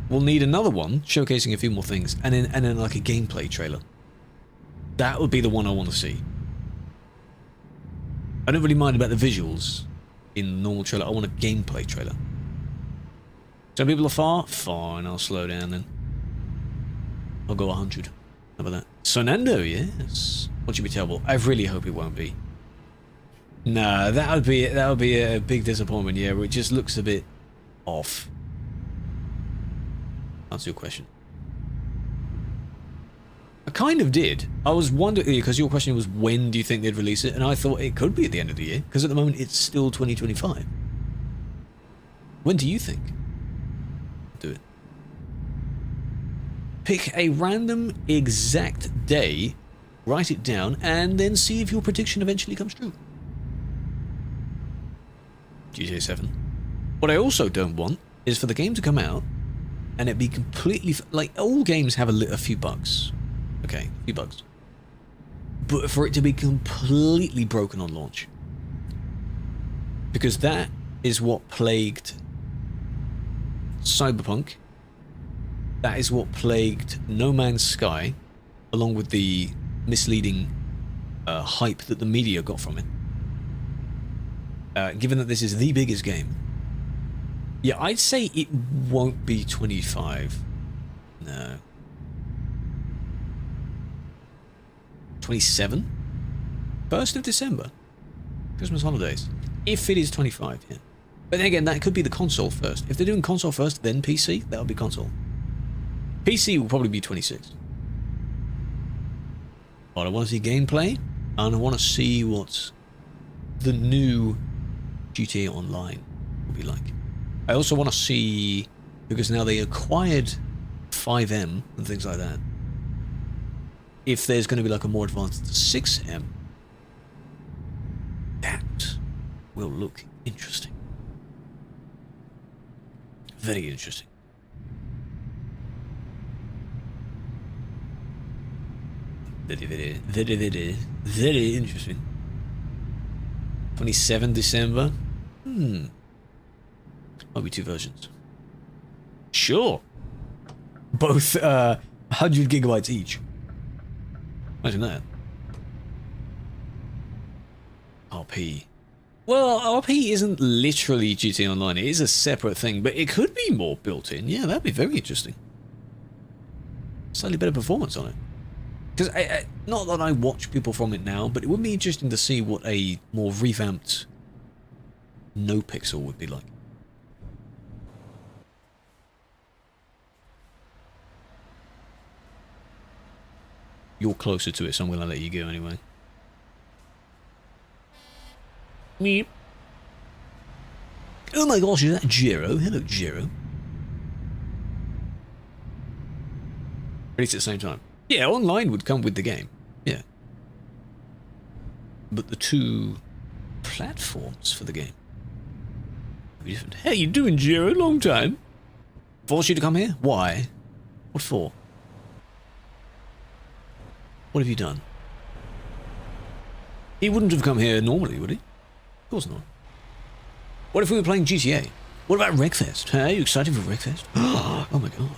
We'll need another one, showcasing a few more things, and then like a gameplay trailer. That would be the one I want to see. I don't really mind about the visuals in the normal trailer. I want a gameplay trailer. Some people are far? Fine, I'll slow down then. I'll go 100. How about that? Sonando, yes. What should be terrible? I really hope it won't be. Nah, that would be a big disappointment, yeah, where it just looks a bit off. Answer your question. I kind of did. I was wondering, because your question was when do you think they'd release it, and I thought it could be at the end of the year, because at the moment it's still 2025. When do you think? Do it. Pick a random exact day, write it down, and then see if your prediction eventually comes true. GTA 7. What I also don't want is for the game to come out and it be completely... Like, all games have a few bugs. Okay, a few bugs. But for it to be completely broken on launch. Because that is what plagued Cyberpunk. That is what plagued No Man's Sky, along with the misleading hype that the media got from it. Given that this is the biggest game. Yeah, I'd say it won't be 25. No. 27? 1st of December. Christmas holidays. If it is 25, yeah. But then again, that could be the console first. If they're doing console first, then PC, that would be console. PC will probably be 26. But I want to see gameplay, and I want to see what the new GTA Online will be like. I also want to see, because now they acquired 5M and things like that, if there's going to be like a more advanced 6M. That will look interesting. Very interesting. Very interesting. 27 December. Might be 2 versions. Sure. Both 100 gigabytes each. Imagine that. RP. Well, RP isn't literally GTA Online. It is a separate thing, but it could be more built in. Yeah, that'd be very interesting. Slightly better performance on it. Because not that I watch people from it now, but it would be interesting to see what a more revamped no pixel would be like. You're closer to it, so I'm going to let you go anyway. Meep. Oh my gosh, is that Jero? Hello, Jero. Released at the same time. Yeah, online would come with the game. Yeah. But the 2 platforms for the game would be different. How you doing, Jero? Long time. Forced you to come here? Why? What for? What have you done? He wouldn't have come here normally, would he? Of course not. What if we were playing GTA? What about Wreckfest? Are you excited for Wreckfest? Oh my god.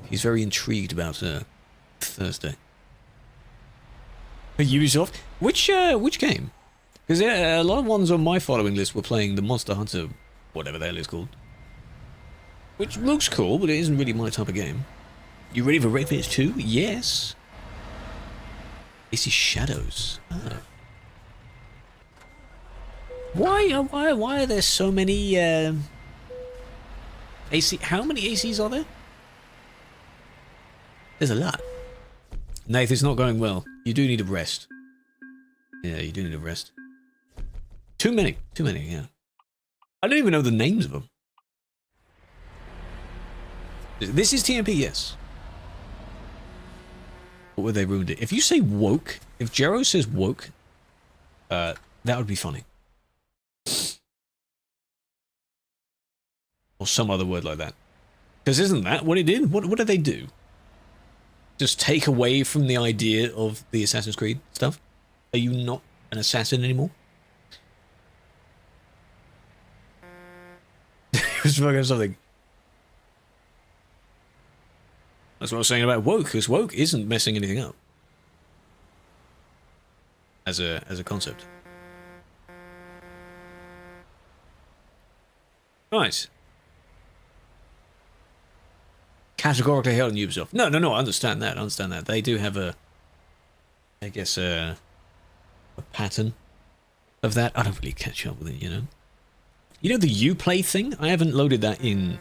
He's very intrigued about Thursday. Ubisoft? Which game? Because a lot of ones on my following list were playing the Monster Hunter, whatever the hell it's called. Which looks cool, but it isn't really my type of game. You ready for Wreckfest 2? Yes. This is Shadows. Oh. Why are there so many AC? How many ACs are there? There's a lot. Nath, it's not going well. You do need a rest. Yeah, you do need a rest. Too many, yeah. I don't even know the names of them. This is TMP, yes. What would they ruined it? If you say woke, if Jero says woke, that would be funny. Or some other word like that. Because isn't that what it did? What did they do? Just take away from the idea of the Assassin's Creed stuff? Are you not an assassin anymore. He was smoking something. That's what I was saying about woke, because woke isn't messing anything up as a concept. Nice. Categorically held on Ubisoft. No, I understand that. They do have a, I guess, a pattern of that. I don't really catch up with it, you know. You know the Uplay thing? I haven't loaded that in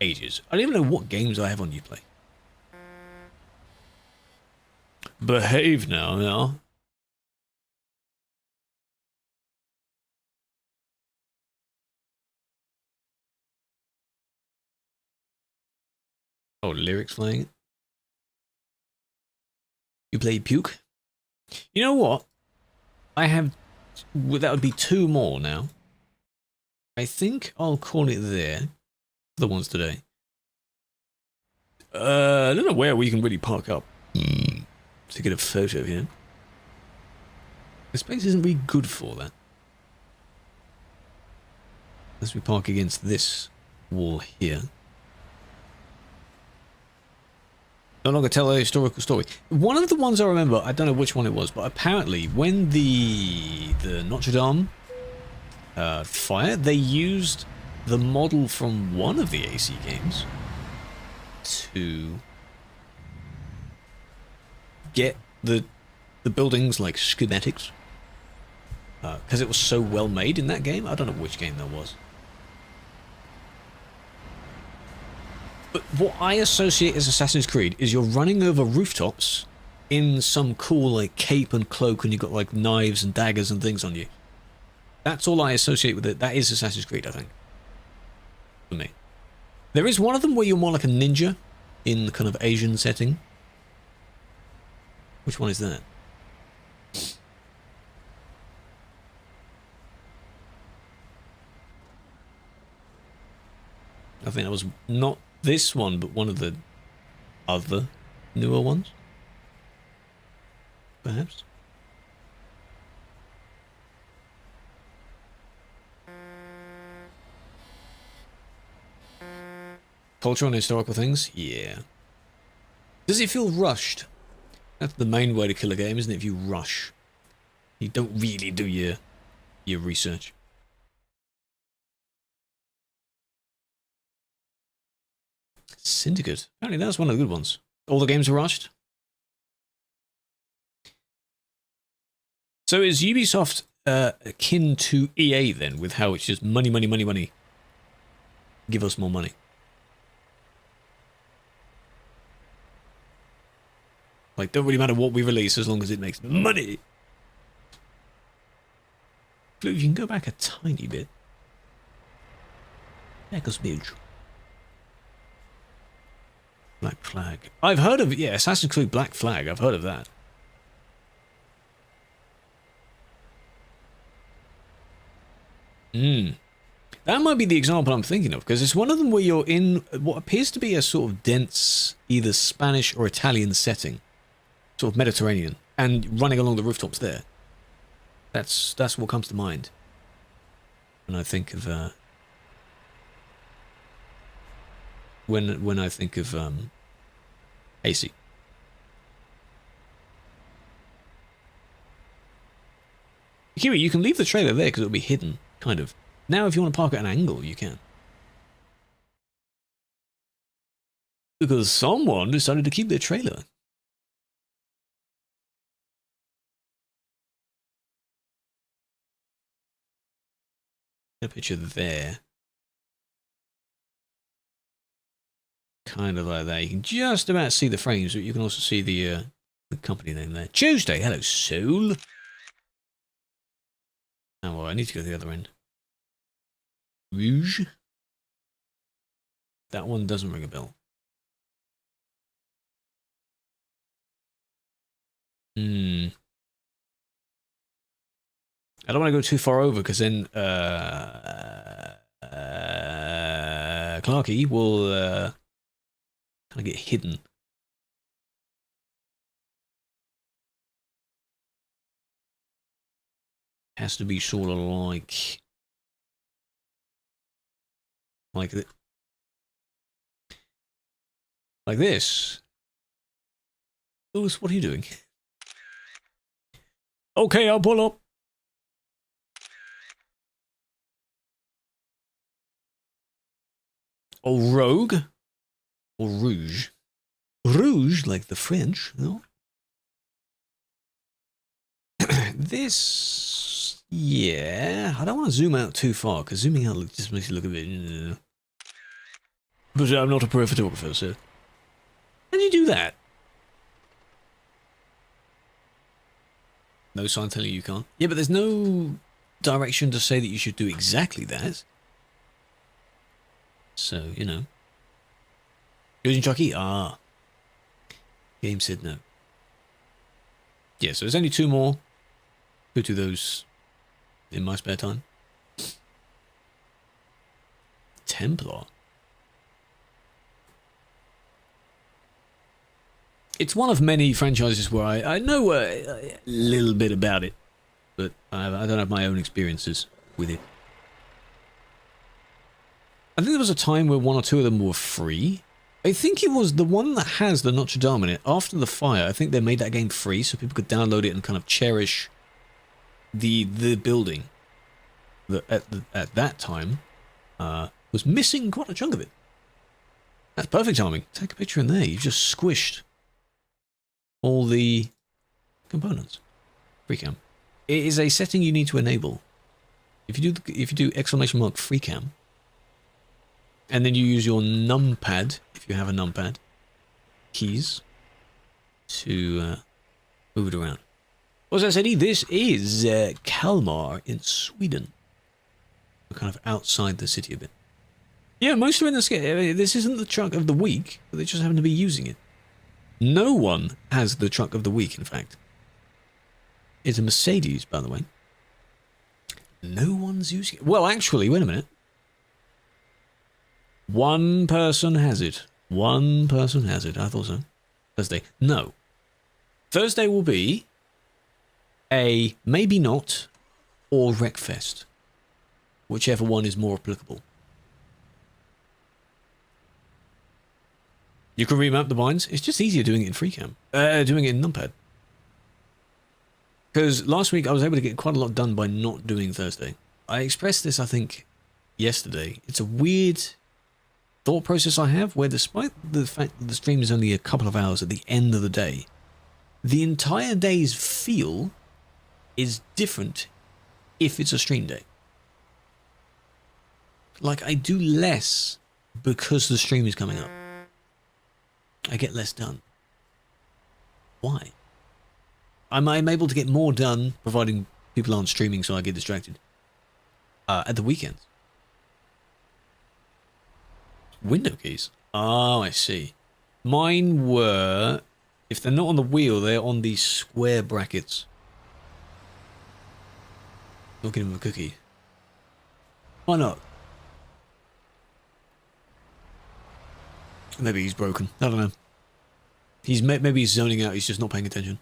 ages. I don't even know what games I have on Uplay. Behave now, no. Oh, lyrics playing it. You play Puke? You know what? I have... That would be 2 more now. I think I'll call it there. The ones today. I don't know where we can really park up. To get a photo, you know? This place isn't really good for that. Unless we park against this wall here. No longer tell a historical story. One of the ones I remember, I don't know which one it was, but apparently when the Notre Dame fire, they used the model from one of the AC games to get the buildings like schematics, because it was so well made in that game. I don't know which game that was. But what I associate as Assassin's Creed is you're running over rooftops in some cool like cape and cloak, and you've got like knives and daggers and things on you. That's all I associate with it. That is Assassin's Creed, I think. For me. There is one of them where you're more like a ninja in the kind of Asian setting. Which one is that? I think that was not this one, but one of the other newer ones. Perhaps. Cultural and historical things? Yeah. Does it feel rushed? That's the main way to kill a game, isn't it? If you rush. You don't really do your research. Syndicate. Apparently that was one of the good ones. All the games are rushed. So is Ubisoft akin to EA then, with how it's just money, money, money, money? Give us more money. Like, don't really matter what we release as long as it makes money. Blue, you can go back a tiny bit. Back a smidge. Black Flag. I've heard of it, yeah, Assassin's Creed Black Flag. I've heard of that. That might be the example I'm thinking of, because it's one of them where you're in what appears to be a sort of dense, either Spanish or Italian setting. Sort of Mediterranean, and running along the rooftops there. That's what comes to mind when I think of when I think of AC. Kiwi, you can leave the trailer there because it'll be hidden, kind of. Now, if you want to park at an angle, you can. Because someone decided to keep their trailer. A picture there. Kind of like that. You can just about see the frames, but you can also see the company name there. Tuesday. Hello, Soul. Oh, well, I need to go to the other end. Rouge. That one doesn't ring a bell. I don't want to go too far over because then Clarky will kind of get hidden. has to be sort of like this. Lewis, what are you doing? Okay, I'll pull up. Oh, rogue? Or rouge? Rouge, like the French, no? This... Yeah, I don't want to zoom out too far, because zooming out just makes it look a bit... But I'm not a pro photographer, so... How do you do that? No sign telling you can't. Yeah, but there's no direction to say that you should do exactly that. So, you know. Using Trucky? Ah. Game said no. Yeah, so there's only 2 more. Go to those in my spare time. Templar. It's one of many franchises where I know a little bit about it, but I don't have my own experiences with it. I think there was a time where 1 or 2 of them were free. I think it was the one that has the Notre Dame in it. After the fire, I think they made that game free so people could download it and kind of cherish the building that at that time was missing quite a chunk of it. That's perfect timing. Take a picture in there. You've just squished all the components. Free cam. It is a setting you need to enable. If you do exclamation mark free cam, and then you use your numpad, if you have a numpad, keys to move it around. Well, as I said, this is Kalmar in Sweden. We're kind of outside the city a bit. Yeah, most are in the scale. This isn't the truck of the week, but they just happen to be using it. No one has the truck of the week, in fact. It's a Mercedes, by the way. No one's using it. Well, actually, wait a minute. One person has it. One person has it. I thought so. Thursday. No. Thursday will be a maybe not or Wreckfest. Whichever one is more applicable. You can remap the binds. It's just easier doing it in FreeCam. Doing it in numpad. Because last week I was able to get quite a lot done by not doing Thursday. I expressed this, I think, yesterday. It's a weird thought process I have where, despite the fact that the stream is only a couple of hours at the end of the day, the entire day's feel is different if it's a stream day. Like, I do less because the stream is coming up. I get less done. Why? I'm able to get more done, providing people aren't streaming so I get distracted, at the weekends. Window keys? Oh, I see. Mine were, if they're not on the wheel, they're on these square brackets. I'll give him a cookie. Why not? Maybe he's broken. I don't know. Maybe he's zoning out. He's just not paying attention.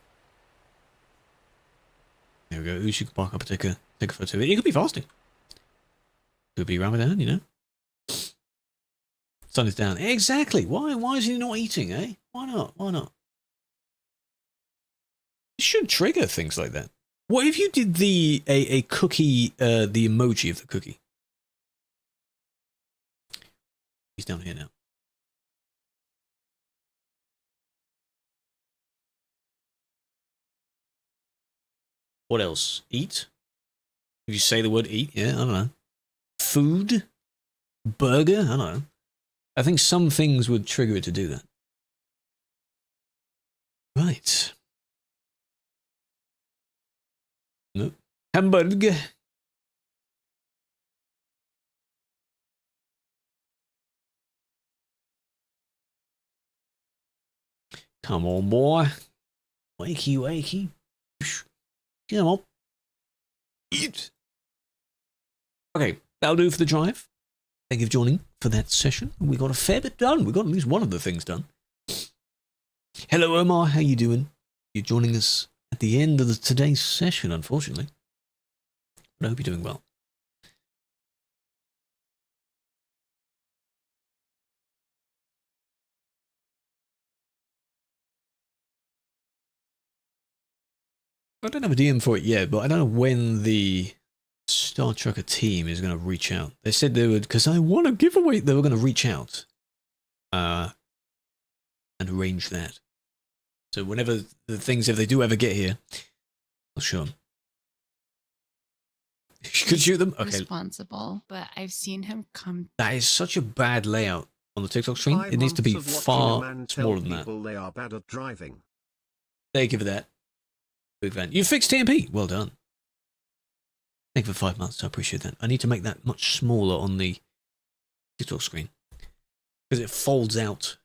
There we go. Ush, you can park up and take a photo of it. It could be fasting. Could be Ramadan, you know. Sun is down. Exactly. Why is he not eating, eh? Why not? Why not? It should trigger things like that. What if you did a cookie, the emoji of the cookie? He's down here now. What else? Eat? If you say the word eat, yeah, I don't know. Food? Burger? I don't know. I think some things would trigger it to do that. Right. Nope. Hamburger. Come on, boy. Wakey, wakey. Come on. Eat. Okay, that'll do for the drive. Thank you for joining for that session. We got a fair bit done. We got at least one of the things done. Hello, Omar. How you doing? You're joining us at the end of today's session, unfortunately. But I hope you're doing well. I don't have a DM for it yet, but I don't know when the Star Trucker team is going to reach out. They said they would, because I won a giveaway, they were going to reach out and arrange that. So whenever the things, if they do ever get here, I'll show them. You could shoot them? Okay. Responsible, but I've seen him come. That is such a bad layout on the TikTok stream. It needs to be far smaller than that. They are bad at driving. Thank you for that. Big fan. You fixed TMP. Well done. Thank you for 5 months. I appreciate that. I need to make that much smaller on the TikTok screen because it folds out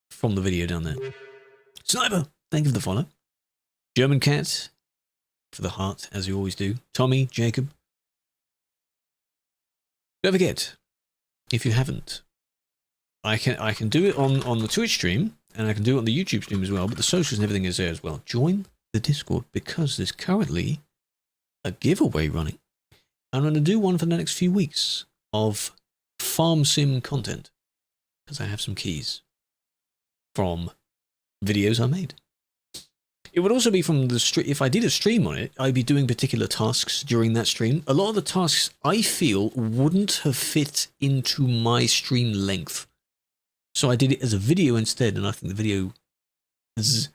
from the video down there. Sniper, thank you for the follow. German Cat for the heart, as you always do. Tommy, Jacob. Don't forget, if you haven't, I can do it on the Twitch stream and I can do it on the YouTube stream as well, but the socials and everything is there as well. Join the Discord because there's currently a giveaway running. I'm going to do one for the next few weeks of farm sim content because I have some keys from videos I made. It would also be from the stream. If I did a stream on it, I'd be doing particular tasks during that stream. A lot of the tasks I feel wouldn't have fit into my stream length. So I did it as a video instead, and I think the video is,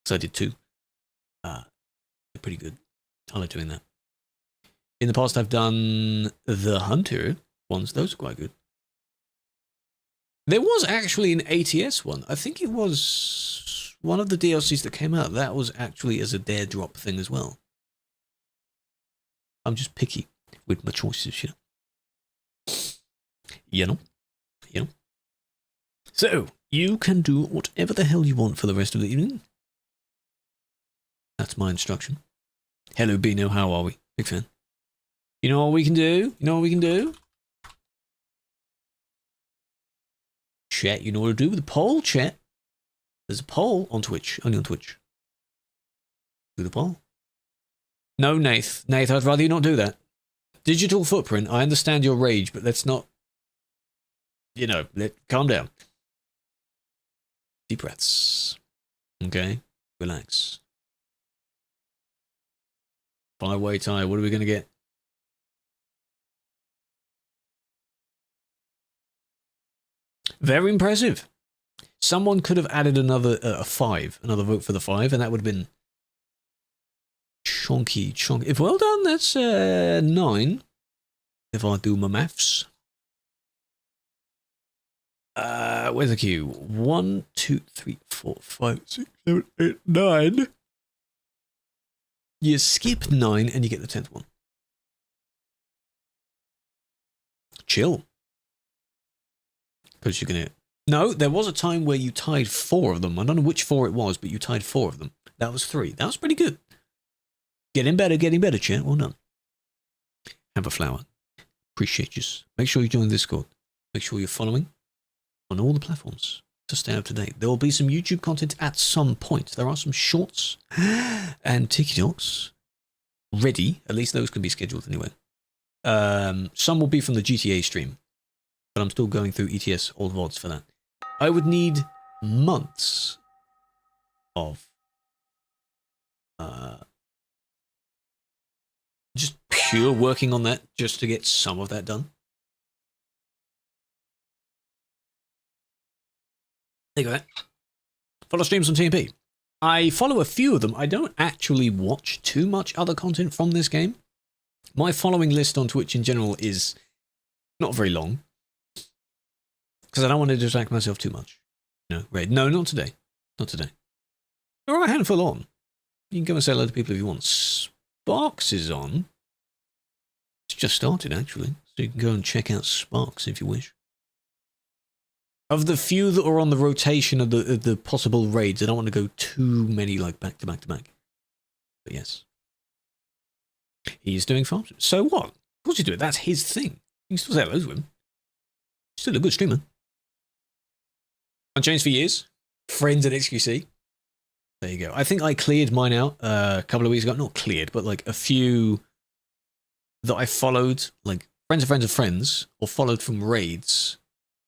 because I did two, they're pretty good. I like doing that. In the past, I've done the Hunter ones. Those are quite good. There was actually an ATS one. I think it was one of the DLCs that came out. That was actually as a dare drop thing as well. I'm just picky with my choices, you know. You know? You know? So, you can do whatever the hell you want for the rest of the evening. That's my instruction. Hello, Bino. How are we? Big fan. You know what we can do? You know what we can do? Chat, you know what to do with the poll, chat. There's a poll on Twitch. Only on Twitch. Do the poll. No, Nath. Nath, I'd rather you not do that. Digital footprint. I understand your rage, but let's not... You know, calm down. Deep breaths. Okay? Relax. Five-way tie. What are we going to get? Very impressive. Someone could have added another a 5, another vote for the 5, and that would have been chonky. If well done, that's 9. If I do my maths. Where's the queue? 1, 2, 3, 4, 5, 6, 7, 8, 9. You skip 9 and you get the 10th one. Chill. Because you're going to... No, there was a time where you tied 4 of them. I don't know which 4 it was, but you tied 4 of them. That was 3. That was pretty good. Getting better, chat. Well done. Have a flower. Appreciate you. Make sure you join the Discord. Make sure you're following on all the platforms to stay up to date. There will be some YouTube content at some point. There are some shorts and TikToks ready. At least those can be scheduled anyway. Some will be from the GTA stream. But I'm still going through ETS all VODs for that. I would need months of just pure working on that just to get some of that done. There you go. Follow streams on TMP. I follow a few of them. I don't actually watch too much other content from this game. My following list on Twitch in general is not very long. Because I don't want to distract myself too much. No, Raid. No, not today. Not today. There are a handful on. You can go and say hello to people if you want. Sparks is on. It's just started, actually. So you can go and check out Sparks if you wish. Of the few that are on the rotation of the possible raids, I don't want to go too many, like, back to back to back. But yes. He's doing farms. So what? Of course he's doing it. That's his thing. You can still say hello to him. Still a good streamer. Unchanged for years. Friends at XQC. There you go. I think I cleared mine out a couple of weeks ago. Not cleared, but like a few that I followed, like friends of friends of friends, or followed from raids,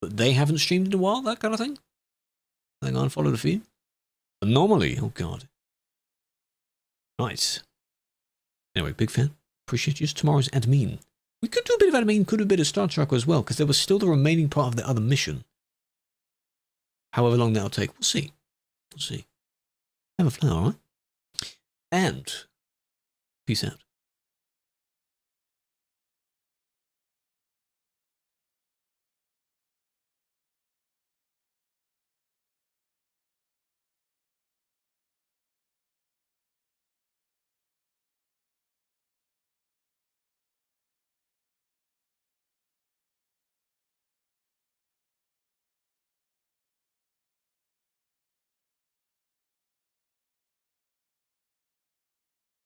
but they haven't streamed in a while, that kind of thing. I think I unfollowed a few. Anomaly, oh god. Nice. Anyway, big fan. Appreciate you. Tomorrow's admin. We could do a bit of admin, could do a bit of Star Trek as well, because there was still the remaining part of the other mission. However long that'll take, we'll see. We'll see. Have a flower, alright? And peace out.